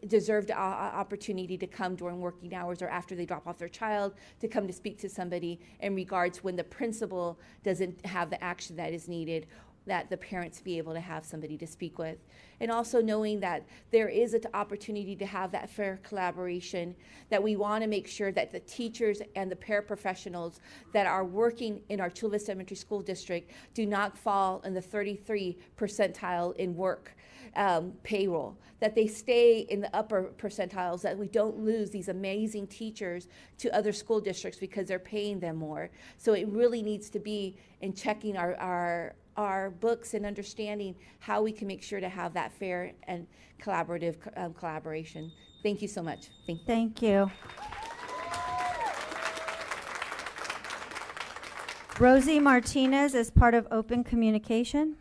deserved an opportunity to come during working hours or after they drop off their child to come to speak to somebody in regards when the principal doesn't have the action that is needed, that the parents be able to have somebody to speak with. And also knowing that there is an opportunity to have that fair collaboration, that we want to make sure that the teachers and the paraprofessionals that are working in our Chula Vista Elementary School District do not fall in the 33 percentile in work payroll, that they stay in the upper percentiles, that we don't lose these amazing teachers to other school districts because they're paying them more. So it really needs to be in checking our books and understanding how we can make sure to have that fair and collaborative collaboration. Thank you so much. Thank you. Rosie Martinez is part of Open Communication.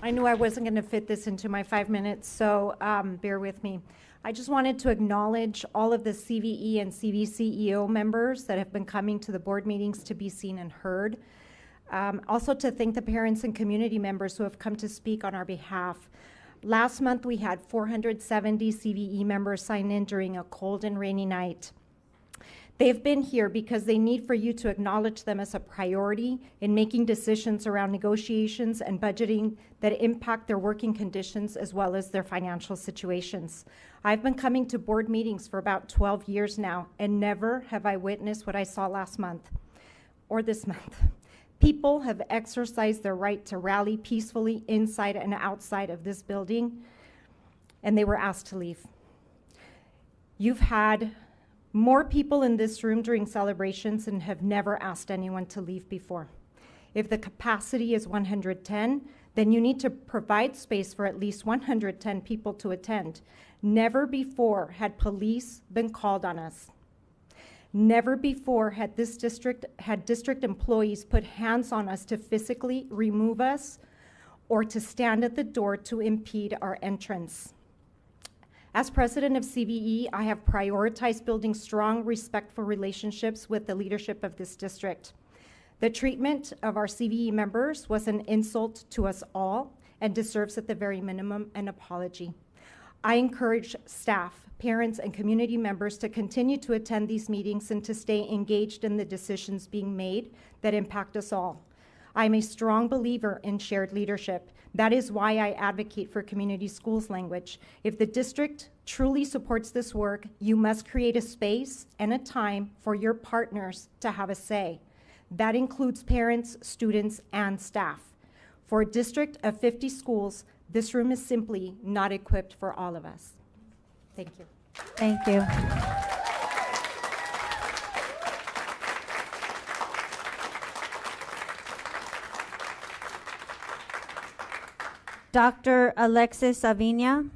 I knew I wasn't going to fit this into my 5 minutes, so bear with me. I just wanted to acknowledge all of the CVE and CVCEO members that have been coming to the board meetings to be seen and heard. Also to thank the parents and community members who have come to speak on our behalf. Last month, we had 470 CVE members sign in during a cold and rainy night. They've been here because they need for you to acknowledge them as a priority in making decisions around negotiations and budgeting that impact their working conditions as well as their financial situations. I've been coming to board meetings for about 12 years now, and never have I witnessed what I saw last month or this month. People have exercised their right to rally peacefully inside and outside of this building, and they were asked to leave. You've had more people in this room during celebrations and have never asked anyone to leave before. If the capacity is 110, then you need to provide space for at least 110 people to attend. Never before had police been called on us. Never before had district employees put hands on us to physically remove us or to stand at the door to impede our entrance. As president of CVE, I have prioritized building strong, respectful relationships with the leadership of this district. The treatment of our CVE members was an insult to us all and deserves at the very minimum an apology. I encourage staff, parents, and community members to continue to attend these meetings and to stay engaged in the decisions being made that impact us all. I'm a strong believer in shared leadership. That is why I advocate for community schools language. If the district truly supports this work, you must create a space and a time for your partners to have a say. That includes parents, students, and staff. For a district of 50 schools, this room is simply not equipped for all of us. Thank you. Thank you. Dr. Alexis Avina.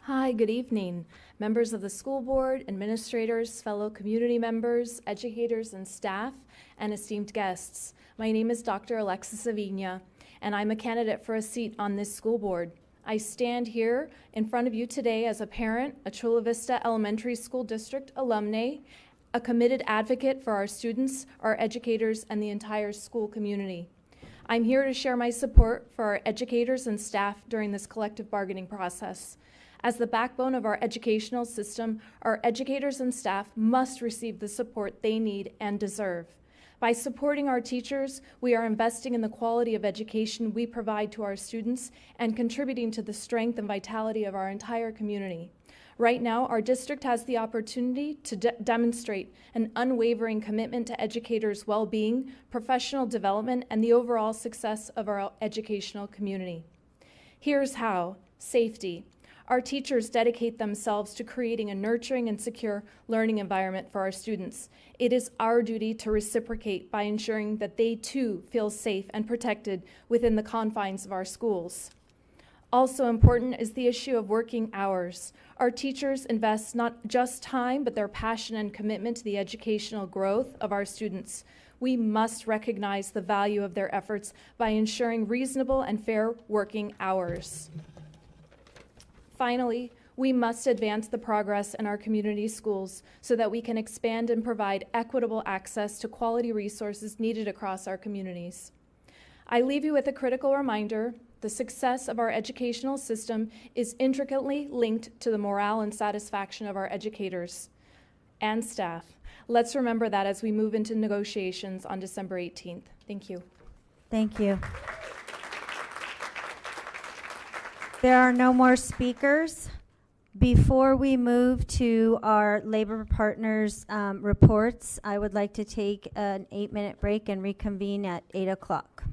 Hi, good evening. Members of the school board, administrators, fellow community members, educators and staff, and esteemed guests. My name is Dr. Alexis Avina, and I'm a candidate for a seat on this school board. I stand here in front of you today as a parent, a Chula Vista Elementary School District alumni, a committed advocate for our students, our educators, and the entire school community. I'm here to share my support for our educators and staff during this collective bargaining process. As the backbone of our educational system, our educators and staff must receive the support they need and deserve. By supporting our teachers, we are investing in the quality of education we provide to our students and contributing to the strength and vitality of our entire community. Right now, our district has the opportunity to demonstrate an unwavering commitment to educators' well-being, professional development, and the overall success of our educational community. Here's how: safety. Our teachers dedicate themselves to creating a nurturing and secure learning environment for our students. It is our duty to reciprocate by ensuring that they too feel safe and protected within the confines of our schools. Also important is the issue of working hours. Our teachers invest not just time, but their passion and commitment to the educational growth of our students. We must recognize the value of their efforts by ensuring reasonable and fair working hours. Finally, we must advance the progress in our community schools so that we can expand and provide equitable access to quality resources needed across our communities. I leave you with a critical reminder: the success of our educational system is intricately linked to the morale and satisfaction of our educators and staff. Let's remember that as we move into negotiations on December 18th. Thank you. Thank you. There are no more speakers. Before we move to our labor partners reports, I would like to take an 8-minute break and reconvene at 8 o'clock.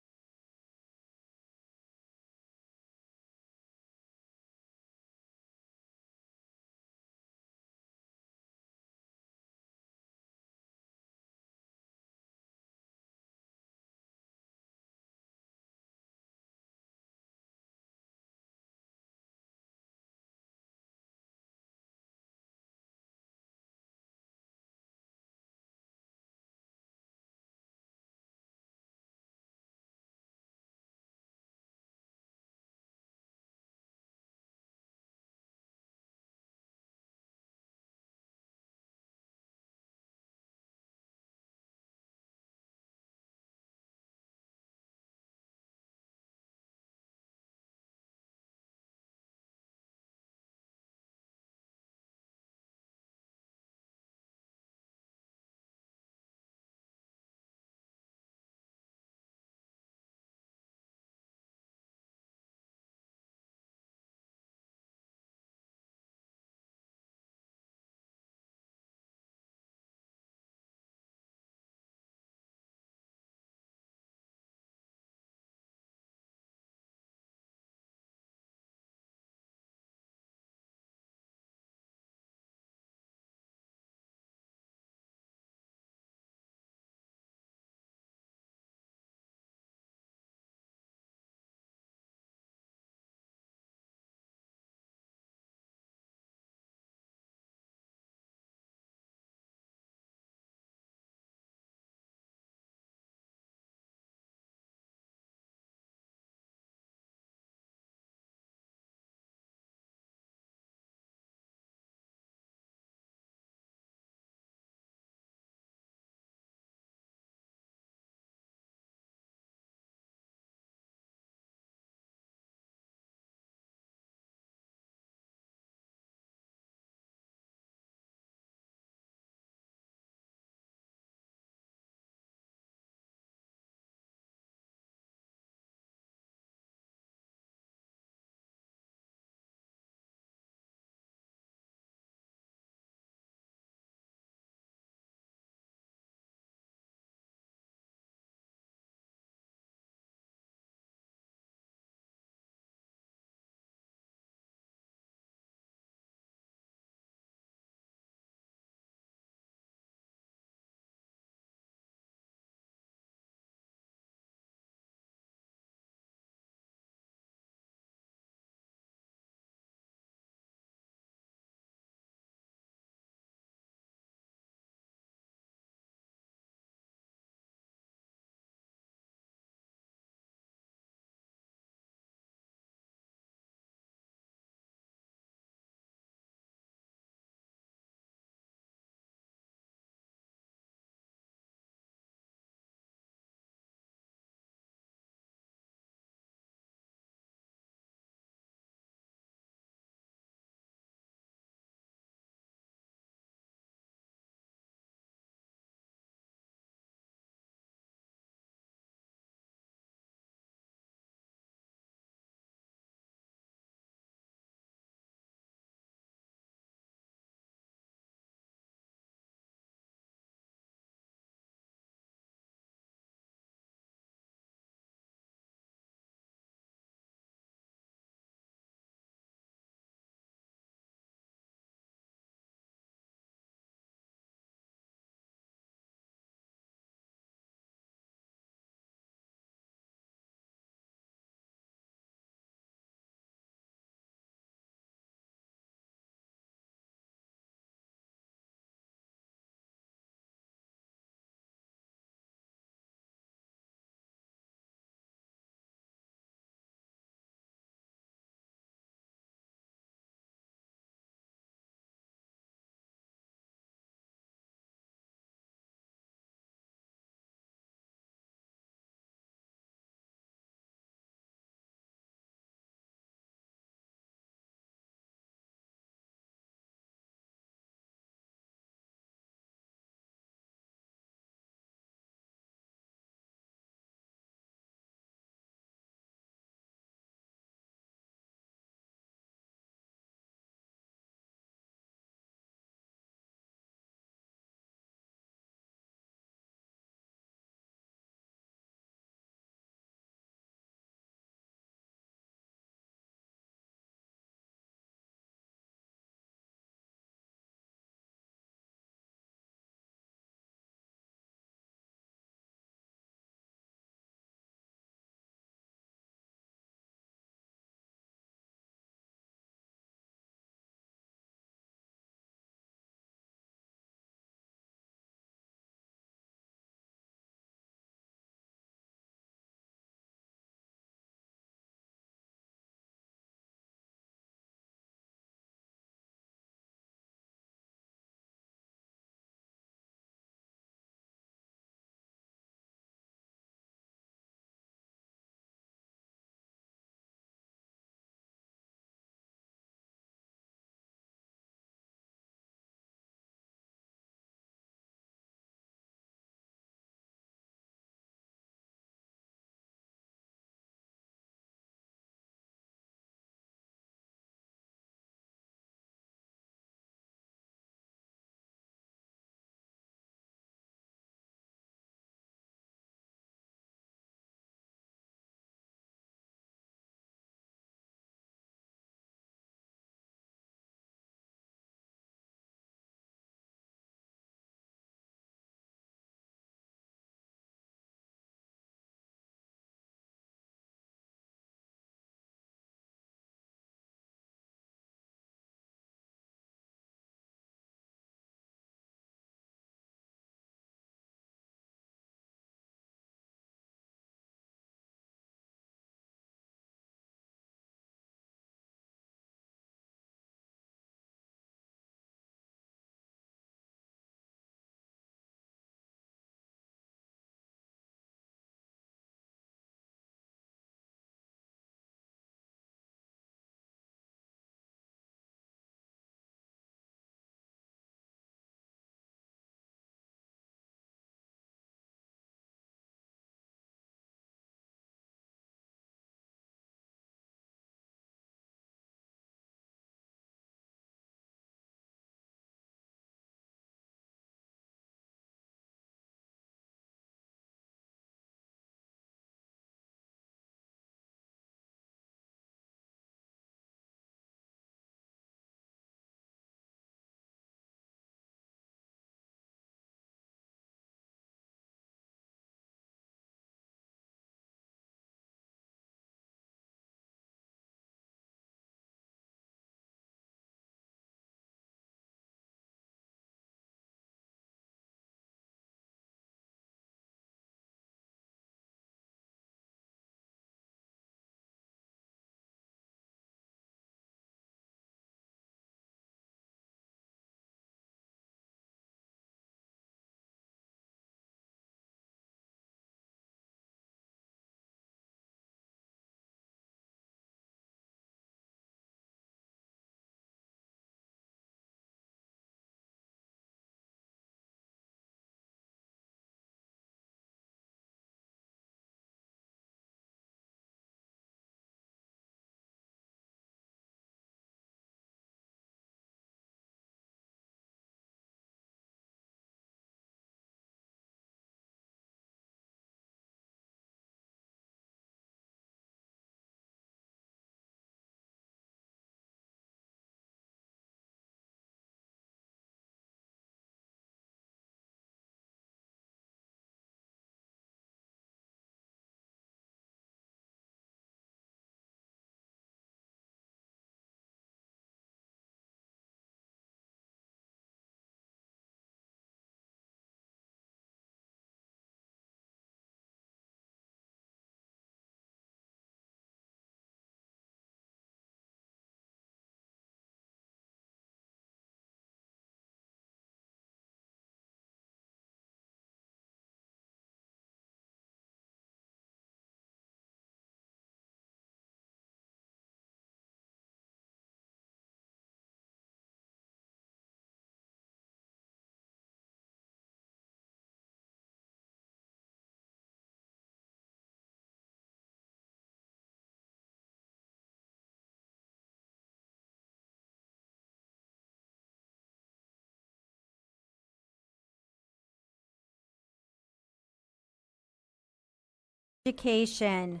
Education.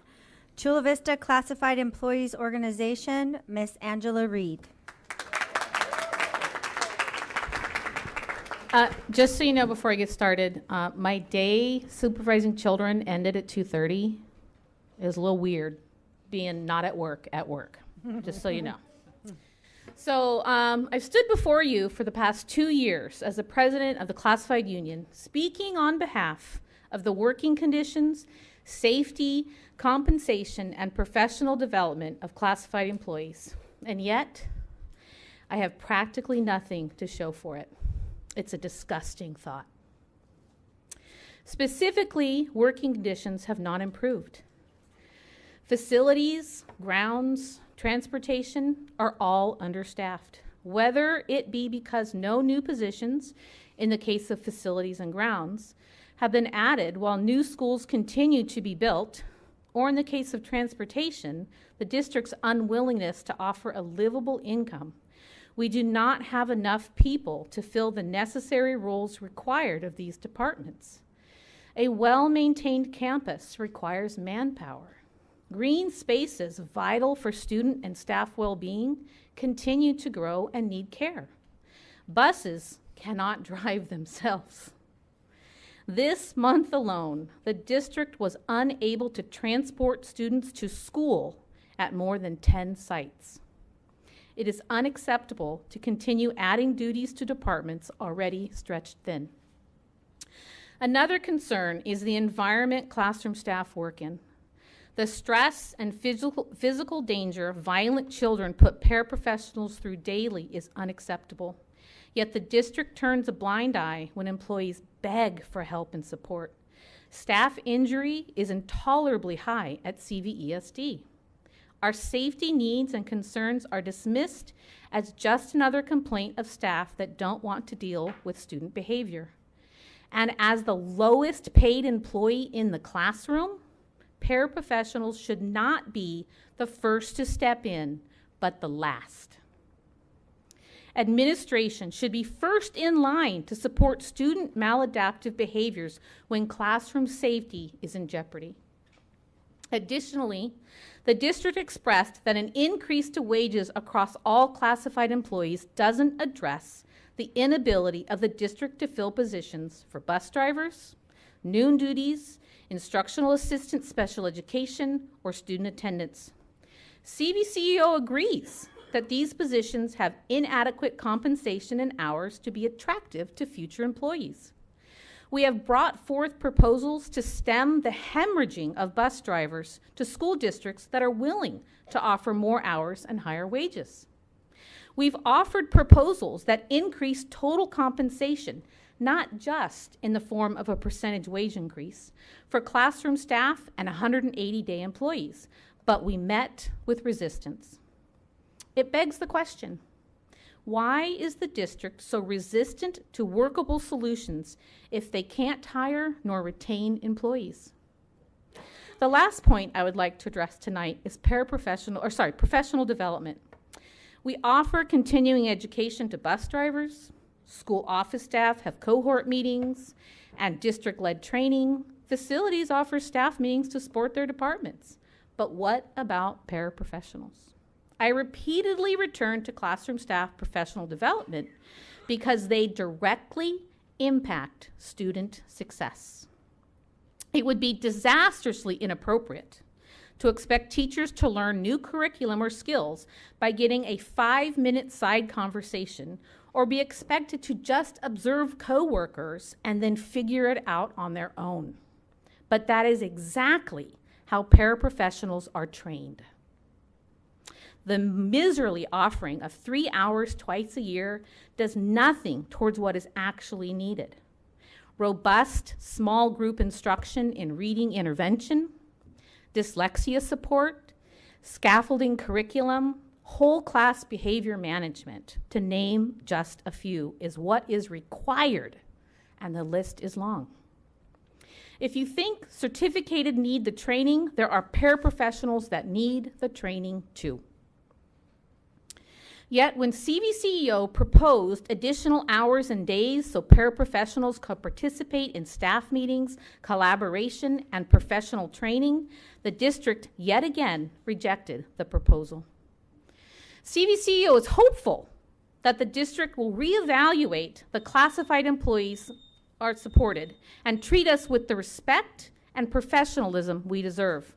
Chula Vista Classified Employees Organization, Miss Angela Reed. Just so you know, before I get started, my day supervising children ended at 2:30. It was a little weird being not at work, just so you know. So I've stood before you for the past 2 years as the president of the Classified Union, speaking on behalf of the working conditions, safety, compensation, and professional development of classified employees. And yet, I have practically nothing to show for it. It's a disgusting thought. Specifically, working conditions have not improved. Facilities, grounds, transportation are all understaffed, whether it be because no new positions, in the case of facilities and grounds, have been added while new schools continue to be built, or in the case of transportation, the district's unwillingness to offer a livable income. We do not have enough people to fill the necessary roles required of these departments. A well-maintained campus requires manpower. Green spaces vital for student and staff well-being continue to grow and need care. Buses cannot drive themselves. This month alone, the district was unable to transport students to school at more than 10 sites. It is unacceptable to continue adding duties to departments already stretched thin. Another concern is the environment classroom staff work in. The stress and physical danger violent children put paraprofessionals through daily is unacceptable. Yet the district turns a blind eye when employees beg for help and support. Staff injury is intolerably high at CVESD. Our safety needs and concerns are dismissed as just another complaint of staff that don't want to deal with student behavior. And as the lowest paid employee in the classroom, paraprofessionals should not be the first to step in, but the last. Administration should be first in line to support student maladaptive behaviors when classroom safety is in jeopardy. Additionally, the district expressed that an increase to wages across all classified employees doesn't address the inability of the district to fill positions for bus drivers, noon duties, instructional assistant special education, or student attendance. CBCEO agrees that these positions have inadequate compensation and hours to be attractive to future employees. We have brought forth proposals to stem the hemorrhaging of bus drivers to school districts that are willing to offer more hours and higher wages. We've offered proposals that increase total compensation, not just in the form of a percentage wage increase, for classroom staff and 180-day employees, but we met with resistance. It begs the question, why is the district so resistant to workable solutions if they can't hire nor retain employees? The last point I would like to address tonight is professional development. We offer continuing education to bus drivers, school office staff have cohort meetings and district-led training. Facilities offer staff meetings to support their departments. But what about paraprofessionals? I repeatedly return to classroom staff professional development because they directly impact student success. It would be disastrously inappropriate to expect teachers to learn new curriculum or skills by getting a 5-minute side conversation or be expected to just observe coworkers and then figure it out on their own. But that is exactly how paraprofessionals are trained. The miserly offering of 3 hours twice a year does nothing towards what is actually needed. Robust small group instruction in reading intervention, dyslexia support, scaffolding curriculum, whole class behavior management, to name just a few, is what is required, and the list is long. If you think certificated need the training, there are paraprofessionals that need the training too. Yet when CVCEO proposed additional hours and days so paraprofessionals could participate in staff meetings, collaboration, and professional training, the district yet again rejected the proposal. CVCEO is hopeful that the district will reevaluate the classified employees are supported and treat us with the respect and professionalism we deserve.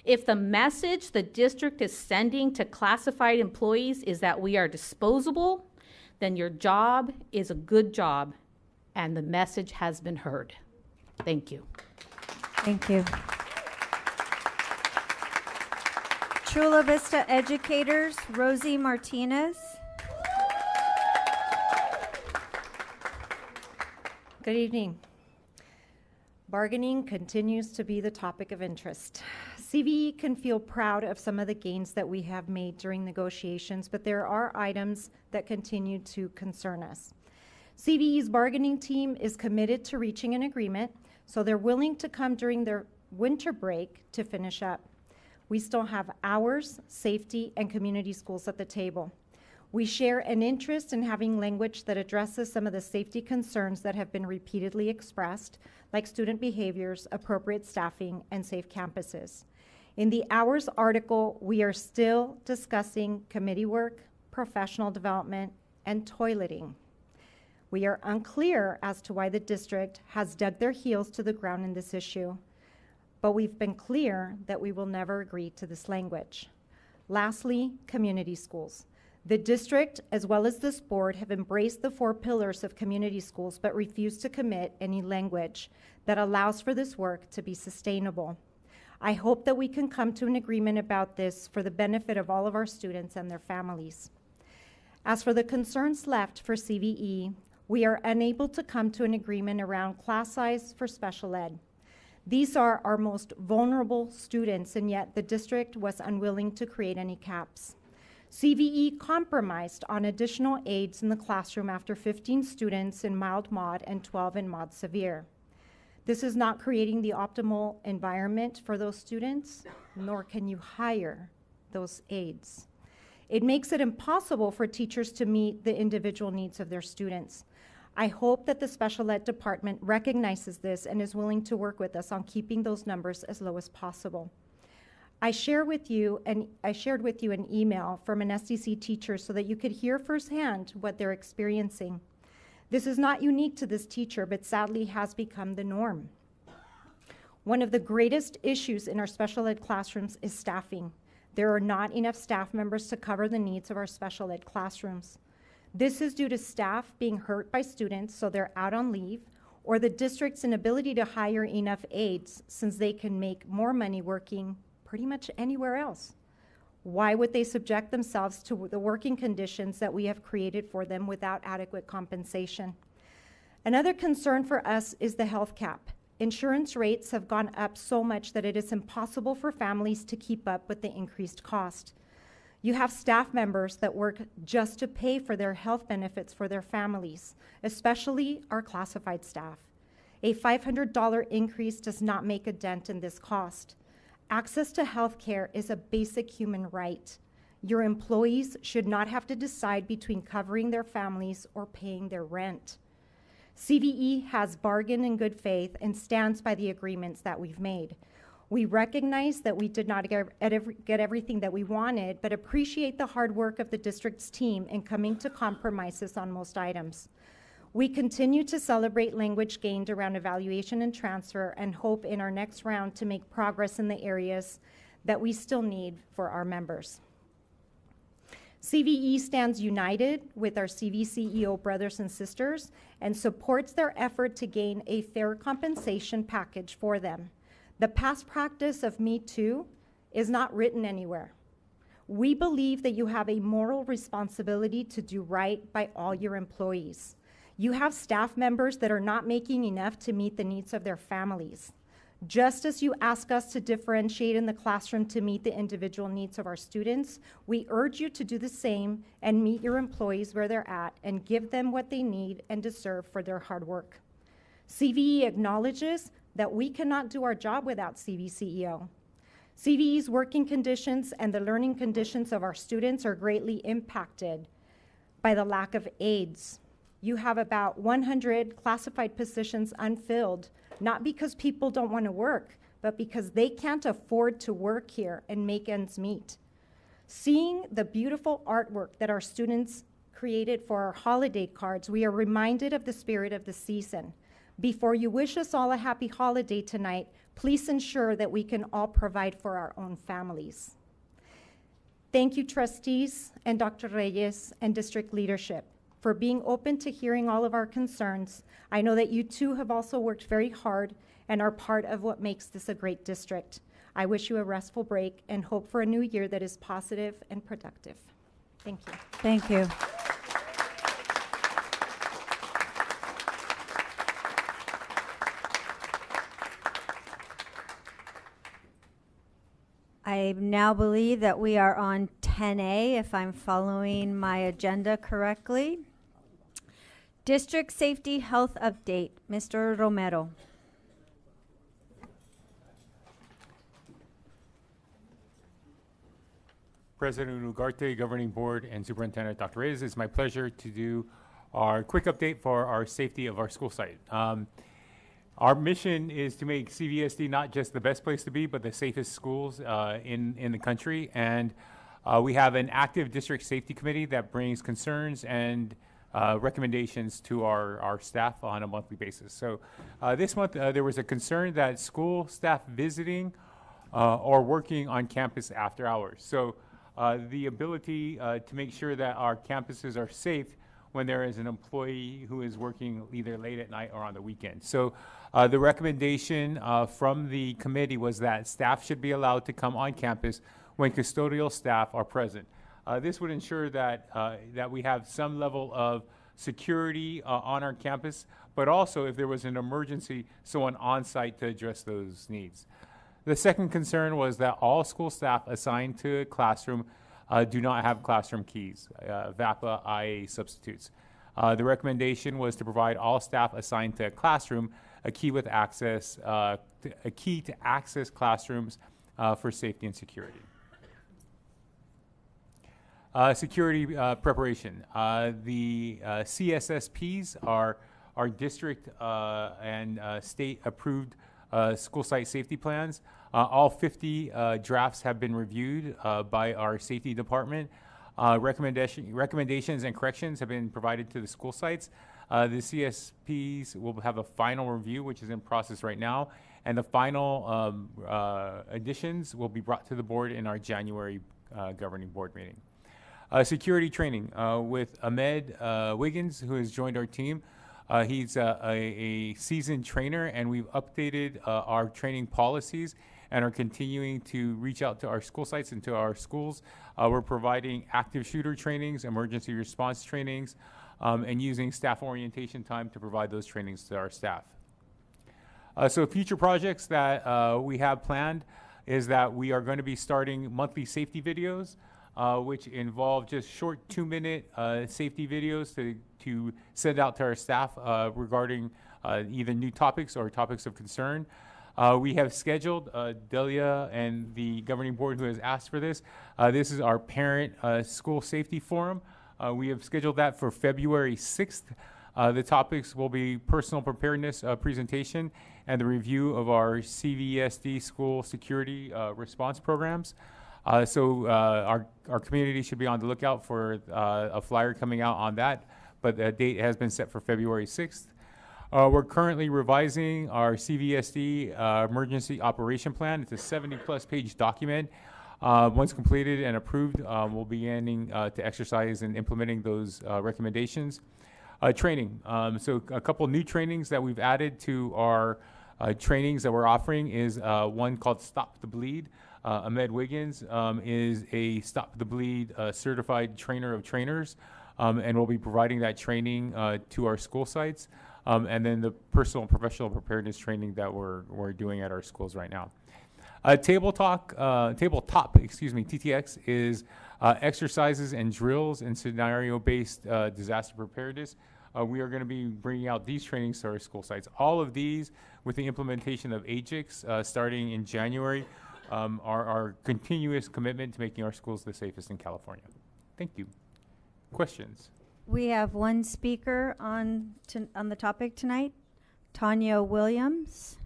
If the message the district is sending to classified employees is that we are disposable, then your job is a good job, and the message has been heard. Thank you. Thank you. Chula Vista educators, Rosie Martinez. Good evening. Bargaining continues to be the topic of interest. CVE can feel proud of some of the gains that we have made during negotiations, but there are items that continue to concern us. CVE's bargaining team is committed to reaching an agreement, so they're willing to come during their winter break to finish up. We still have hours, safety, and community schools at the table. We share an interest in having language that addresses some of the safety concerns that have been repeatedly expressed, like student behaviors, appropriate staffing, and safe campuses. In the hours article, we are still discussing committee work, professional development, and toileting. We are unclear as to why the district has dug their heels to the ground in this issue, but we've been clear that we will never agree to this language. Lastly, community schools. The district, as well as this board, have embraced the 4 pillars of community schools, but refuse to commit any language that allows for this work to be sustainable. I hope that we can come to an agreement about this for the benefit of all of our students and their families. As for the concerns left for CVE, we are unable to come to an agreement around class size for special ed. These are our most vulnerable students, and yet the district was unwilling to create any caps. CVE compromised on additional aides in the classroom after 15 students in mild mod and 12 in mod severe. This is not creating the optimal environment for those students, nor can you hire those aides. It makes it impossible for teachers to meet the individual needs of their students. I hope that the special ed department recognizes this and is willing to work with us on keeping those numbers as low as possible. I shared with you an email from an SDC teacher so that you could hear firsthand what they're experiencing. This is not unique to this teacher, but sadly has become the norm. One of the greatest issues in our special ed classrooms is staffing. There are not enough staff members to cover the needs of our special ed classrooms. This is due to staff being hurt by students, so they're out on leave, or the district's inability to hire enough aides since they can make more money working pretty much anywhere else. Why would they subject themselves to the working conditions that we have created for them without adequate compensation? Another concern for us is the health cap. Insurance rates have gone up so much that it is impossible for families to keep up with the increased cost. You have staff members that work just to pay for their health benefits for their families, especially our classified staff. A $500 increase does not make a dent in this cost. Access to health care is a basic human right. Your employees should not have to decide between covering their families or paying their rent. CVE has bargained in good faith and stands by the agreements that we've made. We recognize that we did not get everything that we wanted, but appreciate the hard work of the district's team in coming to compromises on most items. We continue to celebrate language gained around evaluation and transfer and hope in our next round to make progress in the areas that we still need for our members. CVE stands united with our CVCEO brothers and sisters and supports their effort to gain a fair compensation package for them. The past practice of Me Too is not written anywhere. We believe that you have a moral responsibility to do right by all your employees. You have staff members that are not making enough to meet the needs of their families. Just as you ask us to differentiate in the classroom to meet the individual needs of our students, we urge you to do the same and meet your employees where they're at and give them what they need and deserve for their hard work. CVE acknowledges that we cannot do our job without CVCEO. CVE's working conditions and the learning conditions of our students are greatly impacted by the lack of aides. You have about 100 classified positions unfilled, not because people don't want to work, but because they can't afford to work here and make ends meet. Seeing the beautiful artwork that our students created for our holiday cards, we are reminded of the spirit of the season. Before you wish us all a happy holiday tonight, please ensure that we can all provide for our own families. Thank you, trustees and Dr. Reyes and district leadership for being open to hearing all of our concerns. I know that you too have also worked very hard and are part of what makes this a great district. I wish you a restful break and hope for a new year that is positive and productive. Thank you. Thank you. I now believe that we are on 10A, if I'm following my agenda correctly. District Safety Health Update, Mr. Romero. President Ugarte, Governing Board, and Superintendent Dr. Reyes, it's my pleasure to do our quick update for our safety of our school site. Our mission is to make CVSD not just the best place to be, but the safest schools in the country. And we have an active district safety committee that brings concerns and recommendations to our staff on a monthly basis. So this month there was a concern that school staff visiting or working on campus after hours. So the ability to make sure that our campuses are safe when there is an employee who is working either late at night or on the weekend. So the recommendation from the committee was that staff should be allowed to come on campus when custodial staff are present. This would ensure that, that we have some level of security on our campus, but also if there was an emergency, someone on site to address those needs. The second concern was that all school staff assigned to a classroom do not have classroom keys, VAPA IA substitutes. The recommendation was to provide all staff assigned to a classroom a key with access, a key to access classrooms for safety and security. Security preparation. The CSSPs are our district and state approved school site safety plans. All 50 drafts have been reviewed by our safety department. Recommendations and corrections have been provided to the school sites. The CSPs will have a final review, which is in process right now, and the final additions will be brought to the board in our January governing board meeting. Security training with Ahmed Wiggins, who has joined our team. He's a seasoned trainer, and we've updated our training policies and are continuing to reach out to our school sites and to our schools. We're providing active shooter trainings, emergency response trainings, and using staff orientation time to provide those trainings to our staff. So future projects that we have planned is that we are going to be starting monthly safety videos, which involve just short 2-minute safety videos to send out to our staff regarding either new topics or topics of concern. We have scheduled, Delia and the governing board who has asked for this, this is our parent school safety forum. We have scheduled that for February 6th. The topics will be personal preparedness presentation and the review of our CVSD school security response programs. So our community should be on the lookout for a flyer coming out on that, but the date has been set for February 6th. We're currently revising our CVSD emergency operation plan. It's a 70-plus page document. Once completed and approved, we'll be beginning to exercise and implementing those recommendations. Training. So a couple new trainings that we've added to our trainings that we're offering is one called Stop the Bleed. Ahmed Wiggins is a Stop the Bleed certified trainer of trainers, and we'll be providing that training to our school sites, and then the personal and professional preparedness training that we're doing at our schools right now. Tabletop, TTX, is exercises and drills and scenario-based disaster preparedness. We are going to be bringing out these trainings to our school sites. All of these, with the implementation of AGIX starting in January, our continuous commitment to making our schools the safest in California. Thank you. Questions? We have one speaker on the topic tonight, Tanya Williams.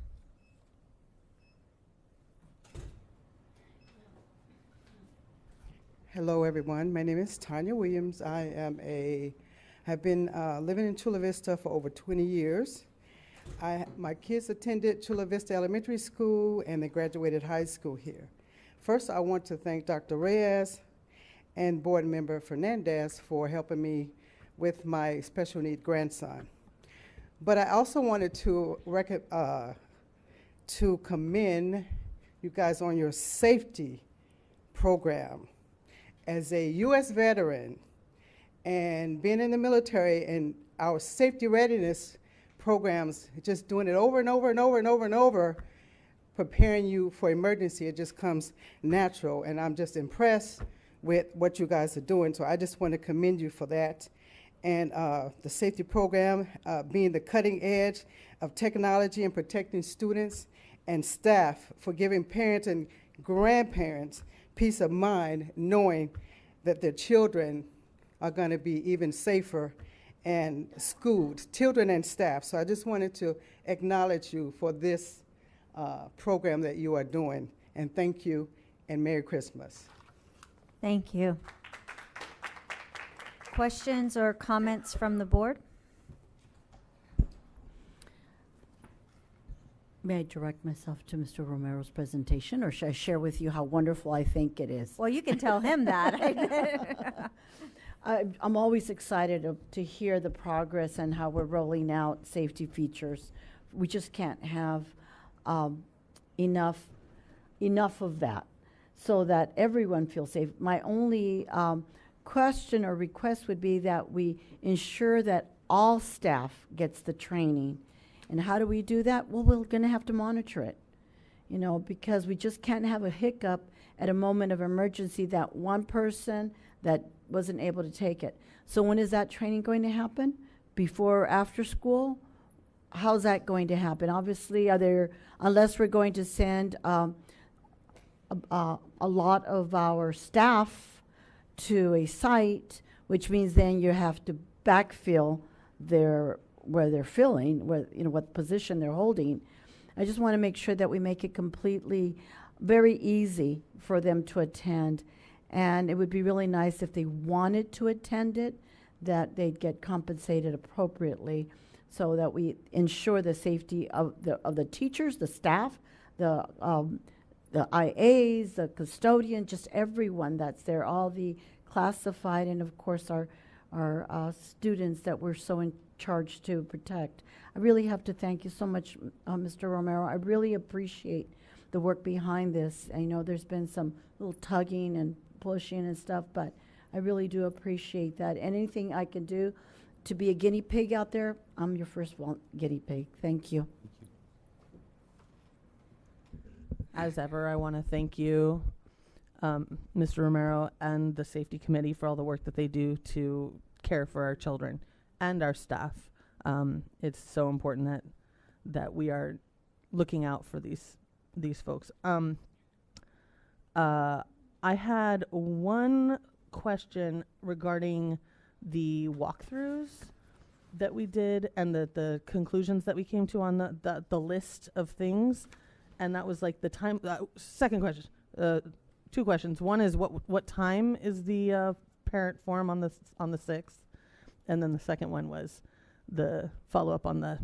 Hello, everyone. My name is Tanya Williams. I have been living in Chula Vista for over 20 years. My kids attended Chula Vista Elementary School and they graduated high school here. First, I want to thank Dr. Reyes and Board Member Fernandez for helping me with my special need grandson. But I also wanted to commend you guys on your safety program. As a U.S. veteran and being in the military and our safety readiness programs, just doing it over and over and over and over and over, preparing you for emergency, it just comes natural. And I'm just impressed with what you guys are doing. So I just want to commend you for that. And the safety program being the cutting edge of technology and protecting students and staff, for giving parents and grandparents peace of mind knowing that their children are going to be even safer and schooled, children and staff. So I just wanted to acknowledge you for this program that you are doing. And thank you, and Merry Christmas. Thank you. Questions or comments from the board? May I direct myself to Mr. Romero's presentation, or should I share with you how wonderful I think it is? Well, you can tell him that. I'm always excited to hear the progress and how we're rolling out safety features. We just can't have enough of that so that everyone feels safe. My only question or request would be that we ensure that all staff gets the training. And how do we do that? Well, we're going to have to monitor it, because we just can't have a hiccup at a moment of emergency that one person that wasn't able to take it. So when is that training going to happen? Before or after school? How's that going to happen? Obviously, unless we're going to send a lot of our staff to a site, which means then you have to backfill where they're filling, what position they're holding. I just want to make sure that we make it completely very easy for them to attend. And it would be really nice if they wanted to attend it, that they'd get compensated appropriately so that we ensure the safety of the teachers, the staff, the IAs, the custodian, just everyone that's there, all the classified, and of course our students that we're so in charge to protect. I really have to thank you so much, Mr. Romero. I really appreciate the work behind this. I know there's been some little tugging and pushing and stuff, but I really do appreciate that. And anything I can do to be a guinea pig out there, I'm your first guinea pig. Thank you. As ever, I want to thank you, Mr. Romero, and the Safety Committee for all the work that they do to care for our children and our staff. It's so important that we are looking out for these folks. I had one question regarding the walkthroughs that we did and the conclusions that we came to on the list of things, and that was like the time. Second question, 2 questions. One is what time is the parent forum on the 6th? And then the second one was the follow-up on the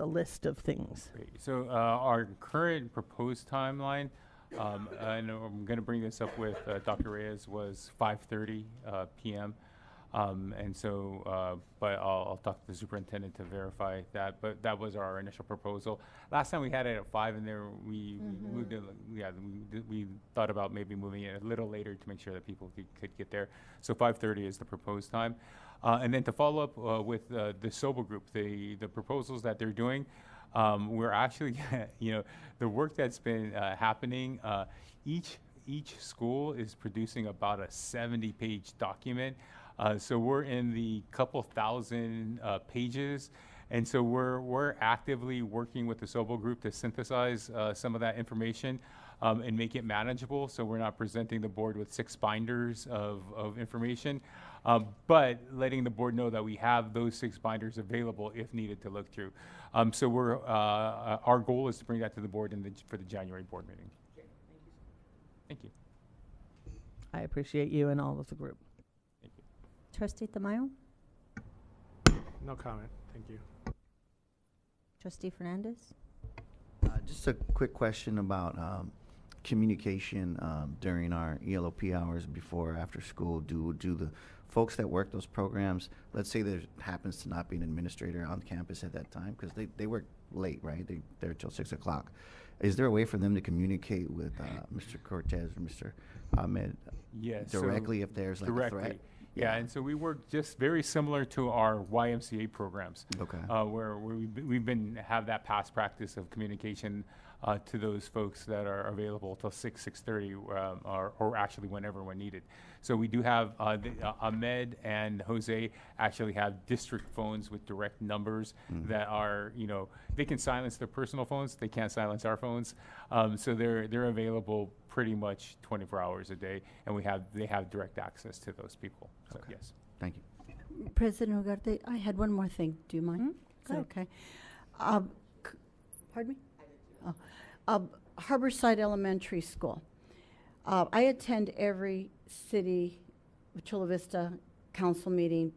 list of things. Great. So our current proposed timeline, and I'm going to bring this up with Dr. Reyes, was 5:30 p.m. And so, but I'll talk to the superintendent to verify that. But that was our initial proposal. Last time we had it at 5, and there we moved it. Yeah, we thought about maybe moving it a little later to make sure that people could get there. So 5:30 is the proposed time. And then to follow up with the SOBA group, the proposals that they're doing, we're actually, the work that's been happening, each school is producing about a 70-page document. So we're in the couple thousand pages. And so we're actively working with the SOBA group to synthesize some of that information. and make it manageable, so we're not presenting the board with 6 binders of information, but letting the board know that we have those 6 binders available if needed to look through. So our goal is to bring that to the board for the January board meeting. Thank you. I appreciate you and all of the group. Trustee Tamayo? No comment. Thank you. Trustee Fernandez? Just a quick question about communication during our ELOP hours before or after school. Do the folks that work those programs, let's say there happens to not be an administrator on campus at that time, because they work late, right? They're till 6 o'clock. Is there a way for them to communicate with Mr. Cortez or Mr. Ahmed directly if there's like a threat? Yeah, and so we work just very similar to our YMCA programs. Okay. Where we've been have that past practice of communication to those folks that are available till 6:30, or actually whenever when needed. So we do have Ahmed and Jose actually have district phones with direct numbers that are, they can silence their personal phones, they can't silence our phones. So they're available pretty much 24 hours a day, and they have direct access to those people. So yes. Thank you. President Ugarte, I had one more thing. Do you mind? Is that okay? Pardon me? Harborside Elementary School. I attend every city of Chula Vista council meeting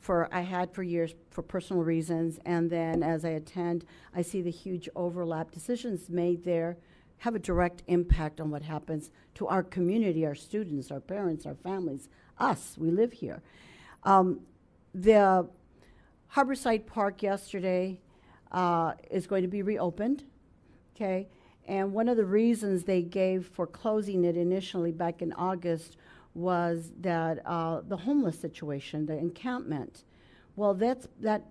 I had for years for personal reasons, and then as I attend, I see the huge overlap. Decisions made there have a direct impact on what happens to our community, our students, our parents, our families, us. We live here. The Harborside Park yesterday is going to be reopened, okay? And one of the reasons they gave for closing it initially back in August was that the homeless situation, the encampment. Well, that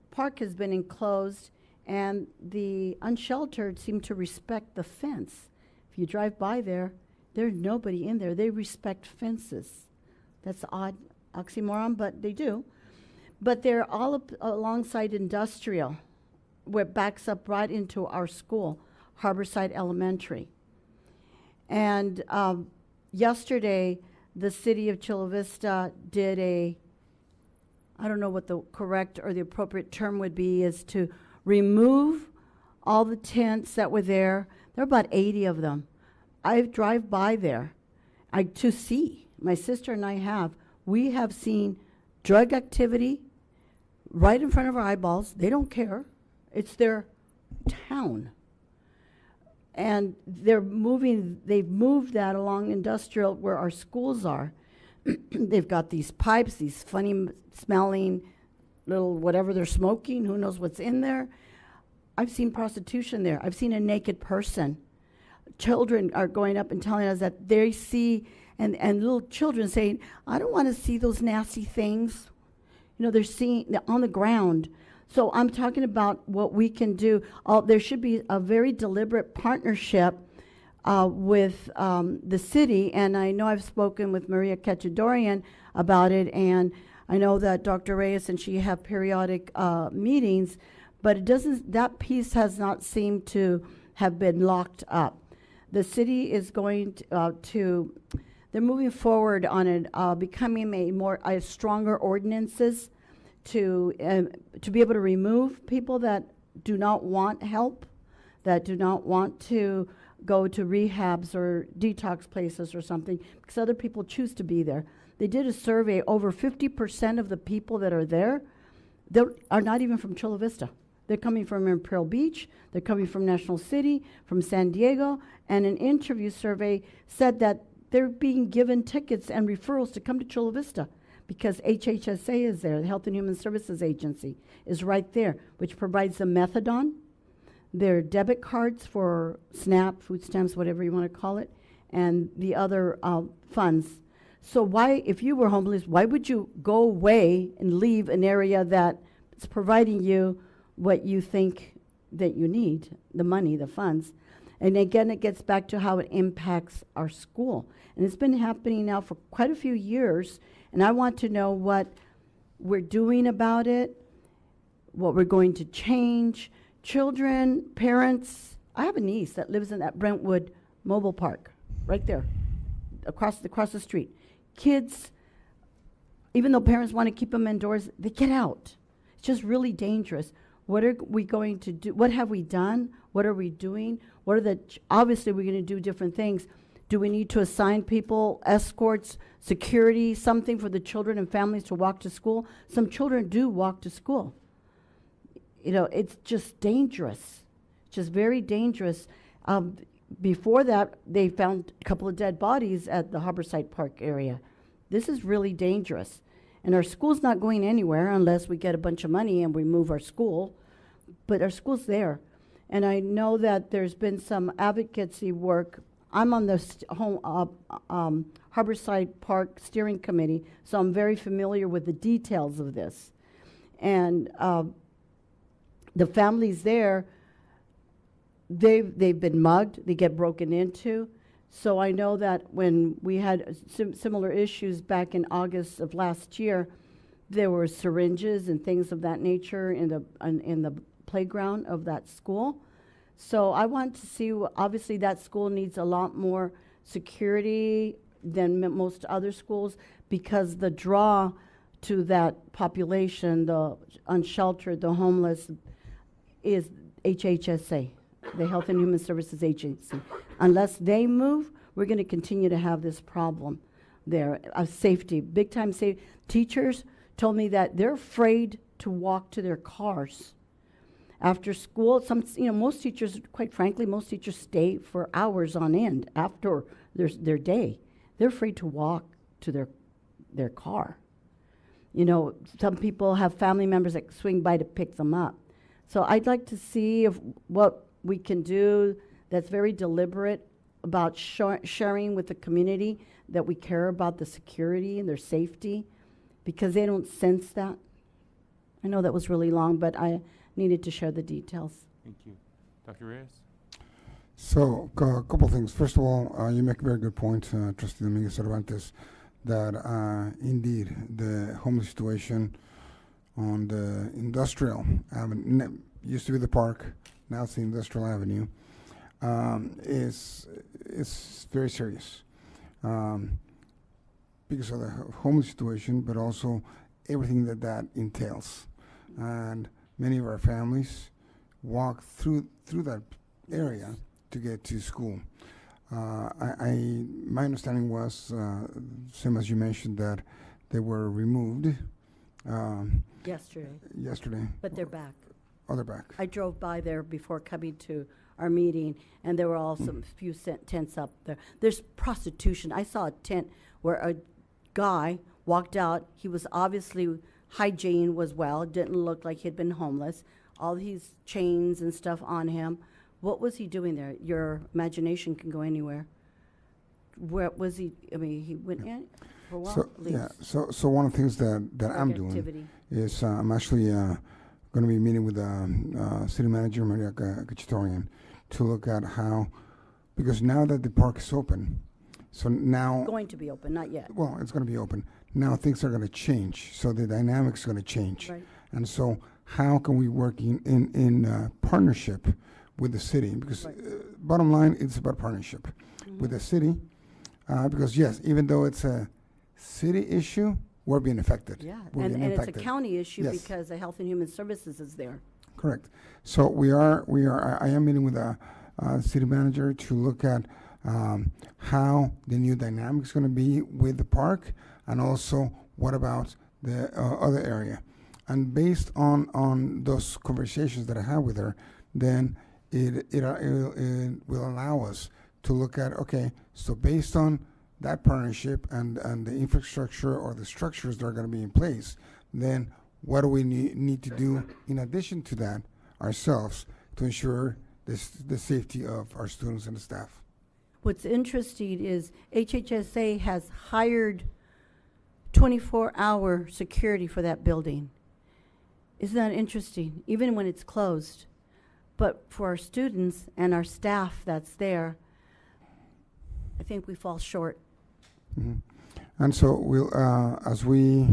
park has been enclosed, and the unsheltered seem to respect the fence. If you drive by there, there's nobody in there. They respect fences. That's odd oxymoron, but they do. But they're all up alongside industrial, where it backs up right into our school, Harborside Elementary. And yesterday, the city of Chula Vista did I don't know what the correct or the appropriate term would be, is to remove all the tents that were there. There are about 80 of them. I drive by there to see. My sister and I we have seen drug activity right in front of our eyeballs. They don't care. It's their town. And they've moved that along industrial where our schools are. They've got these pipes, these funny smelling little whatever they're smoking, who knows what's in there. I've seen prostitution there. I've seen a naked person. Children are going up and telling us that they see, and little children saying, I don't want to see those nasty things. They're seeing on the ground. So I'm talking about what we can do. There should be a very deliberate partnership with the city, and I know I've spoken with Maria Cachadorian about it, and I know that Dr. Reyes and she have periodic meetings, but that piece has not seemed to have been locked up. The city is going they're moving forward on it, becoming a stronger ordinances to be able to remove people that do not want help, that do not want to go to rehabs or detox places or something, because other people choose to be there. They did a survey. Over 50% of the people that are there, they are not even from Chula Vista. They're coming from Imperial Beach, they're coming from National City, from San Diego, and an interview survey said that they're being given tickets and referrals to come to Chula Vista because HHSA is there, the Health and Human Services Agency is right there, which provides the methadone, their debit cards for SNAP, food stamps, whatever you want to call it, and the other funds. So why, if you were homeless, why would you go away and leave an area that's providing you what you think that you need, the money, the funds? And again, it gets back to how it impacts our school. And it's been happening now for quite a few years, and I want to know what we're doing about it, what we're going to change. Children, parents, I have a niece that lives in that Brentwood mobile park, right there, across the street. Kids, even though parents want to keep them indoors, they get out. It's just really dangerous. What are we going to do? What have we done? What are we doing? Obviously we're going to do different things. Do we need to assign people, escorts, security, something for the children and families to walk to school? Some children do walk to school. You know, it's just dangerous. It's just very dangerous. Before that, they found a couple of dead bodies at the Harborside Park area. This is really dangerous. And our school's not going anywhere unless we get a bunch of money and we move our school. But our school's there. And I know that there's been some advocacy work. I'm on the Harborside Park Steering Committee, so I'm very familiar with the details of this. And the families there, they've been mugged, they get broken into. So I know that when we had similar issues back in August of last year, there were syringes and things of that nature in the playground of that school. So I want to see, obviously that school needs a lot more security than most other schools, because the draw to that population, the unsheltered, the homeless, is HHSA, the Health and Human Services Agency. Unless they move, we're going to continue to have this problem there of safety, big time safety. Teachers told me that they're afraid to walk to their cars after school. Most teachers, quite frankly, most teachers stay for hours on end after their day. They're afraid to walk to their car. You know, some people have family members that swing by to pick them up. So I'd like to see what we can do that's very deliberate about sharing with the community that we care about the security and their safety, because they don't sense that. I know that was really long, but I needed to share the details. Thank you. Dr. Reyes? So, a couple things. First of all, you make a very good point, Trustee Dominguez Cervantes, that indeed the homeless situation on the industrial avenue, used to be the park, now it's the industrial avenue, is very serious because of the homeless situation, but also everything that entails. And many of our families walk through that area to get to school. My understanding was, same as you mentioned, that they were removed yesterday. But they're back. Oh, they're back. I drove by there before coming to our meeting, and there were also a few tents up there. There's prostitution. I saw a tent where a guy walked out. He was obviously, hygiene was well, didn't look like he'd been homeless. All these chains and stuff on him. What was he doing there? Your imagination can go anywhere. Where was he? I mean, he went in for a while. So one of the things that I'm doing activity. is I'm actually going to be meeting with City Manager Maria Kachitorian to look at how, because now that the park is open, so now Going to be open, not yet. well, it's going to be open. Now things are going to change, so the dynamics are going to change. Right. And so how can we work in partnership with the city? Because bottom line, it's about partnership with the city. Because yes, even though it's a city issue, we're being affected. Yeah, We're and being it's a impacted. county issue Yes. because the Health and Human Services is there. Correct. So I am meeting with the city manager to look at how the new dynamic is going to be with the park, and also what about the other area. And based on those conversations that I have with her, then it will allow us to look at, okay, so based on that partnership and the infrastructure or the structures that are going to be in place, then what do we need to do in addition to that ourselves to ensure the safety of our students and the staff? What's interesting is HHSA has hired 24-hour security for that building. Isn't that interesting? Even when it's closed. But for our students and our staff that's there, I think we fall short. Mm-hmm. And so we'll, as we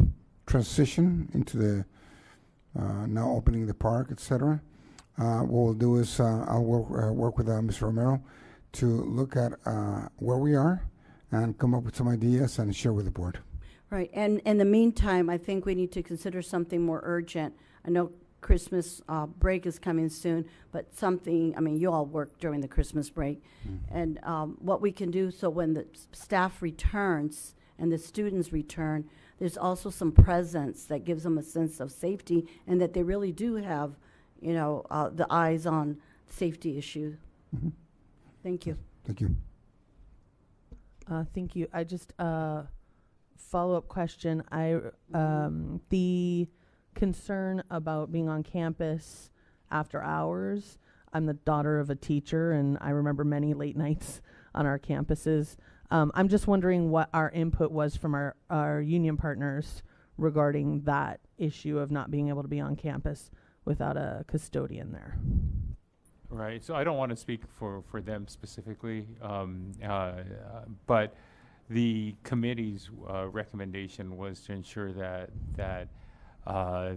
transition into the now opening the park, etc., what we'll do is I'll work with Ms. Romero to look at where we are and come up with some ideas and share with the board. Right, and in the meantime, I think we need to consider something more urgent. I know Christmas break is coming soon, but something, I mean, you all work during the Christmas break, and what we can do so when the staff returns and the students return, there's also some presence that gives them a sense of safety and that they really do have, you know, the eyes on safety issue. Thank you. Thank you. Thank you. I just, follow-up question. The concern about being on campus after hours, I'm the daughter of a teacher, and I remember many late nights on our campuses. I'm just wondering what our input was from our union partners regarding that issue of not being able to be on campus without a custodian there. Right, so I don't want to speak for them specifically, but the committee's recommendation was to ensure that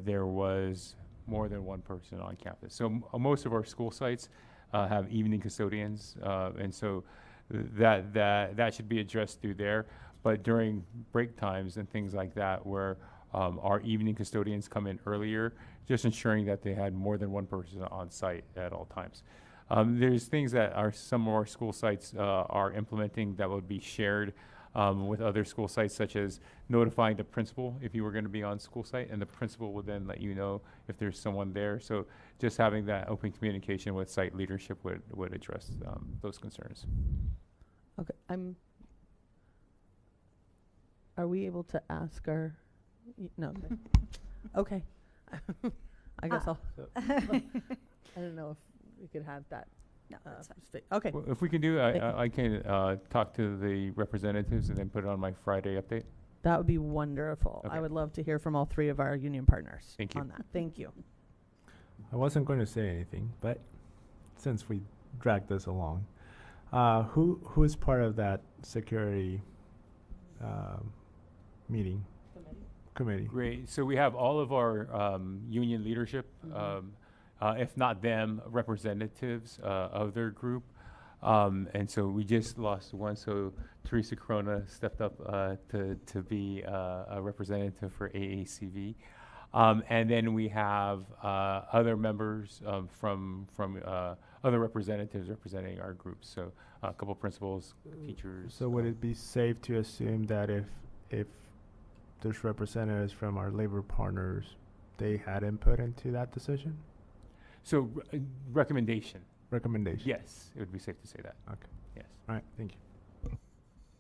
there was more than one person on campus. So most of our school sites have evening custodians, and so that should be addressed through there. But during break times and things like that, where our evening custodians come in earlier, just ensuring that they had more than one person on site at all times. There's things that some of our school sites are implementing that would be shared with other school sites, such as notifying the principal if you were going to be on school site, and the principal would then let you know if there's someone there. So just having that open communication with site leadership would address those concerns. Okay, are we able to ask our, no, okay. I guess I don't know if we could have that. No, that's fine. Okay. Well, if we can do, I can talk to the representatives and then put it on my Friday update. That would be wonderful. Okay. I would love to hear from all three of our union partners Thank you. on that. Thank you. I wasn't going to say anything, but since we dragged this along, who is part of that security meeting? Committee. Great. So we have all of our union leadership, if not them, representatives of their group. And so we just lost one. So Teresa Corona stepped up to be a representative for AACV. And then we have other members from other representatives representing our groups. So a couple principals, teachers. So would it be safe to assume that if there's representatives from our labor partners, they had input into that decision? So recommendation. Recommendation. Yes, it would be safe to say that. Okay. Yes. All right. Thank you.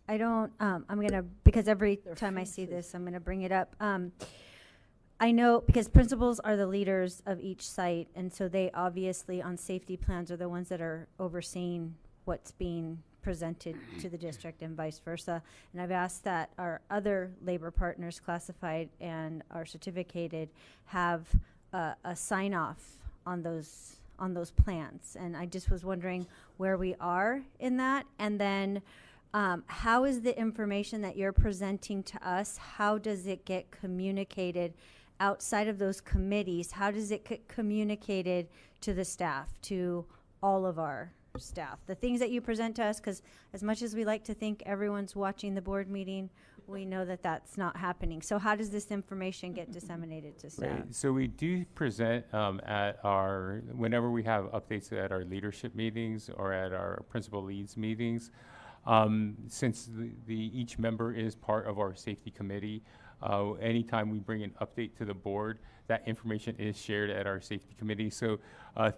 I don't, I'm gonna, because every time I see this, I'm gonna bring it up. I know, because principals are the leaders of each site, and so they obviously on safety plans are the ones that are overseeing what's being presented to the district and vice versa. And I've asked that our other labor partners, classified and our certificated, have a sign off on those plans. And I just was wondering where we are in that. And then how is the information that you're presenting to us, how does it get communicated outside of those committees? How does it get communicated to the staff, to all of our staff? The things that you present to us, because as much as we like to think everyone's watching the board meeting, we know that that's not happening. So how does this information get disseminated to staff? Right. So we do present whenever we have updates at our leadership meetings or at our principal leads meetings. Since each member is part of our safety committee, anytime we bring an update to the board, that information is shared at our safety committee. So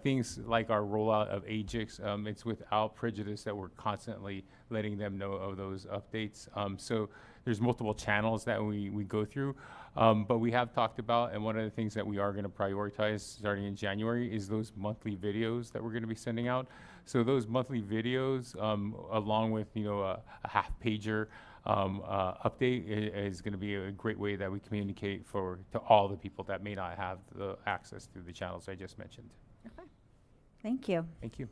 things like our rollout of AGIX, it's without prejudice that we're constantly letting them know of those updates. So there's multiple channels that we go through, but we have talked about, and one of the things that we are going to prioritize starting in January is those monthly videos that we're going to be sending out. So those monthly videos, along with a half pager update, is going to be a great way that we communicate to all the people that may not have the access through the channels I just mentioned. Okay. Thank you. Thank you.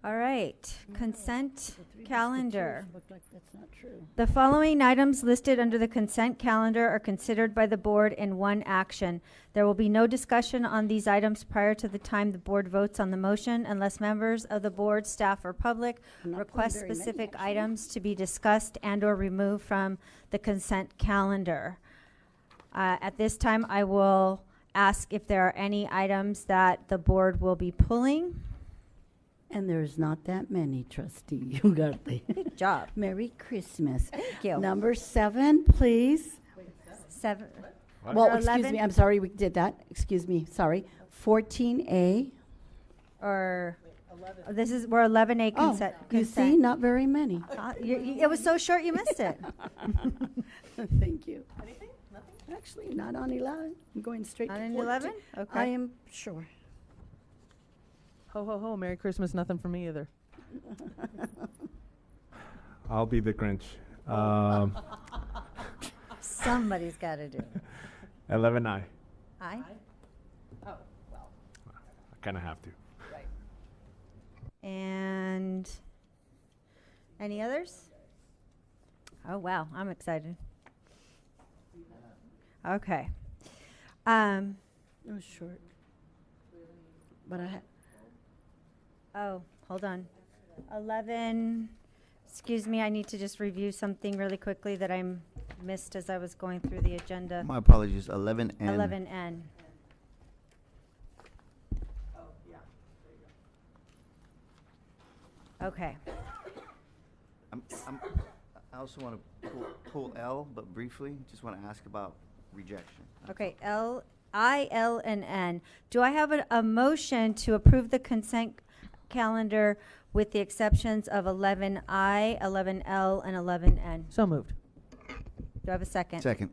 All right, consent calendar. Look like that's not true. The following items listed under the consent calendar are considered by the board in one action. There will be no discussion on these items prior to the time the board votes on the motion unless members of the board, staff, or public I'm not request putting very many, specific actually. items to be discussed and/or removed from the consent calendar. At this time, I will ask if there are any items that the board will be pulling. And there's not that many, trustee Ugarte. Good job. Merry Christmas. Thank you. Number 7, please. 7. Well, Or excuse 11? me, I'm sorry, we did that. Excuse me, sorry. 14A. Or, we're 11A Oh, consent. you see, not very many. It was so short, you missed it. Thank you. Anything? Nothing? Actually, not on 11. I'm going straight Not to in 14. 11? Okay. I am sure. Ho, ho, ho, Merry Christmas, nothing for me either. I'll be the Grinch. Somebody's got to do it. 11I. Aye? I kind of have to. And any others? Oh, wow, I'm excited. Okay. It was short. But Oh, hold on. 11, excuse me, I need to just review something really quickly that I missed as I was going through the agenda. My apologies, 11N. 11N. Okay. I also want to pull L, but briefly, just want to ask about rejection. Okay, I, L, and N. Do I have a motion to approve the consent calendar with the exceptions of 11I, 11L, and 11N? So moved. Do I have a second? Second.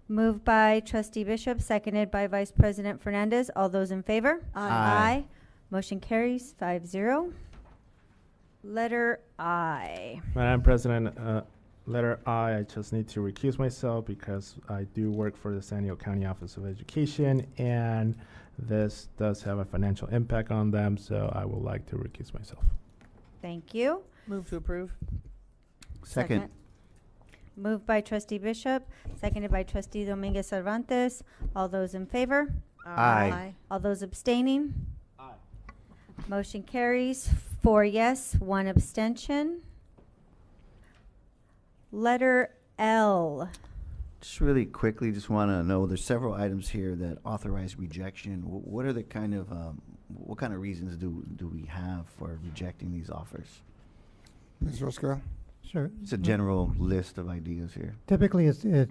Moved by Trustee Bishop, seconded by Vice President Fernandez. All those in favor? Aye. Motion carries 5-0. Letter I. Madam President, letter I just need to recuse myself because I do work for the San Diego County Office of Education, and this does have a financial impact on them, so I would like to recuse myself. Thank you. Move to approve. Second. Moved by Trustee Bishop, seconded by Trustee Dominguez Cervantes. All those in favor? Aye. All those abstaining? Motion carries 4 yes, 1 abstention. Letter L. Just really quickly, just want to know, there's several items here that authorize rejection. What are the kind of, what kind of reasons do we have for rejecting these offers? Ms. Rosca? Sure. It's a general list of ideas here. Typically, it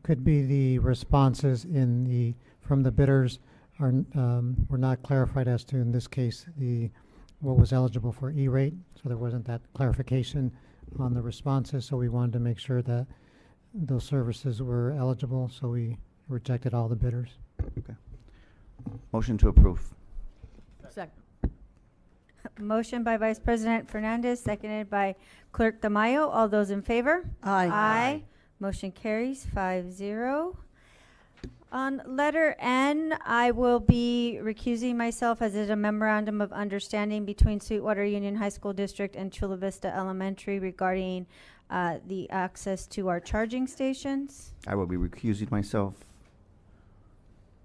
could be the responses from the bidders were not clarified as to, in this case, what was eligible for E-rate. So there wasn't that clarification on the responses. So we wanted to make sure that those services were eligible. So we rejected all the bidders. Okay. Motion to approve. Second. Motion by Vice President Fernandez, seconded by Clerk Tamayo. All those in favor? Aye. Aye. Motion carries 5-0. On letter N, I will be recusing myself as is a memorandum of understanding between Sweetwater Union High School District and Chula Vista Elementary regarding the access to our charging stations. I will be recusing myself.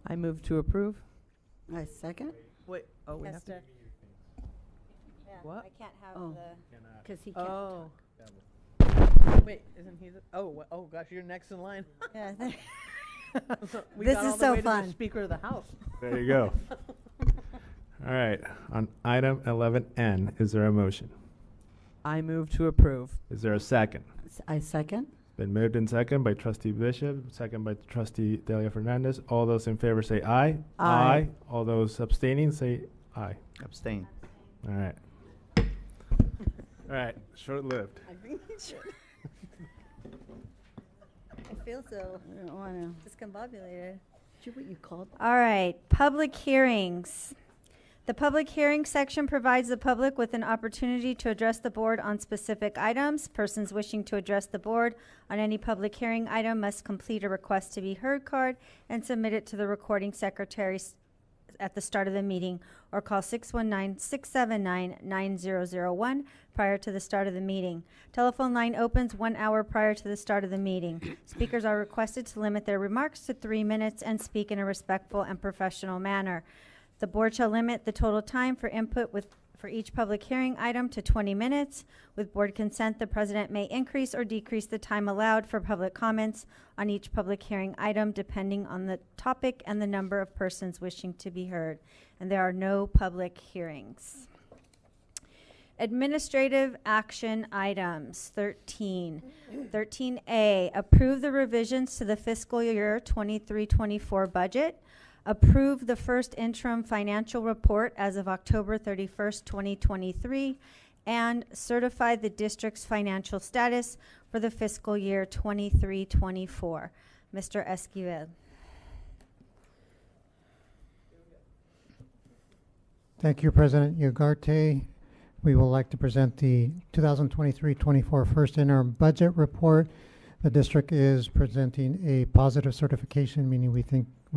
I move to approve. I second. Wait, oh, we have to. Yeah, What? I can't have Oh. Because he can't Oh. Wait, isn't he? Oh gosh, you're next in line. Yeah. We This got all is the so way to the fun. Speaker of the House. There you go. All right, on item 11N, is there a motion? I move to approve. Is there a second? I second. Been moved in second by Trustee Bishop, second by Trustee Delia Fernandez. All those in favor say aye. Aye. All those abstaining say aye. Abstain. All right. All right, short-lived. I think he should. I feel so I don't want to. discombobulated. What you called? All right, public hearings. The public hearing section provides the public with an opportunity to address the board on specific items. Persons wishing to address the board on any public hearing item must complete a request to be heard card and submit it to the recording secretary at the start of the meeting, or call 619-679-9001 prior to the start of the meeting. Telephone line opens 1 hour prior to the start of the meeting. Speakers are requested to limit their remarks to 3 minutes and speak in a respectful and professional manner. The board shall limit the total time for input for each public hearing item to 20 minutes. With board consent, the president may increase or decrease the time allowed for public comments on each public hearing item depending on the topic and the number of persons wishing to be heard. And there are no public hearings. Administrative action items, 13. 13A, approve the revisions to the fiscal year 23-24 budget. Approve the first interim financial report as of October 31st, 2023, and certify the district's financial status for the fiscal year 23-24. Mr. Esquivel. Thank you, President Ugarte. We would like to present the 2023-24 first interim budget report. The district is presenting a positive certification, meaning we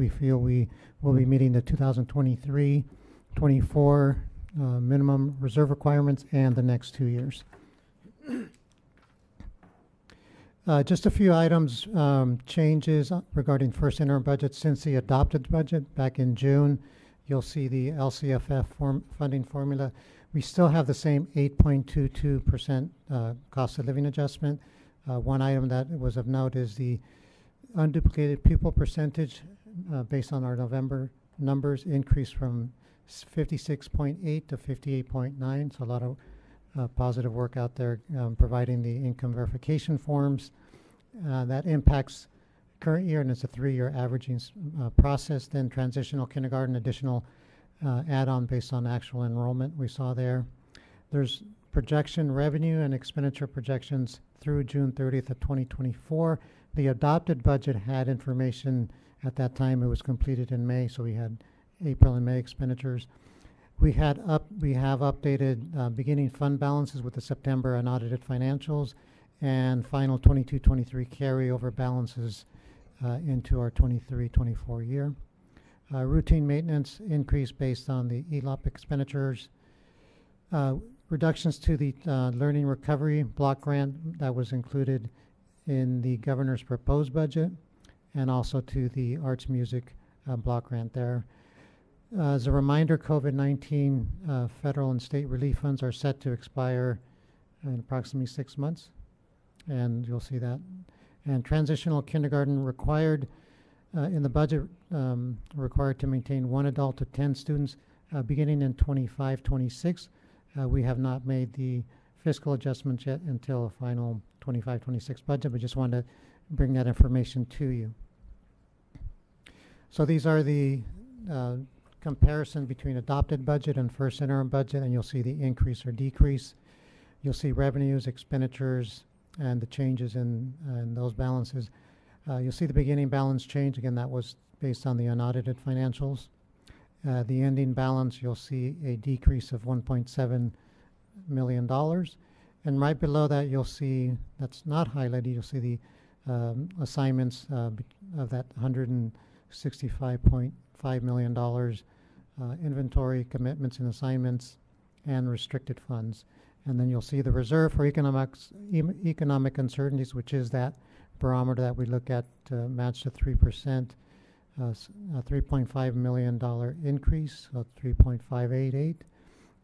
feel we will be meeting the 2023-24 minimum reserve requirements and the next 2 years. Just a few items, changes regarding first interim budget since the adopted budget back in June. You'll see the LCFF funding formula. We still have the same 8.22% cost of living adjustment. One item that was of note is the unduplicated pupil percentage based on our November numbers increased from 56.8 to 58.9. So a lot of positive work out there providing the income verification forms. That impacts current year, and it's a 3-year averaging process. Then transitional kindergarten, additional add-on based on actual enrollment we saw there. There's projection revenue and expenditure projections through June 30th of 2024. The adopted budget had information at that time. It was completed in May, so we had April and May expenditures. We have updated beginning fund balances with the September unaudited financials and final 22-23 carryover balances into our 23-24 year. Routine maintenance increase based on the ELOP expenditures. Reductions to the learning recovery block grant that was included in the governor's proposed budget, and also to the arts music block grant there. As a reminder, COVID-19 federal and state relief funds are set to expire in approximately 6 months, and you'll see that. And transitional kindergarten required in the budget, required to maintain 1 adult to 10 students beginning in 25-26. We have not made the fiscal adjustments yet until a final 25-26 budget, but just wanted to bring that information to you. So these are the comparison between adopted budget and first interim budget, and you'll see the increase or decrease. You'll see revenues, expenditures, and the changes in those balances. You'll see the beginning balance change. Again, that was based on the unaudited financials. The ending balance, you'll see a decrease of $1.7 million. And right below that, you'll see, that's not highlighted, you'll see the assignments of that $165.5 million inventory commitments and assignments and restricted funds. And then you'll see the reserve for economic uncertainties, which is that barometer that we look at to match the 3%, $3.5 million increase, so 3.588,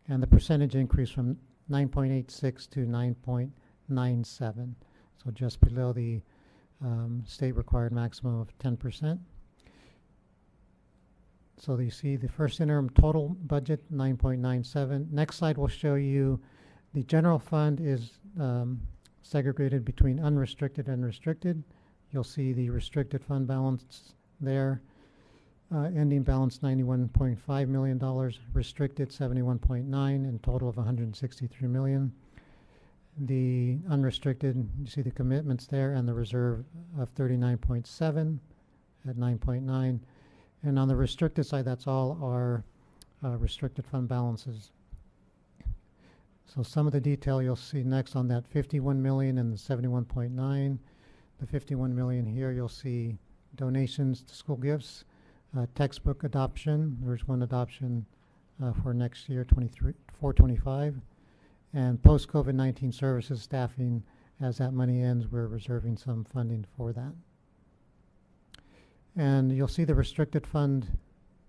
and the percentage increase from 9.86 to 9.97, so just below the state required maximum of 10%. So you see the first interim total budget, 9.97. Next slide will show you the general fund is segregated between unrestricted and restricted. You'll see the restricted fund balance there. Ending balance $91.5 million, restricted 71.9, and total of 163 million. The unrestricted, you see the commitments there, and the reserve of 39.7 at 9.9. And on the restricted side, that's all our restricted fund balances. So some of the detail you'll see next on that 51 million and the 71.9. The 51 million here, you'll see donations to school gifts, Textbook adoption, there's one adoption for next year, 425. And post-COVID-19 services staffing, as that money ends, we're reserving some funding for that. And you'll see the restricted fund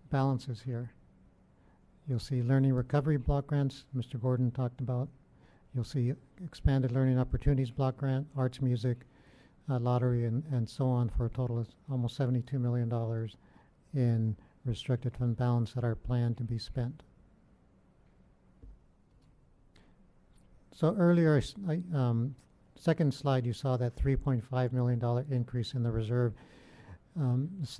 balances here. You'll see learning recovery block grants, Mr. Gordon talked about. You'll see expanded learning opportunities block grant, arts, music, lottery, and so on, for a total of almost $72 million in restricted fund balance that are planned to be spent. So earlier, second slide, you saw that $3.5 million increase in the reserve.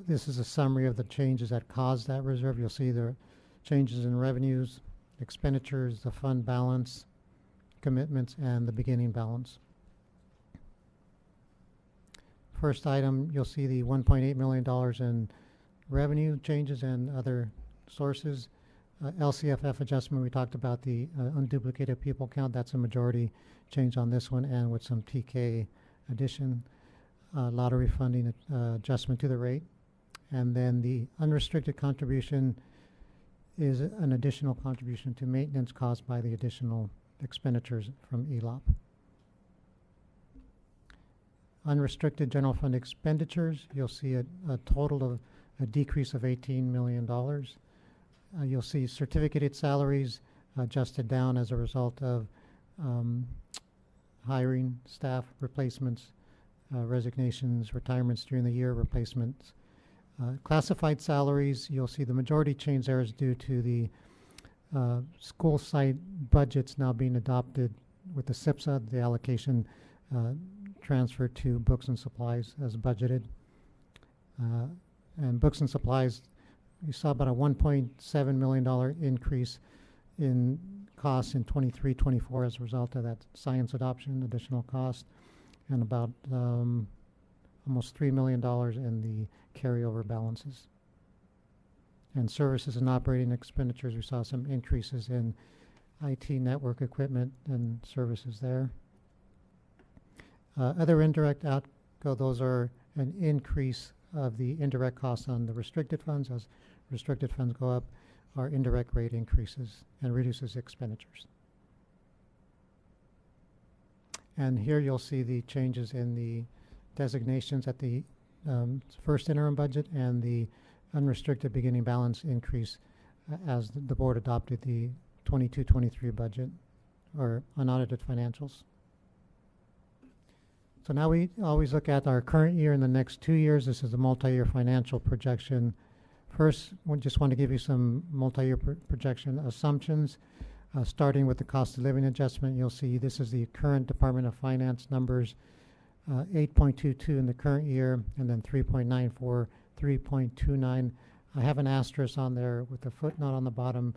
This is a summary of the changes that caused that reserve. You'll see the changes in revenues, expenditures, the fund balance, commitments, and the beginning balance. First item, you'll see the $1.8 million in revenue changes and other sources. LCFF adjustment, we talked about the unduplicated people count. That's a majority change on this one, and with some TK addition. Lottery funding adjustment to the rate. And then the unrestricted contribution is an additional contribution to maintenance caused by the additional expenditures from ELOP. Unrestricted general fund expenditures, you'll see a total of a decrease of $18 million. You'll see certificated salaries adjusted down as a result of hiring, staff replacements, resignations, retirements during the year, replacements. Classified salaries, you'll see the majority change there is due to the school site budgets now being adopted with the SIPSA, the allocation transferred to books and supplies as budgeted. And books and supplies, you saw about a $1.7 million increase in costs in 23-24 as a result of that science adoption, additional cost, and about almost $3 million in the carryover balances. And services and operating expenditures, we saw some increases in IT network equipment and services there. Other indirect outgo, those are an increase of the indirect costs on the restricted funds. As restricted funds go up, our indirect rate increases and reduces expenditures. And here you'll see the changes in the designations at the first interim budget and the unrestricted beginning balance increase as the board adopted the 22-23 budget or unaudited financials. So now we always look at our current year and the next 2 years. This is a multi-year financial projection. First, we just want to give you some multi-year projection assumptions. Starting with the cost of living adjustment, you'll see this is the current Department of Finance numbers, 8.22 in the current year, and then 3.94, 3.29. I have an asterisk on there with a footnote on the bottom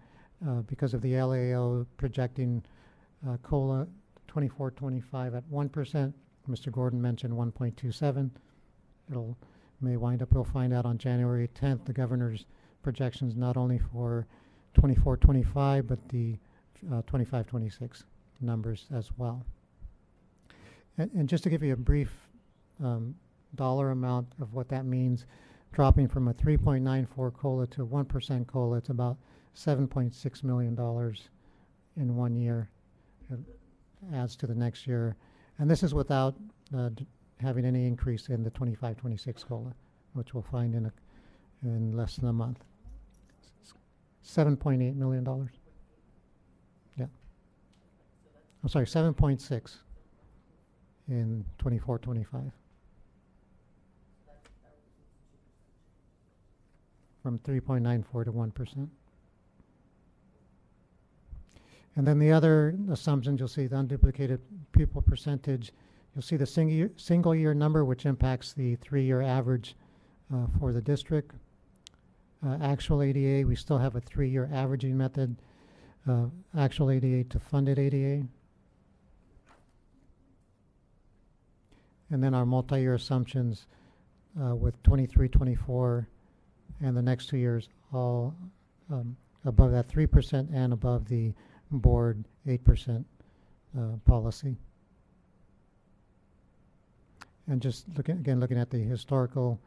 because of the LAO projecting COLA 24-25 at 1%. Mr. Gordon mentioned 1.27. It'll may wind up, we'll find out on January 10th, the governor's projections not only for 24-25, but the 25-26 numbers as well. And just to give you a brief dollar amount of what that means, dropping from a 3.94 COLA to 1% COLA, it's about $7.6 million in 1 year. It adds to the next year. And this is without having any increase in the 25-26 COLA, which we'll find in less than a month. $7.8 million. Yeah. I'm sorry, 7.6 in 24-25. From 3.94 to 1%. And then the other assumptions, you'll see the unduplicated pupil percentage. You'll see the single year number, which impacts the 3-year average for the district. Actual ADA, we still have a 3-year averaging method. Actual ADA to funded ADA. And then our multi-year assumptions with 23-24 and the next 2 years all above that 3% and above the board 8% policy. And just looking at the historical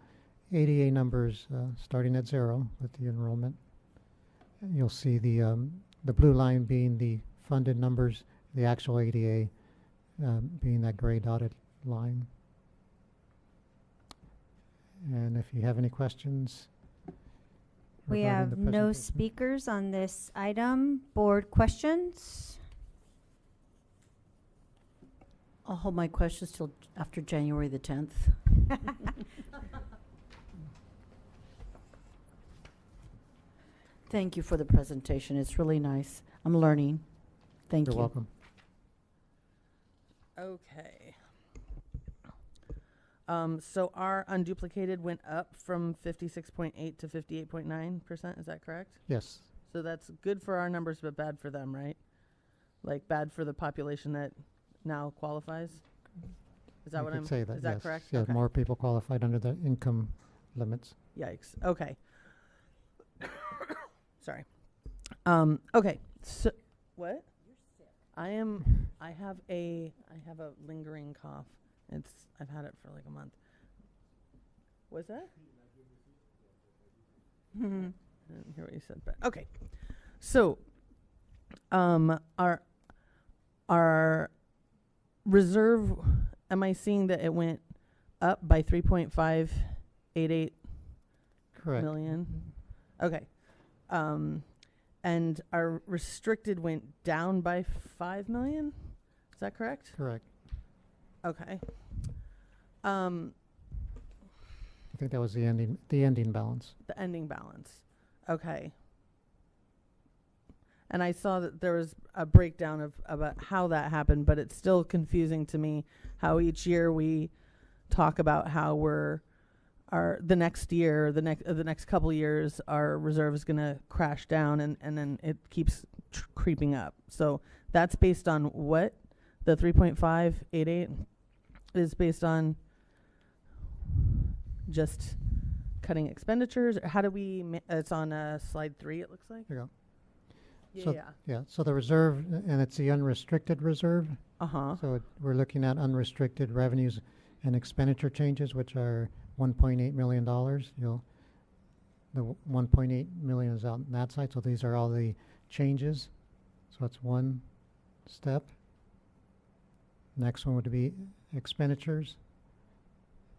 ADA numbers starting at 0 with the enrollment. You'll see the blue line being the funded numbers, the actual ADA being that gray dotted line. And if you have any questions. We regarding have the no presentation. speakers on this item. Board questions? I'll hold my questions till after January the 10th. Thank you for the presentation. It's really nice. I'm learning. Thank you. You're welcome. Okay. So our unduplicated went up from 56.8 to 58.9%, is that correct? Yes. So that's good for our numbers, but bad for them, right? Like bad for the population that now qualifies? Is that You what could I'm, say that, is that yes. correct? Yeah, Okay. more people qualified under the income limits. Yikes. Okay. Sorry. Okay. So what? You're sick. I have a lingering cough. I've had it for like a month. What's that? I didn't hear what you said, but okay. So, our reserve, am I seeing that it went up by 3.588 Correct. million? Okay. And our restricted went down by 5 million? Is that correct? Correct. Okay. I think that was the ending balance. The ending balance. Okay. And I saw that there was a breakdown of about how that happened, but it's still confusing to me how each year we talk about how the next couple years our reserve is going to crash down and then it keeps creeping up. So that's based on what? The 3.588 is based on just cutting expenditures? Or how do we, it's on slide 3, it looks like? There you go. Yeah. So, so the reserve, and it's the unrestricted reserve. Uh-huh. So we're looking at unrestricted revenues and expenditure changes, which are $1.8 million. The 1.8 million is on that side. So these are all the changes. So that's one step. Next one would be expenditures.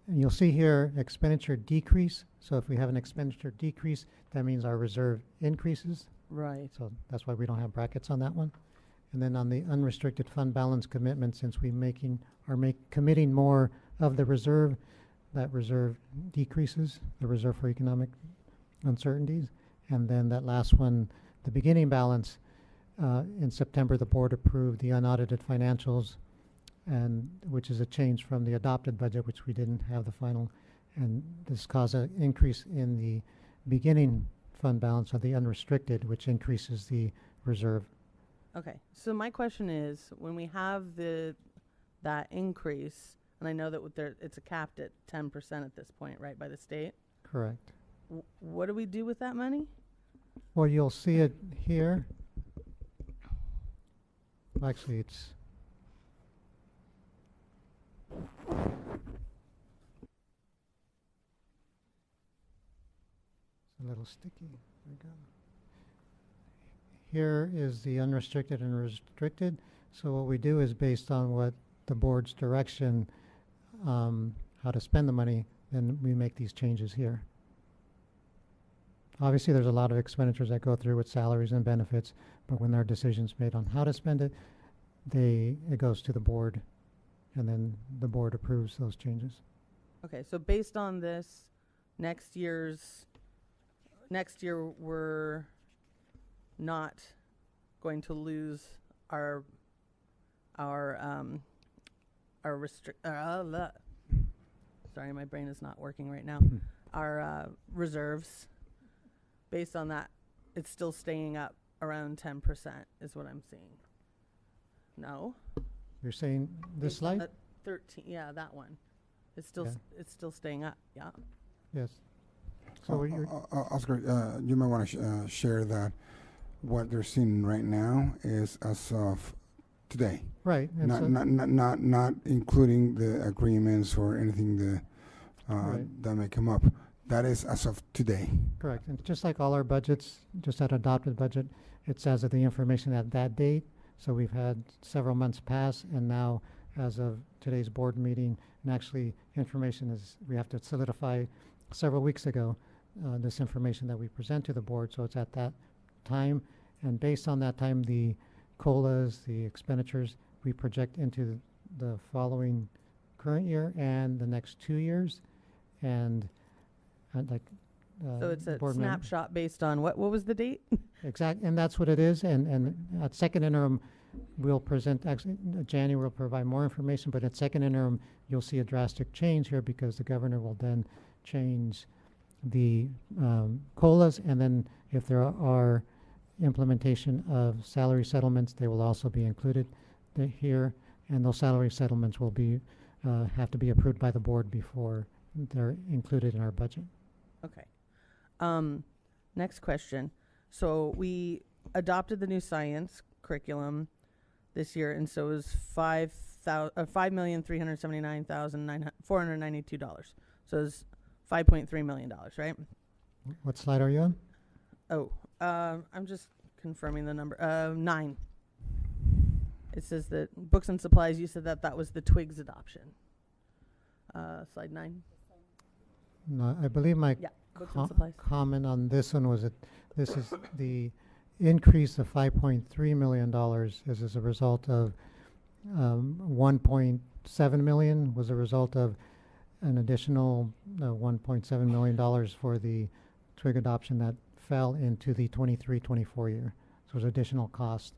And you'll see here expenditure decrease. So if we have an expenditure decrease, that means our reserve increases. Right. So that's why we don't have brackets on that one. And then on the unrestricted fund balance commitment, since we committing more of the reserve, that reserve decreases, the reserve for economic uncertainties. And then that last one, the beginning balance, in September, the board approved the unaudited financials, and which is a change from the adopted budget, which we didn't have the final. And this caused an increase in the beginning fund balance of the unrestricted, which increases the reserve. Okay. So my question is, when we have that increase, and I know that it's capped at 10% at this point, right, by the state? Correct. What do we do with that money? Well, you'll see it here. Actually, it's a little sticky. There we go. Here is the unrestricted and restricted. So what we do is based on what the board's direction, how to spend the money, then we make these changes here. Obviously, there's a lot of expenditures that go through with salaries and benefits, but when there are decisions made on how to spend it, it goes to the board, and then the board approves those changes. Okay, so based on this, next year we're not going to lose our sorry, my brain is not working right now. Our reserves, based on that, it's still staying up around 10% is what I'm seeing. No? You're saying this slide? 13, yeah, that one. It's still staying up, yeah. Yes. So Oscar, you might want to share that what they're seeing right now is as of today. Right. Not including the agreements or anything that Right. that may come up. That is as of today. Correct. And just like all our budgets, just that adopted budget, it says that the information at that date. So we've had several months pass, and now as of today's board meeting, and actually information is, we have to solidify several weeks ago, this information that we present to the board. So it's at that time. And based on that time, the COLAs, the expenditures, we project into the following current year and the next 2 years. And like, So it's a board member- snapshot based on what was the date? Exact, and that's what it is. And at second interim, we'll present, actually, January will provide more information, but at second interim, you'll see a drastic change here because the governor will then change the COLAs, and then if there are implementation of salary settlements, they will also be included here, and those salary settlements will be have to be approved by the board before they're included in our budget. Okay. Next question. So we adopted the new science curriculum this year, and so it was $5,379,492. So it's $5.3 million, right? What slide are you on? Oh, I'm just confirming the number. 9. It says that books and supplies, you said that was the Twigs adoption. Slide 9. No, I believe my Yeah, books and supplies. comment on this one was that this is the increase of $5.3 million is as a result of 1.7 million was a result of an additional $1.7 million for the twig adoption that fell into the 23-24 year. So it was additional cost.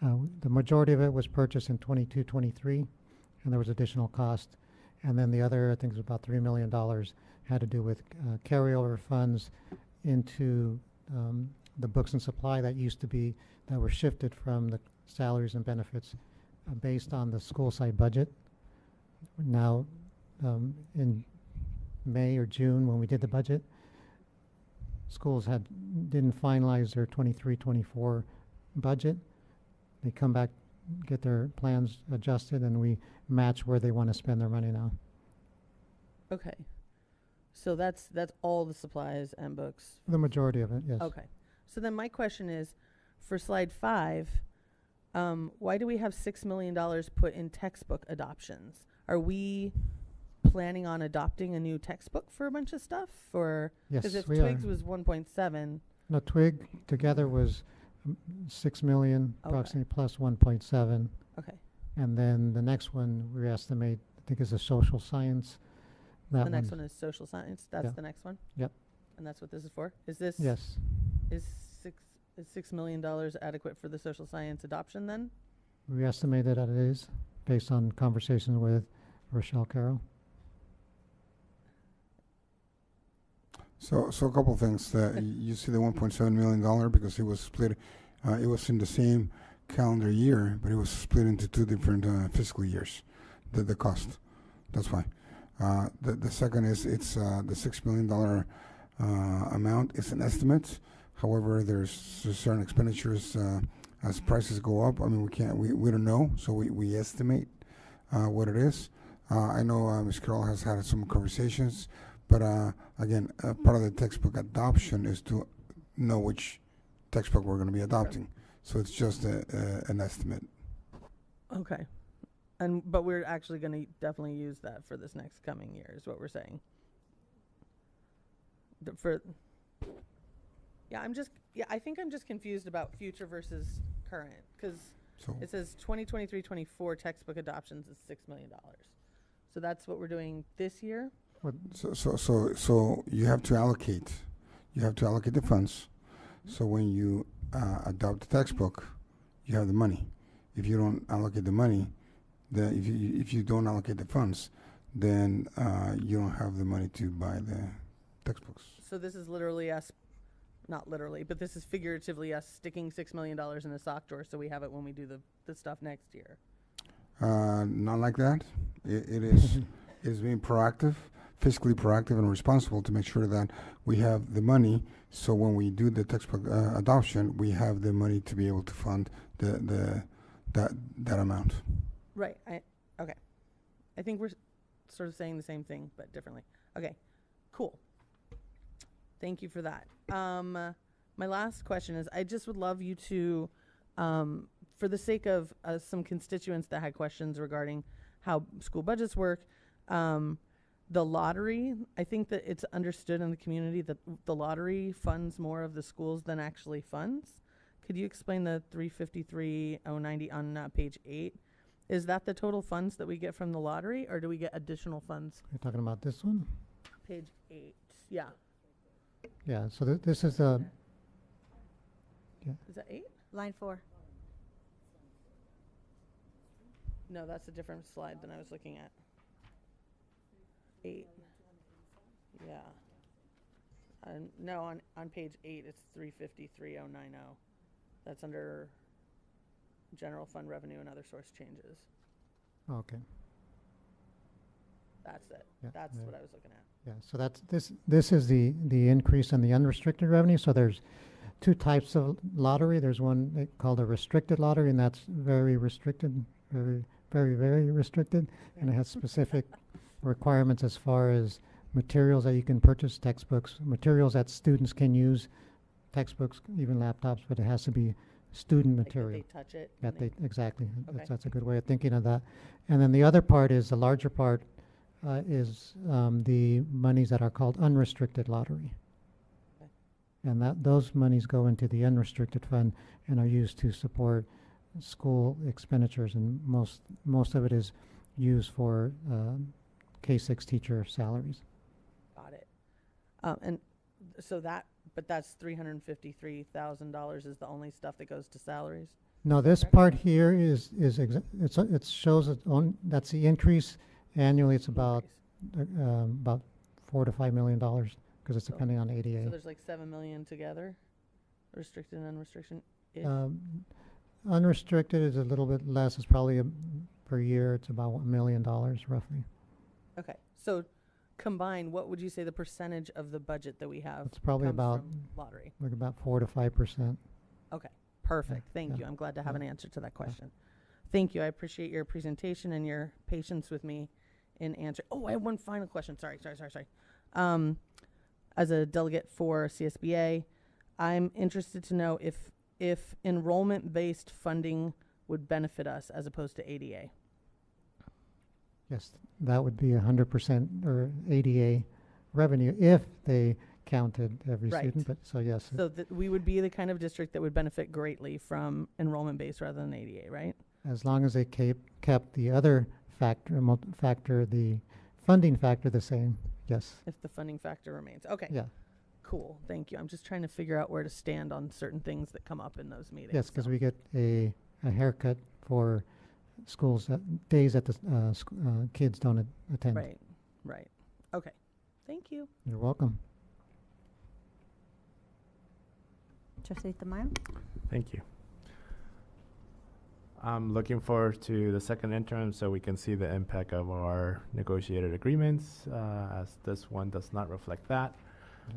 The majority of it was purchased in 22-23, and there was additional cost. And then the other, I think it was about $3 million, had to do with carryover funds into the books and supply that used to be, that were shifted from the salaries and benefits based on the school side budget. Now, in May or June, when we did the budget, schools didn't finalize their 23-24 budget. They come back, get their plans adjusted, and we match where they want to spend their money now. Okay. So that's all the supplies and books. The majority of it, yes. Okay. So then my question is, for slide 5, why do we have $6 million put in textbook adoptions? Are we planning on adopting a new textbook for a bunch of stuff? Or Yes, because if we Twigs are. was 1.7, No, Twig together was 6 million, Okay. approximately, plus 1.7. okay. And then the next one, we estimate, I think is a social science. That The next one is social science. That's Yeah. the next one. Yep. And that's what this is for. Is this Yes. is $6 million adequate for the social science adoption then? We estimated that it is, based on conversations with Rochelle Carroll. So a couple of things. You see the $1.7 million because it was split. It was in the same calendar year, but it was split into 2 different fiscal years. The cost. That's why. The second is it's the $6 million amount. It's an estimate. However, there's certain expenditures as prices go up. I mean, we don't know, so we estimate what it is. I know Ms. Carroll has had some conversations, but again, part of the textbook adoption is to know which textbook we're going to be adopting. So it's just an estimate. Okay. But we're actually going to definitely use that for this next coming year, is what we're saying. I think I'm just confused about future versus current, because it says 2023-24 textbook adoptions is $6 million. So that's what we're doing this year? So you have to allocate. You have to allocate the funds. So when you adopt the textbook, you have the money. If you don't allocate the money, if you don't allocate the funds, then you don't have the money to buy the textbooks. So this is literally us, not literally, but this is figuratively us sticking $6 million in the sock drawer so we have it when we do the stuff next year. Not like that. It is it is being proactive, fiscally proactive and responsible to make sure that we have the money. So when we do the textbook adoption, we have the money to be able to fund that amount. Right. Okay. I think we're sort of saying the same thing, but differently. Okay. Cool. Thank you for that. My last question is, I just would love you to, for the sake of some constituents that had questions regarding how school budgets work, the lottery, I think that it's understood in the community that the lottery funds more of the schools than actually funds. Could you explain the 353,090 on page 8? Is that the total funds that we get from the lottery, or do we get additional funds? You're talking about this one? Page 8, yeah. Yeah, so this is the, Is that 8? Line 4. No, that's a different slide than I was looking at. 8. Yeah. No, on page 8, it's 353,090. That's under general fund revenue and other source changes. okay. That's it. Yeah, That's yeah. what I was looking at. Yeah, so that's, this is the increase in the unrestricted revenue. So there's two types of lottery. There's one called a restricted lottery, and that's very restricted, very restricted. And it has specific requirements as far as materials that you can purchase, textbooks, materials that students can use, textbooks, even laptops, but it has to be student material. Like that they touch it. That they, exactly. Okay. That's a good way of thinking of that. And then the other part is, the larger part is the monies that are called unrestricted lottery. Okay. And those monies go into the unrestricted fund and are used to support school expenditures, and most of it is used for K-6 teacher salaries. Got it. And so that's $353,000 is the only stuff that goes to salaries? No, this part here it shows that's the increase annually. It's about $4 to $5 million, because it's depending on ADA. So there's like 7 million together, restricted and unrestricted. Unrestricted is a little bit less. It's probably per year. It's about $1 million roughly. Okay, so combined, what would you say the percentage of the budget that we have? It's probably comes about from lottery. like about 4 to 5%. Okay, perfect. Thank yeah, you. I'm glad to have yeah, an answer to that question. Thank you. I appreciate your presentation and your patience with me in answer. Oh, I have one final question. Sorry. As a delegate for CSBA, I'm interested to know if enrollment-based funding would benefit us as opposed to ADA. Yes, that would be 100% or ADA revenue if they counted every Right. student. But so yes, So that we would be the kind of district that would benefit greatly from enrollment-based rather than ADA, right? as long as they kept the other factor, the funding factor the same. Yes. If the funding factor remains. Okay. Yeah. Cool. Thank you. I'm just trying to figure out where to stand on certain things that come up in those meetings. Yes, because so. we get a haircut for schools days that the kids don't attend. Right. Okay. Thank you. You're welcome. Trustee Tamayo? Thank you. I'm looking forward to the second interim so we can see the impact of our negotiated agreements, as this one does not reflect that.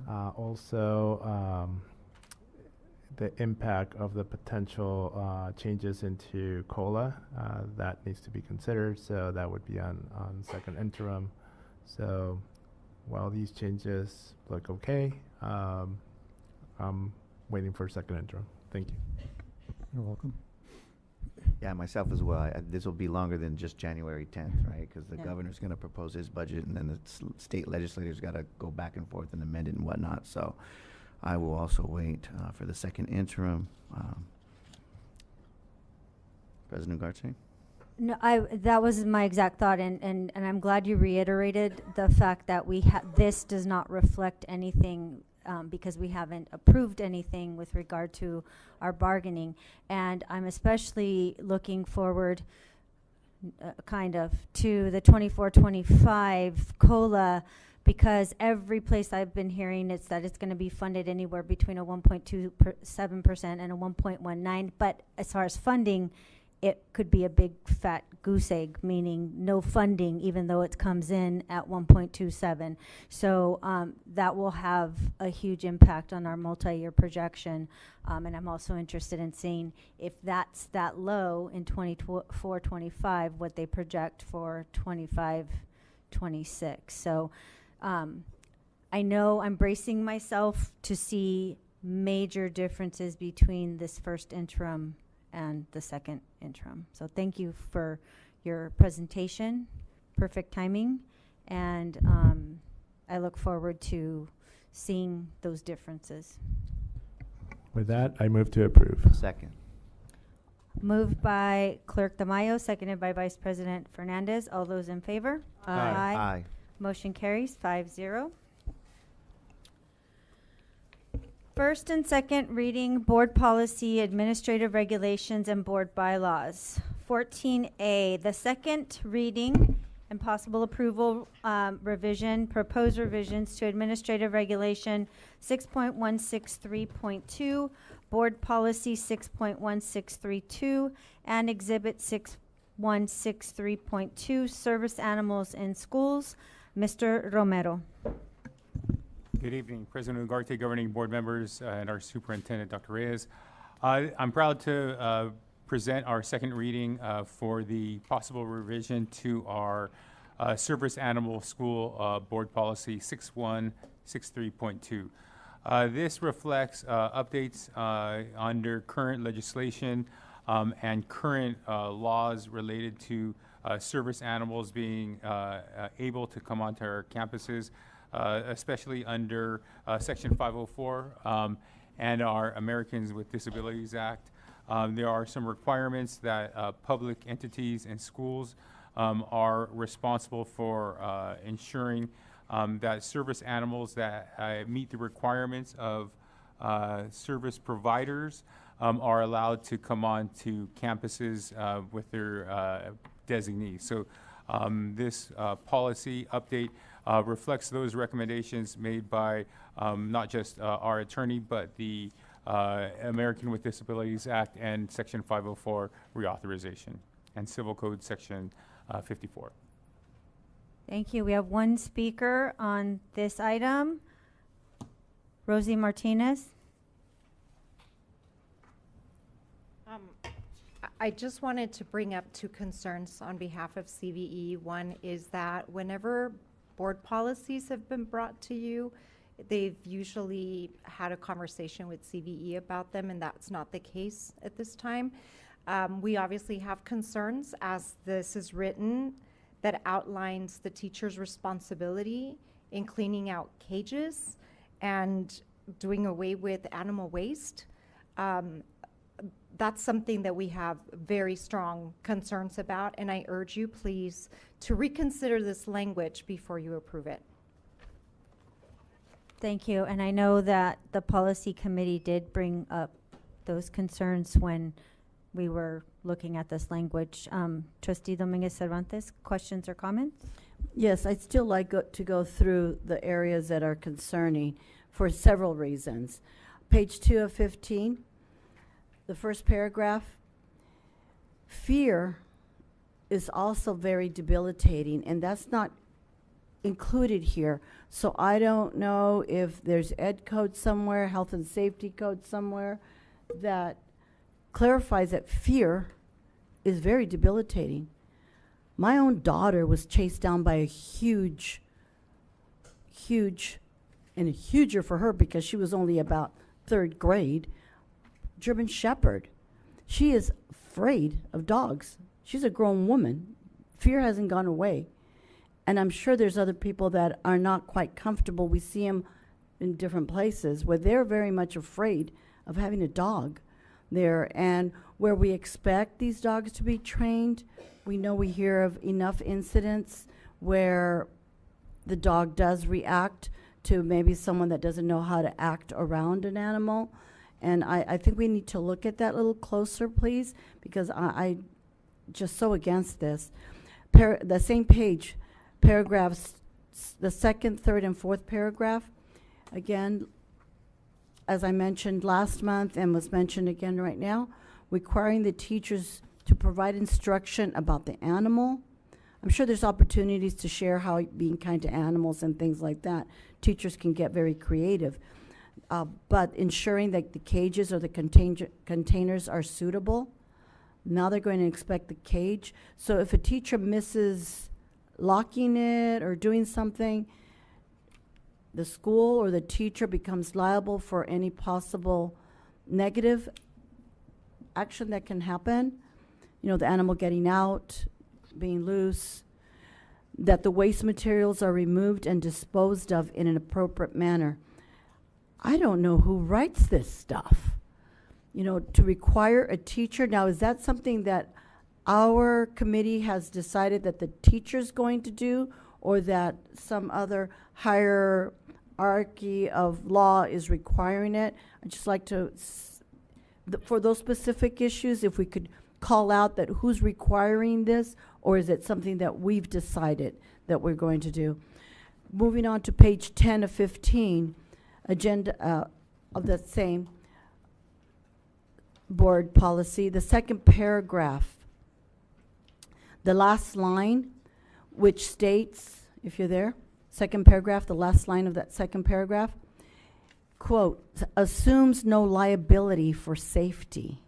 Also, the impact of the potential changes into COLA, that needs to be considered, so that would be on second interim. So while these changes look okay, I'm waiting for second interim. Thank you. You're welcome. Yeah, myself as well. This will be longer than just January 10th, right? Because the Yeah. governor's going to propose his budget, and then the state legislators got to go back and forth and amend it and whatnot. So I will also wait for the second interim. President Ugarte? No, that was my exact thought, and I'm glad you reiterated the fact that this does not reflect anything, because we haven't approved anything with regard to our bargaining. And I'm especially looking forward to the 24-25 COLA, because every place I've been hearing it's going to be funded anywhere between a 1.27% and a 1.19. But as far as funding, it could be a big fat goose egg, meaning no funding, even though it comes in at 1.27. So that will have a huge impact on our multi-year projection. And I'm also interested in seeing if that's that low in 24-25, what they project for 25-26. So I know I'm bracing myself to see major differences between this first interim and the second interim. So thank you for your presentation, perfect timing, and I look forward to seeing those differences. With that, I move to approve. Second. Moved by Clerk Tamayo, seconded by Vice President Fernandez. All those in favor? Aye. Aye. Motion carries 5-0. First and second reading, Board Policy, Administrative Regulations, and Board Bylaws. 14A, the second reading and possible approval proposed revisions to Administrative Regulation 6.163.2, Board Policy 6.1632, and Exhibit 6163.2, Service Animals in Schools. Mr. Romero. Good evening, President Ugarte, governing board members, and our superintendent, Dr. Reyes. I'm proud to present our second reading for the possible revision to our Service Animal School Board Policy 6163.2. This reflects updates under current legislation and current laws related to service animals being able to come onto our campuses, especially under Section 504 and our Americans with Disabilities Act. There are some requirements that public entities and schools are responsible for ensuring that service animals that meet the requirements of service providers are allowed to come on to campuses with their designees. So this policy update reflects those recommendations made by not just our attorney, but the American with Disabilities Act and Section 504 reauthorization and Civil Code Section 54. Thank you. We have one speaker on this item. Rosie Martinez. I just wanted to bring up two concerns on behalf of CVE. One is that whenever board policies have been brought to you, they've usually had a conversation with CVE about them, and that's not the case at this time. We obviously have concerns as this is written that outlines the teacher's responsibility in cleaning out cages and doing away with animal waste. That's something that we have very strong concerns about, and I urge you please to reconsider this language before you approve it. Thank you. And I know that the policy committee did bring up those concerns when we were looking at this language. Trustee Dominguez Cervantes, questions or comments? Yes, I'd still like to go through the areas that are concerning for several reasons. Page 2 of 15, the first paragraph, fear is also very debilitating, and that's not included here. So I don't know if there's ed code somewhere, health and safety code somewhere that clarifies that fear is very debilitating. My own daughter was chased down by a huge, and huger for her because she was only about 3rd grade, German Shepherd. She is afraid of dogs. She's a grown woman. Fear hasn't gone away. And I'm sure there's other people that are not quite comfortable. We see them in different places where they're very much afraid of having a dog there. And where we expect these dogs to be trained, we know we hear of enough incidents where the dog does react to maybe someone that doesn't know how to act around an animal. And I think we need to look at that a little closer, please, because I just so against this. The same page, paragraphs, the 2nd, 3rd, and 4th paragraph, again, as I mentioned last month and was mentioned again right now, requiring the teachers to provide instruction about the animal. I'm sure there's opportunities to share how being kind to animals and things like that. Teachers can get very creative. But ensuring that the cages or the containers are suitable. Now they're going to expect the cage. So if a teacher misses locking it or doing something, the school or the teacher becomes liable for any possible negative action that can happen, you know, the animal getting out, being loose, that the waste materials are removed and disposed of in an appropriate manner. I don't know who writes this stuff. You know, to require a teacher, now is that something that our committee has decided that the teacher's going to do, or that some other hierarchy of law is requiring it? I'd just like to, for those specific issues, if we could call out that who's requiring this, or is it something that we've decided that we're going to do? Moving on to page 10 of 15, agenda of that same board policy, the second paragraph, the last line, which states, if you're there, second paragraph, the last line of that second paragraph, quote, assumes no liability for safety.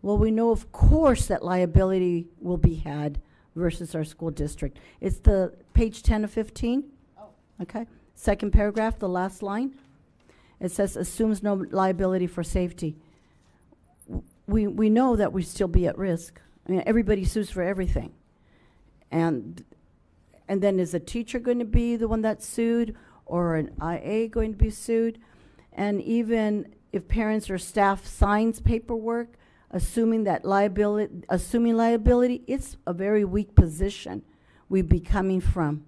Well, we know, of course, that liability will be had versus our school district. It's the page 10 of 15. Oh. Okay. Second paragraph, the last line. It says assumes no liability for safety. We know that we still be at risk. I mean, everybody sues for everything. And then is a teacher going to be the one that's sued, or an IA going to be sued? And even if parents or staff signs paperwork, assuming liability, it's a very weak position we'd be coming from.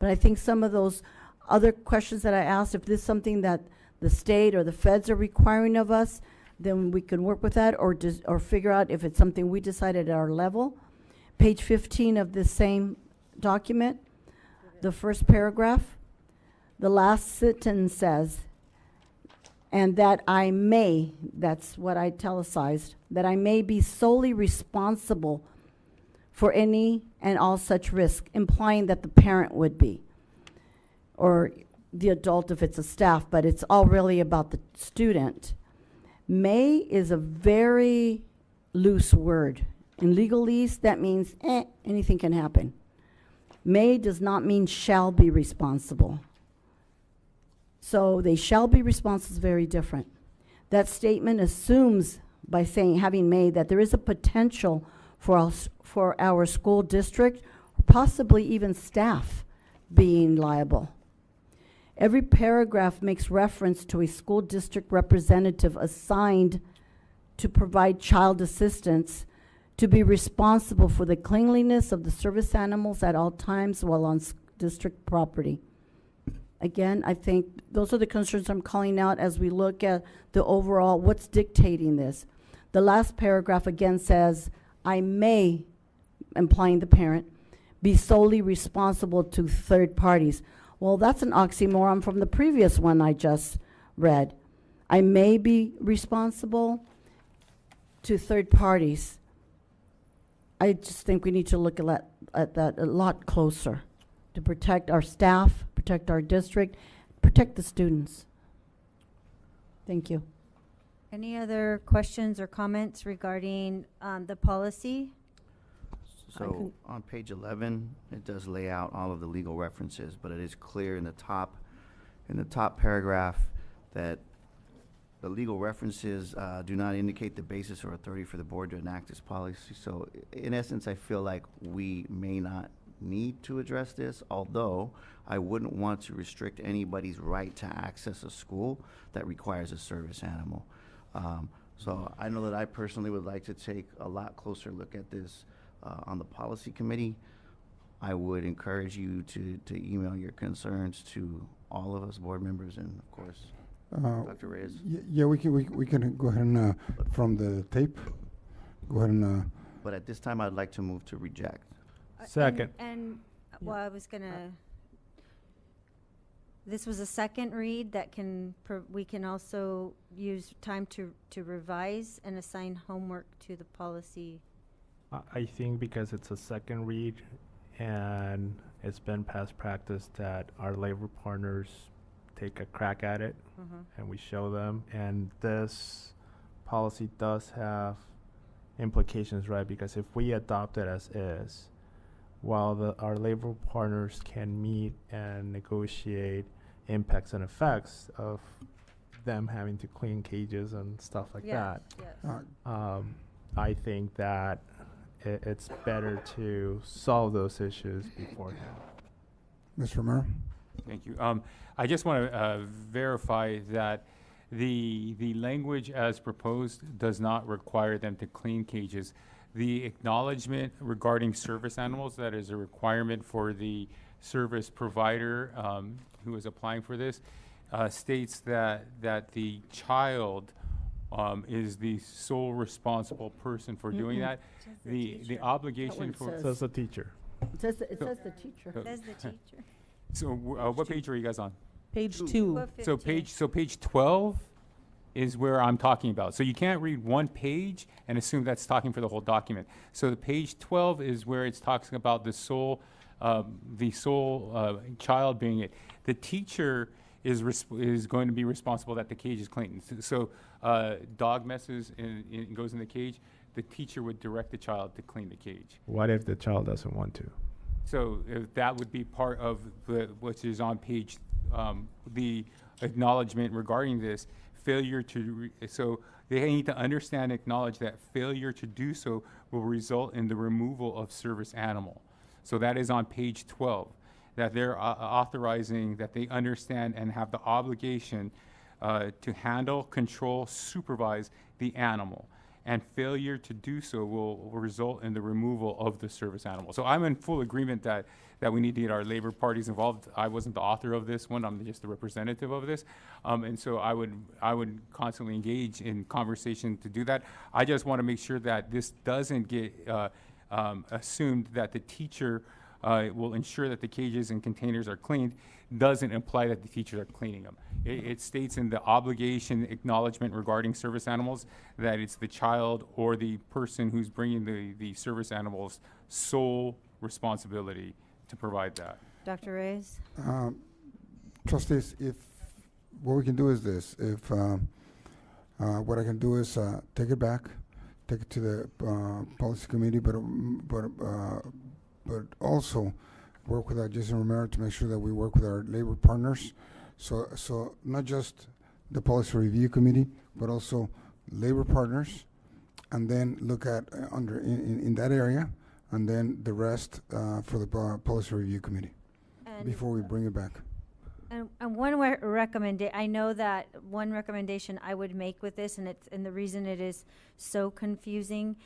But I think some of those other questions that I asked, if this is something that the state or the feds are requiring of us, then we can work with that, or figure out if it's something we decided at our level. Page 15 of this same document, the first paragraph, the last sentence says, and that I may, that's what I italicized, that I may be solely responsible for any and all such risk, implying that the parent would be, or the adult if it's a staff, but it's all really about the student. May is a very loose word. In legalese, that means anything can happen. May does not mean shall be responsible. So they shall be responsible is very different. That statement assumes, by saying, having made, that there is a potential for our school district, or possibly even staff, being liable. Every paragraph makes reference to a school district representative assigned to provide child assistance, to be responsible for the cleanliness of the service animals at all times while on district property. Again, I think those are the concerns I'm calling out as we look at the overall, what's dictating this. The last paragraph again says, I may, implying the parent, be solely responsible to third parties. Well, that's an oxymoron from the previous one I just read. I may be responsible to third parties. I just think we need to look at that a lot closer to protect our staff, protect our district, protect the students. Thank you. Any other questions or comments regarding the policy? So on page 11, it does lay out all of the legal references, but it is clear in the top paragraph that the legal references do not indicate the basis or authority for the board to enact this policy. So in essence, I feel like we may not need to address this, although I wouldn't want to restrict anybody's right to access a school that requires a service animal. So I know that I personally would like to take a lot closer look at this on the policy committee. I would encourage you to email your concerns to all of us board members and of course Dr. Reyes. Yeah, we can go ahead and from the tape, go ahead and. But at this time, I'd like to move to reject. Second. Well, I was gonna. This was a second read that we can also use time to revise and assign homework to the policy. I think because it's a second read and it's been past practice that our labor partners take a crack at it and we show them. And this policy does have implications, right? Because if we adopt it as is, while our labor partners can meet and negotiate impacts and effects of them having to clean cages and stuff like that. I think that it's better to solve those issues beforehand. Mr. Romero? Thank you. I just want to verify that the language as proposed does not require them to clean cages. The acknowledgement regarding service animals, that is a requirement for the service provider who is applying for this, states that the child is the sole responsible person for doing that. The obligation for Says the teacher. It says the teacher. Says the teacher. So what page are you guys on? Page 2. So page 12 is where I'm talking about. So you can't read one page and assume that's talking for the whole document. So the page 12 is where it's talking about the sole child being it. The teacher is going to be responsible that the cage is clean. So dog messes and goes in the cage, the teacher would direct the child to clean the cage. What if the child doesn't want to? So if that would be part of which is on page, the acknowledgement regarding this, failure to, so they need to understand, acknowledge that failure to do so will result in the removal of service animal. So that is on page 12, that they're authorizing, that they understand and have the obligation to handle, control, supervise the animal. And failure to do so will result in the removal of the service animal. So I'm in full agreement that we need to get our labor parties involved. I wasn't the author of this one, I'm just the representative of this. And so I would constantly engage in conversation to do that. I just want to make sure that this doesn't get assumed that the teacher will ensure that the cages and containers are cleaned, doesn't imply that the teachers are cleaning them. It states in the obligation acknowledgement regarding service animals that it's the child or the person who's bringing the service animals sole responsibility to provide that. Dr. Reyes? Trustees, if what we can do is this, if what I can do is take it back, take it to the policy committee, but also work with Jason Romero to make sure that we work with our labor partners. So not just the policy review committee, but also labor partners, and then look at in that area, and then the rest for the policy review committee before we bring it back. And one I know that one recommendation I would make with this, and the reason it is so confusing,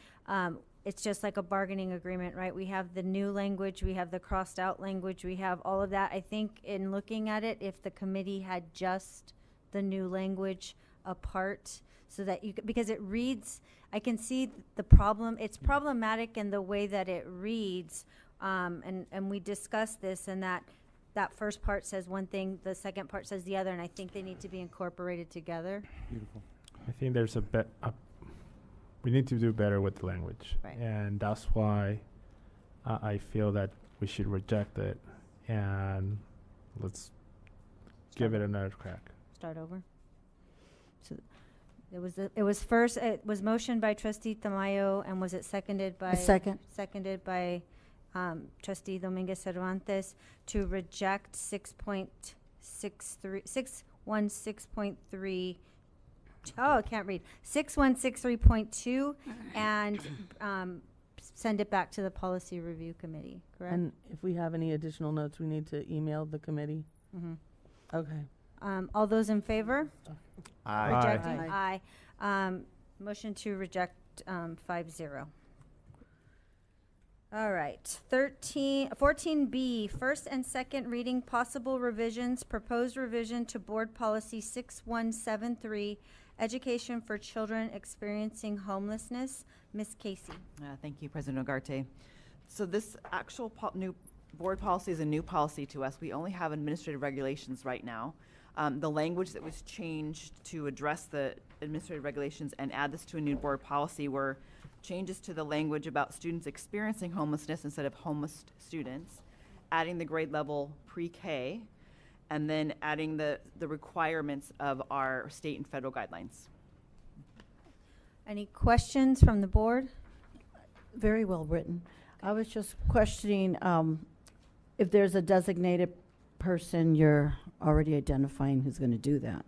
it's just like a bargaining agreement, right? We have the new language, we have the crossed out language, we have all of that. I think in looking at it, if the committee had just the new language apart, so that because it reads, I can see the problem. It's problematic in the way that it reads, and we discussed this, and that first part says one thing, the second part says the other, and I think they need to be incorporated together. Beautiful. I think there's we need to do better with the language. Right. And that's why I feel that we should reject it and let's give it another crack. Start over. So it was motioned by Trustee Tamayo, and was it seconded by? Second. Seconded by Trustee Dominguez Cervantes to reject 616.3. Oh, I can't read. 6163.2 and send it back to the policy review committee, correct? And if we have any additional notes, we need to email the committee. Okay. All those in favor? Aye. Rejecting? Aye. Motion to reject 5-0. All right, 14B, first and second reading, possible revisions, proposed revision to Board Policy 6173, Education for Children Experiencing Homelessness. Ms. Casey. Thank you, President Ugarte. So this actual new board policy is a new policy to us. We only have administrative regulations right now. The language that was changed to address the administrative regulations and add this to a new board policy were changes to the language about students experiencing homelessness instead of homeless students, adding the grade level pre-K, and then adding the requirements of our state and federal guidelines. Any questions from the board? Very well written. I was just questioning if there's a designated person you're already identifying who's going to do that?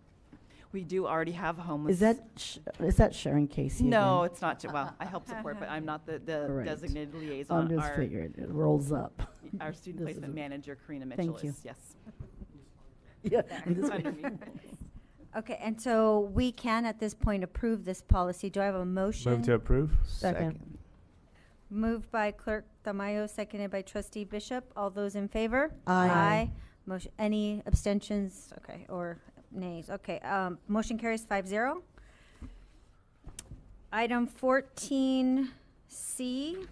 We do already have homeless. Is that Sharon Casey? No, again? it's not. Well, I help support, but I'm not the Right. designated liaison. I'm just Our- figured it rolls up. Our student This is placement a- manager, Karina Thank Mitchell, you. is, yes. Yeah, It's this- under me. Okay, and so we can at this point approve this policy. Do I have a motion? Move to approve. Second. Moved by Clerk Tamayo, seconded by Trustee Bishop. All those in favor? Aye. Aye. Motion, any abstentions? Okay, or nays? Okay, motion carries 5-0. Item 14C.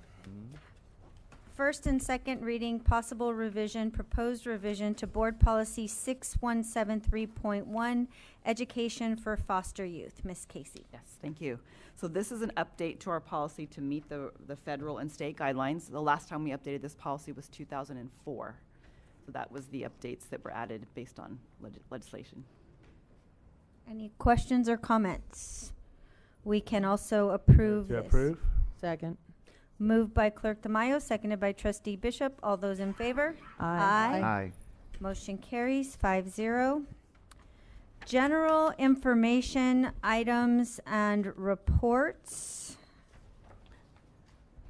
First and second reading, possible revision, proposed revision to Board Policy 6173.1, Education for Foster Youth. Ms. Casey. Yes, thank you. So this is an update to our policy to meet the federal and state guidelines. The last time we updated this policy was 2004. So that was the updates that were added based on legislation. Any questions or comments? We can also approve To this. approve. Second. Moved by Clerk Tamayo, seconded by Trustee Bishop. All those in favor? Aye. Aye. Motion carries 5-0. General information items and reports.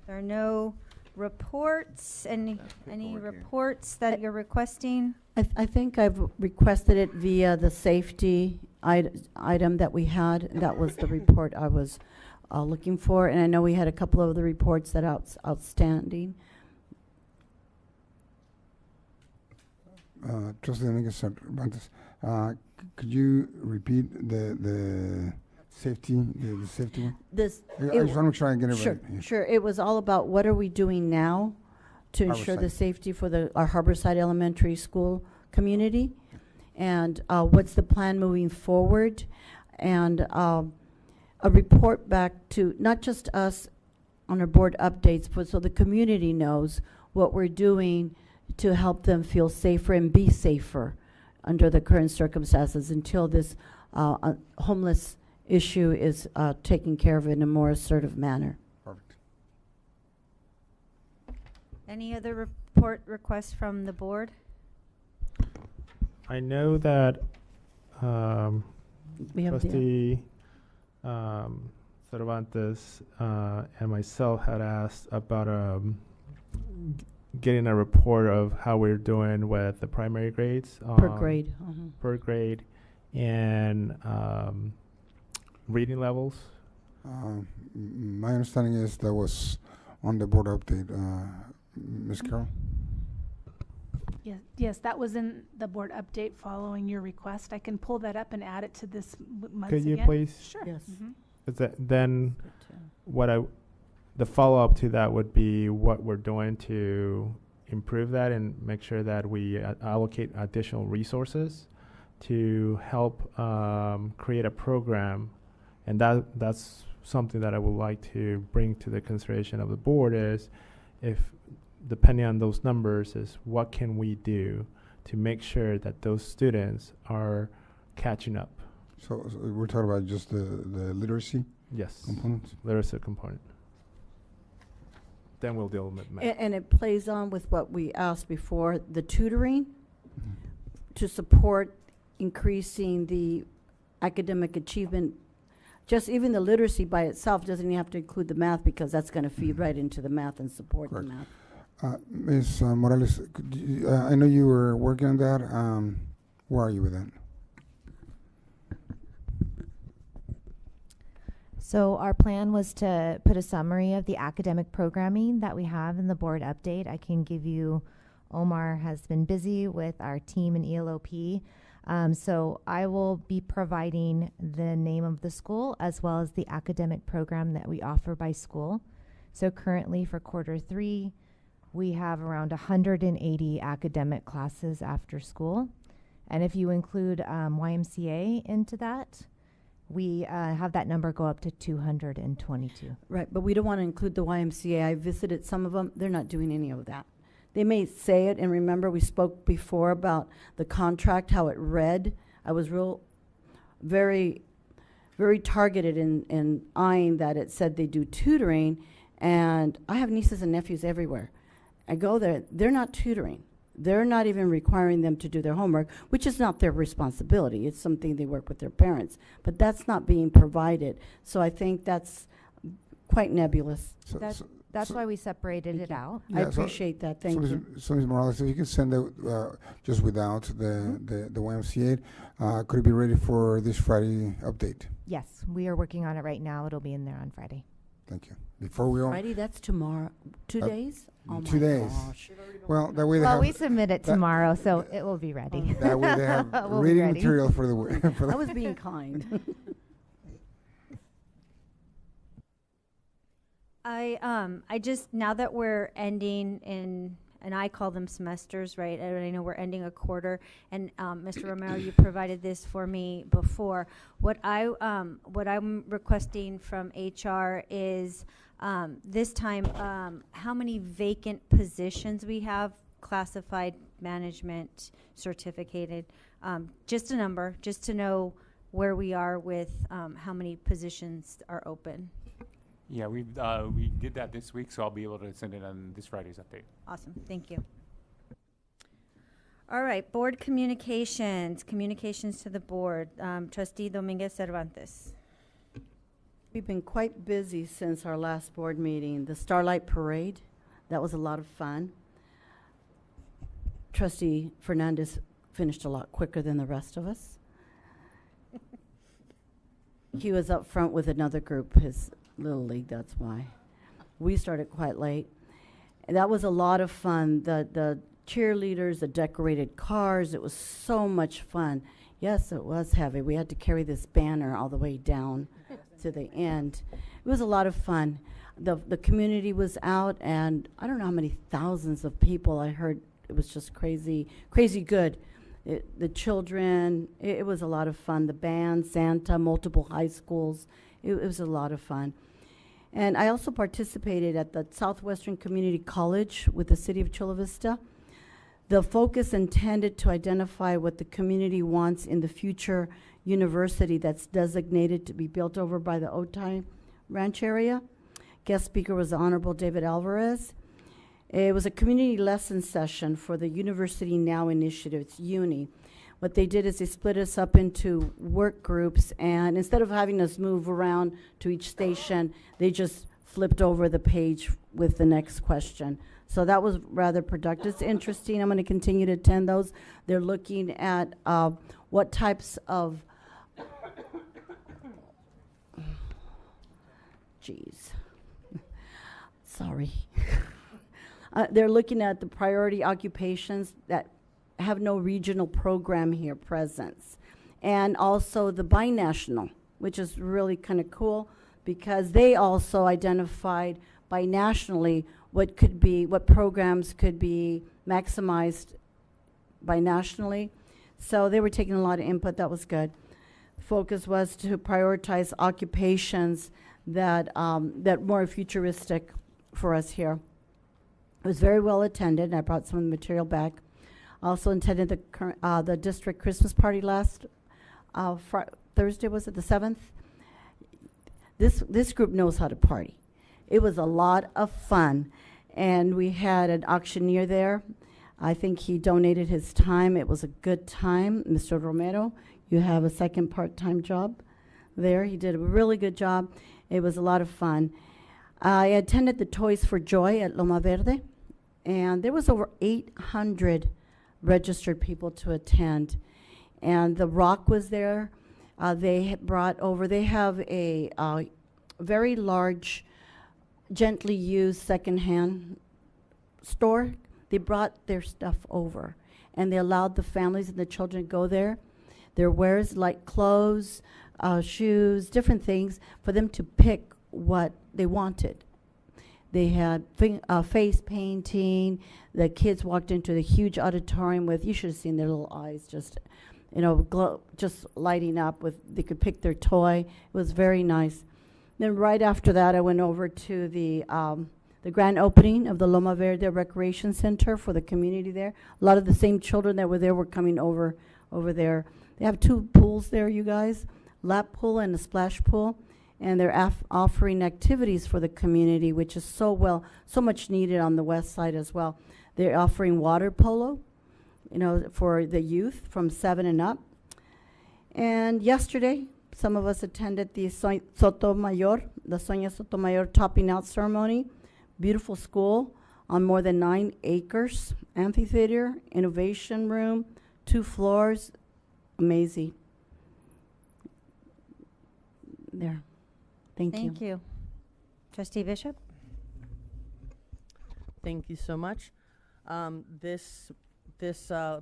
There are no reports. Any paperwork here. reports that you're requesting? I think I've requested it via the safety item that we had. That was the report I was looking for, and I know we had a couple of the reports that outstanding. Trustee Dominguez Cervantes, could you repeat the safety, the safety one? This. I just want to make sure I get it Sure, right. Yeah. sure. It was all about what are we doing now to ensure the Harborside. safety for our Harborside Elementary School community, and what's the plan moving forward, and a report back to not just us on our board updates, but so the community knows what we're doing to help them feel safer and be safer under the current circumstances until this homeless issue is taken care of in a more assertive manner. Perfect. Any other report requests from the board? I know that We have the- Trustee Cervantes and myself had asked about getting a report of how we're doing with the primary grades. Per grade. Mhm. Per grade, and reading levels. My understanding is that was on the board update. Ms. Carroll? Yes, that was in the board update following your request. I can pull that up and add it to this month's Could you again. please? Sure. Yes. Is that then the follow-up to that would be what we're doing to improve that and make sure that we allocate additional resources to help create a program. And that's something that I would like to bring to the consideration of the board is if, depending on those numbers, is what can we do to make sure that those students are catching up. So we're talking about just the literacy Yes. components? Literacy component. Then we'll deal with math. And it plays on with what we asked before, the tutoring to support increasing the academic achievement. Just even the literacy by itself doesn't even have to include the math because that's going to feed right into the math and support Correct. the math. Ms. Morales, I know you were working on that. Where are you with that? So our plan was to put a summary of the academic programming that we have in the board update. I can give you, Omar has been busy with our team in ELOP. So I will be providing the name of the school as well as the academic program that we offer by school. So currently for Q3, we have around 180 academic classes after school. And if you include YMCA into that, we have that number go up to 222. Right, but we don't want to include the YMCA. I visited some of them. They're not doing any of that. They may say it, and remember we spoke before about the contract, how it read. I was very targeted in eyeing that it said they do tutoring, and I have nieces and nephews everywhere. I go there, they're not tutoring. They're not even requiring them to do their homework, which is not their responsibility. It's something they work with their parents. But that's not being provided. So I think that's quite nebulous. That's why we separated it out. I appreciate that. Thank you. So, Ms. Morales, if you can send it just without the YMCA, could it be ready for this Friday update? Yes, we are working on it right now. It'll be in there on Friday. Thank you. Before we all Friday, that's tomorrow. 2 days? Oh 2 my days. gosh. Well, that way they Well, have we submit it tomorrow, so it will be ready. that way they have We'll be reading ready. material for the for I the was being kind. I just, now that we're ending and I call them semesters, right? And I know we're ending a quarter, and Mr. Romero, you provided this for me before. What I'm requesting from HR is this time how many vacant positions we have, classified, management, certificated, just a number, just to know where we are with how many positions are open. Yeah, we did that this week, so I'll be able to send it on this Friday's update. Awesome, thank you. All right, board communications to the board. Trustee Dominguez Cervantes. We've been quite busy since our last board meeting. The Starlight Parade, that was a lot of fun. Trustee Fernandez finished a lot quicker than the rest of us. He was up front with another group, his Little League, that's why. We started quite late. And that was a lot of fun. The cheerleaders, the decorated cars, it was so much fun. Yes, it was heavy. We had to carry this banner all the way down to the end. It was a lot of fun. The community was out, and I don't know how many thousands of people I heard. It was just crazy good. The children, it was a lot of fun. The band, Santa, multiple high schools. It was a lot of fun. And I also participated at the Southwestern Community College with the City of Chula Vista. The focus intended to identify what the community wants in the future university that's designated to be built over by the Otay Ranch area. Guest speaker was the Honorable David Alvarez. It was a community lesson session for the University Now initiative. It's UNI. What they did is they split us up into work groups, and instead of having us move around to each station, they just flipped over the page with the next question. So that was rather productive. It's interesting. I'm going to continue to attend those. They're looking at what types of sorry. They're looking at the priority occupations that have no regional program here presence. And also the binational, which is really kind of cool because they also identified binationally what programs could be maximized binationally. So they were taking a lot of input. That was good. Focus was to prioritize occupations that more futuristic for us here. It was very well attended, and I brought some of the material back. I also attended the district Christmas party last Thursday, was it the 7th? This group knows how to party. It was a lot of fun, and we had an auctioneer there. I think he donated his time. It was a good time. Mr. Romero, you have a second part-time job there. He did a really good job. It was a lot of fun. I attended the Toys for Joy at Loma Verde, and there was over 800 registered people to attend. And the Rock was there. They have a very large, gently used secondhand store. They brought their stuff over, and they allowed the families and the children to go there. Their wares like clothes, shoes, different things for them to pick what they wanted. They had face painting. The kids walked into the huge auditorium with, you should have seen their little eyes just, just lighting up with, they could pick their toy. It was very nice. Then right after that, I went over to the grand opening of the Loma Verde Recreation Center for the community there. A lot of the same children that were there were coming over there. They have 2 pools there, you guys, lap pool and a splash pool. and they're offering activities for the community, which is so much needed on the west side as well. They're offering water polo, for the youth from 7 and up. And yesterday, some of us attended the Sotomayor, the Sonia Sotomayor topping out ceremony. Beautiful school on more than 9 acres, amphitheater, innovation room, 2 floors, amazing. There. Thank you. Thank you. Trustee Bishop? Thank you so much. This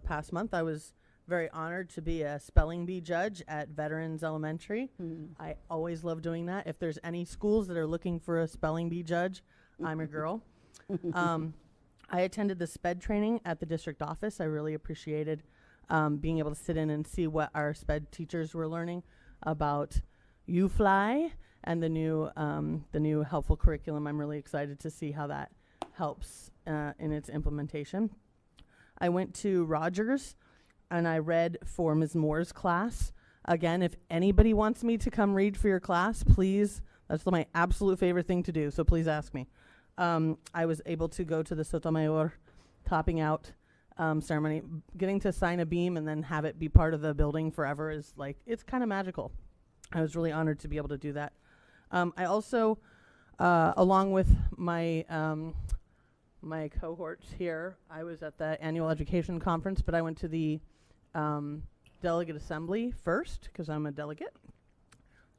past month, I was very honored to be a spelling bee judge at Veterans Elementary. I always love doing that. If there's any schools that are looking for a spelling bee judge, I'm a girl. I attended the SPED training at the district office. I really appreciated being able to sit in and see what our SPED teachers were learning about UFly and the new helpful curriculum. I'm really excited to see how that helps in its implementation. I went to Rogers and I read for Ms. Moore's class. Again, if anybody wants me to come read for your class, please, that's my absolute favorite thing to do, so please ask me. I was able to go to the Sotomayor topping out ceremony. Getting to sign a beam and then have it be part of the building forever is it's kind of magical. I was really honored to be able to do that. I also, along with my my cohorts here, I was at the annual education conference, but I went to the delegate assembly first because I'm a delegate,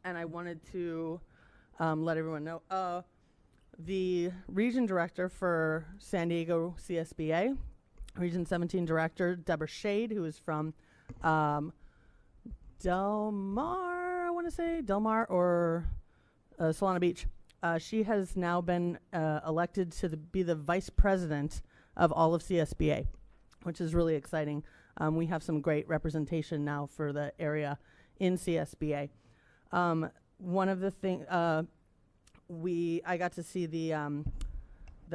and I wanted to let everyone know the region director for San Diego CSBA, Region 17 director Deborah Shade, who is from Del Mar or Solana Beach. She has now been elected to be the vice president of all of CSBA, which is really exciting. We have some great representation now for the area in CSBA. One of the things, I got to see the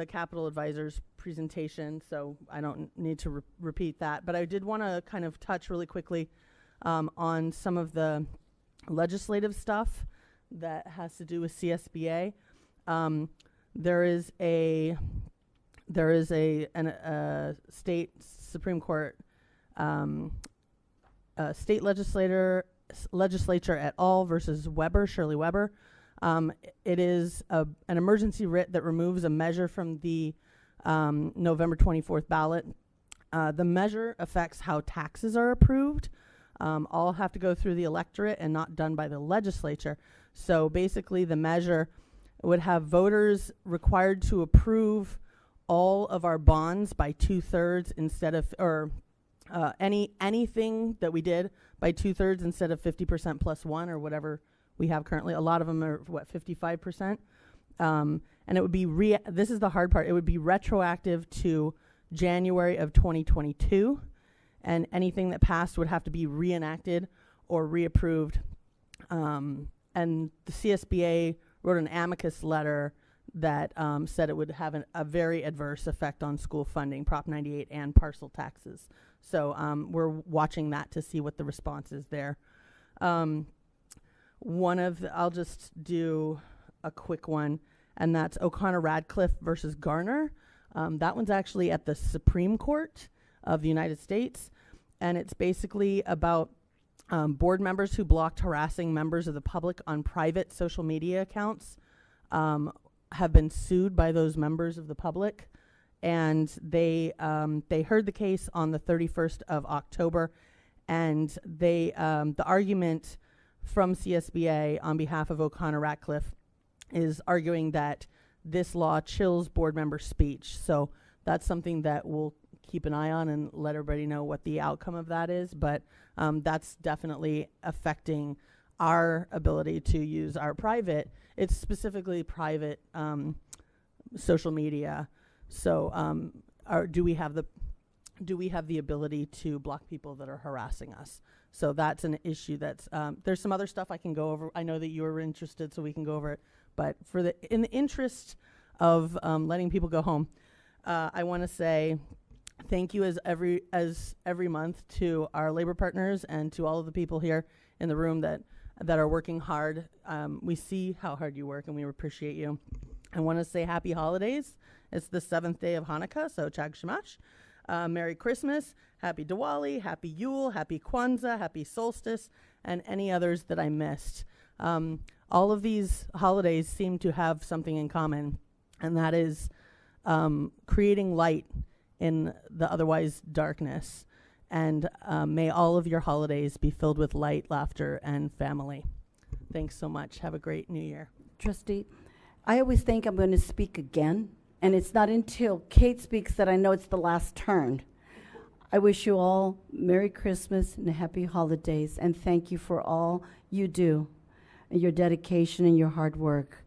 capital advisors presentation, so I don't need to repeat that. But I did want to kind of touch really quickly on some of the legislative stuff that has to do with CSBA. There is a state Supreme Court state legislature et al. Versus Shirley Weber. It is an emergency writ that removes a measure from the November 24th ballot. The measure affects how taxes are approved. All have to go through the electorate and not done by the legislature. So basically the measure would have voters required to approve all of our bonds by 2/3 instead of, or anything that we did by 2/3 instead of 50% plus 1 or whatever we have currently. A lot of them are 55%. And it would be, this is the hard part, it would be retroactive to January of 2022. And anything that passed would have to be reenacted or reapproved. And the CSBA wrote an amicus letter that said it would have a very adverse effect on school funding, Prop 98 and parcel taxes. So we're watching that to see what the response is there. I'll just do a quick one, and that's O'Connor-Radcliffe versus Garner. That one's actually at the Supreme Court of the United States, and it's basically about board members who blocked harassing members of the public on private social media accounts have been sued by those members of the public, and they heard the case on the 31st of October, and the argument from CSBA on behalf of O'Connor-Radcliffe is arguing that this law chills board member speech. So that's something that we'll keep an eye on and let everybody know what the outcome of that is. But that's definitely affecting our ability to use our private. It's specifically private social media. So do we have the ability to block people that are harassing us? So that's an issue that's, there's some other stuff I can go over. I know that you were interested, so we can go over it. But in the interest of letting people go home, I want to say thank you as every month to our labor partners and to all of the people here in the room that that are working hard. We see how hard you work, and we appreciate you. I want to say happy holidays. It's the 7th day of Hanukkah, so Chag Shamash. Merry Christmas, Happy Diwali, Happy Yule, Happy Kwanzaa, Happy Solstice, and any others that I missed. All of these holidays seem to have something in common, and that is creating light in the otherwise darkness. And may all of your holidays be filled with light, laughter, and family. Thanks so much. Have a great New Year. Trustee, I always think I'm going to speak again, and it's not until Kate speaks that I know it's the last turn. I wish you all Merry Christmas and Happy Holidays, and thank you for all you do, and your dedication and your hard work.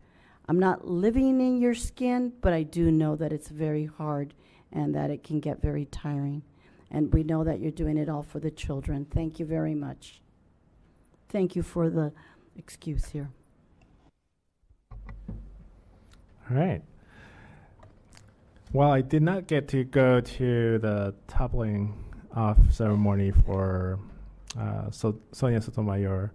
I'm not living in your skin, but I do know that it's very hard and that it can get very tiring. And we know that you're doing it all for the children. Thank you very much. Thank you for the excuse here. All right. Well, I did not get to go to the toppling off ceremony for Sonia Sotomayor.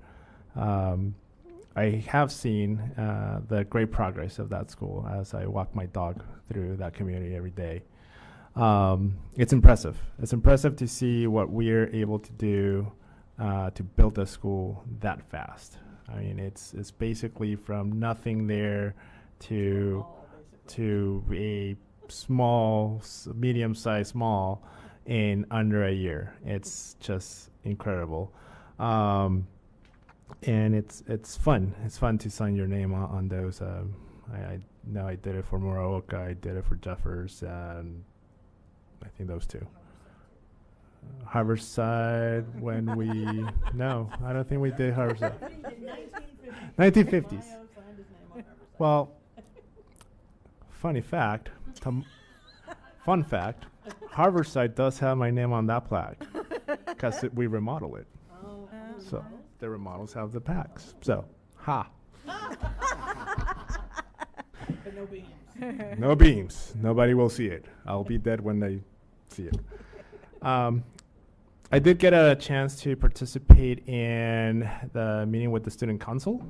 I have seen the great progress of that school as I walk my dog through that community every day. It's impressive. It's impressive to see what we're able to do to build a school that fast. I mean, it's basically from nothing there to a small, medium-sized mall in under a year. It's just incredible. And it's fun. It's fun to sign your name on those. I know I did it for Muraoka, I did it for Jeffers, and I think those two. Harborside, when we... No, I don't think we did Harborside. 1950s. Well, fun fact, Harborside does have my name on that plaque because we remodel it. So the remodels have the plaques. So, ha. But no beams. No beams. Nobody will see it. I'll be dead when they see it. I did get a chance to participate in the meeting with the student council,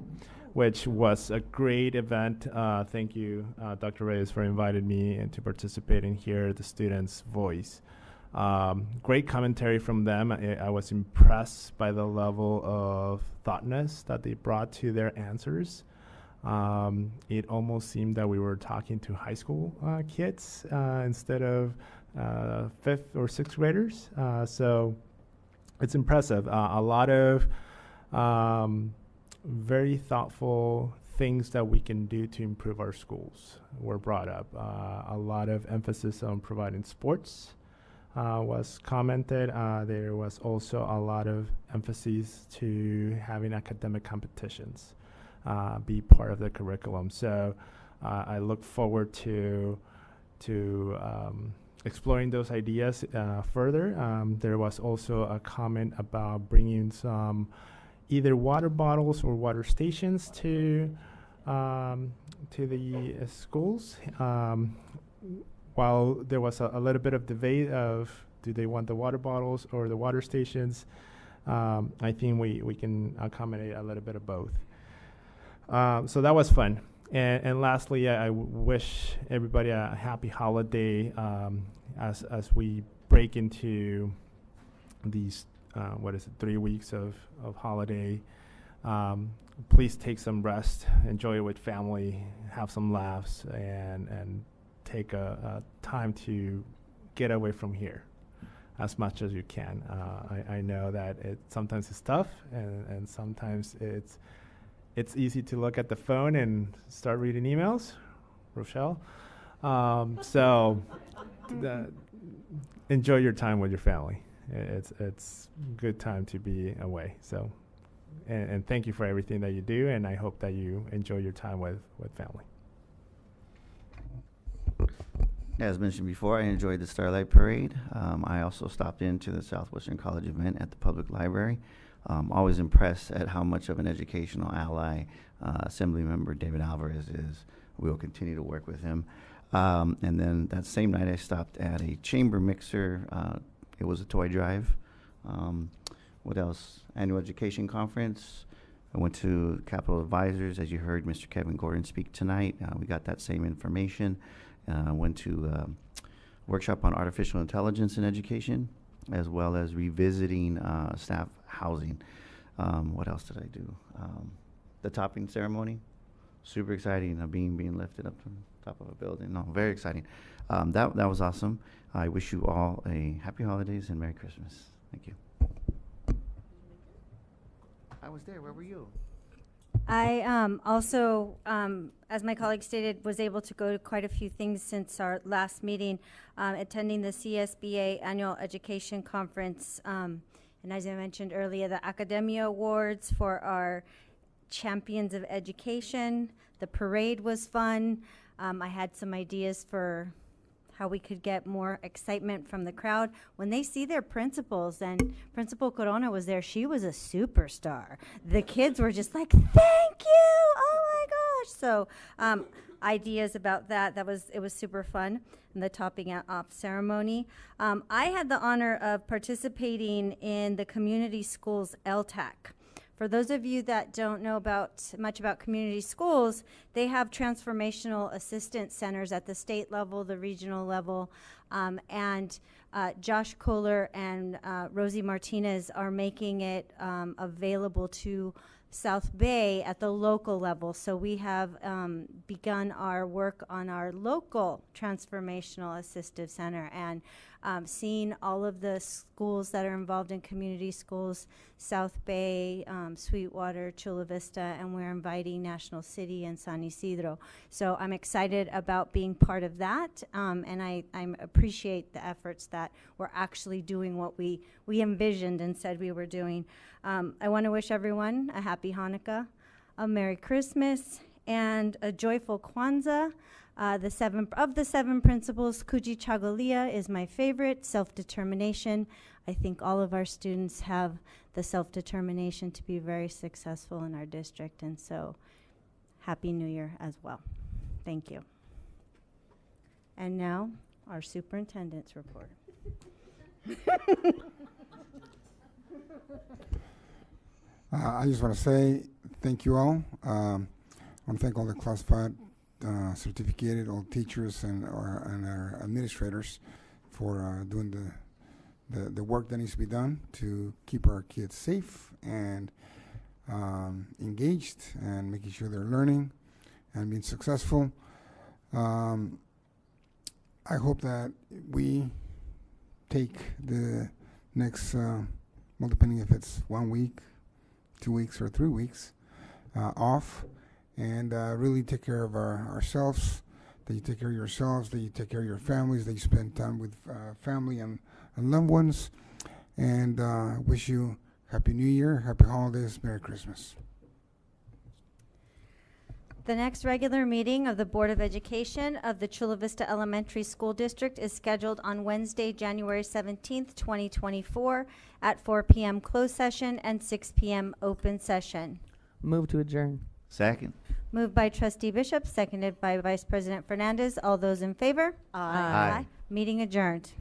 which was a great event. Thank you, Dr. Reyes, for inviting me and to participate and hear the students' voice. Great commentary from them. I was impressed by the level of thoughtness that they brought to their answers. It almost seemed that we were talking to high school kids instead of 5th or 6th graders. So it's impressive. A lot of very thoughtful things that we can do to improve our schools were brought up. A lot of emphasis on providing sports was commented. There was also a lot of emphasis to having academic competitions be part of the curriculum. So I look forward to exploring those ideas further. There was also a comment about bringing some either water bottles or water stations to the schools. While there was a little bit of debate of do they want the water bottles or the water stations, I think we can accommodate a little bit of both. So that was fun. And lastly, I wish everybody a happy holiday as we break into these 3 weeks of holiday. Please take some rest, enjoy it with family, have some laughs, and take a time to get away from here as much as you can. I know that sometimes it's tough, and sometimes it's easy to look at the phone and start reading emails, Rochelle. So enjoy your time with your family. It's a good time to be away. So, and thank you for everything that you do, and I hope that you enjoy your time with family. As mentioned before, I enjoyed the Starlight Parade. I also stopped into the Southwestern College event at the public library. Always impressed at how much of an educational ally Assemblymember David Alvarez is. We will continue to work with him. And then that same night, I stopped at a chamber mixer. It was a toy drive. What else? Annual education conference. I went to Capital Advisors, as you heard Mr. Kevin Gordon speak tonight. We got that same information. Went to workshop on artificial intelligence in education, as well as revisiting staff housing. What else did I do? The topping ceremony, super exciting. Being lifted up from the top of a building. No, very exciting. That was awesome. I wish you all a happy holidays and Merry Christmas. Thank you. I was there. Where were you? I also, as my colleague stated, was able to go to quite a few things since our last meeting, attending the CSBA Annual Education Conference. And as I mentioned earlier, the Academia Awards for our champions of education. The parade was fun. I had some ideas for how we could get more excitement from the crowd when they see their principals. And Principal Corona was there. She was a superstar. The kids were just like, thank you, oh my gosh. So ideas about that. It was super fun. And the topping off ceremony. I had the honor of participating in the community schools LTAC. For those of you that don't know much about community schools, they have transformational assistance centers at the state level, the regional level, and Josh Kohler and Rosie Martinez are making it available to South Bay at the local level. So we have begun our work on our local transformational assistive center, and seeing all of the schools that are involved in community schools, South Bay, Sweetwater, Chula Vista, and we're inviting National City and San Isidro. So I'm excited about being part of that, and I appreciate the efforts that we're actually doing what we envisioned and said we were doing. I want to wish everyone a happy Hanukkah, a Merry Christmas, and a joyful Kwanzaa. The seven principles, Kuji Chagalia is my favorite, self-determination. I think all of our students have the self-determination to be very successful in our district, and so Happy New Year as well. Thank you. And now, our superintendent's report. I just want to say thank you all. I want to thank all the classified, certificated, all teachers and our administrators for doing the work that needs to be done to keep our kids safe and engaged and making sure they're learning and being successful. I hope that we take the next, well, depending if it's 1 week, 2 weeks, or 3 weeks off, and really take care of ourselves, that you take care of yourselves, that you take care of your families, that you spend time with family and loved ones, and wish you Happy New Year, Happy Holidays, Merry Christmas. The next regular meeting of the Board of Education of the Chula Vista Elementary School District is scheduled on Wednesday, January 17th, 2024 at 4 p.m. closed session and 6 p.m. open session. Move to adjourn. Second. Moved by Trustee Bishop, seconded by Vice President Fernandez. All those in favor? Aye. Meeting adjourned.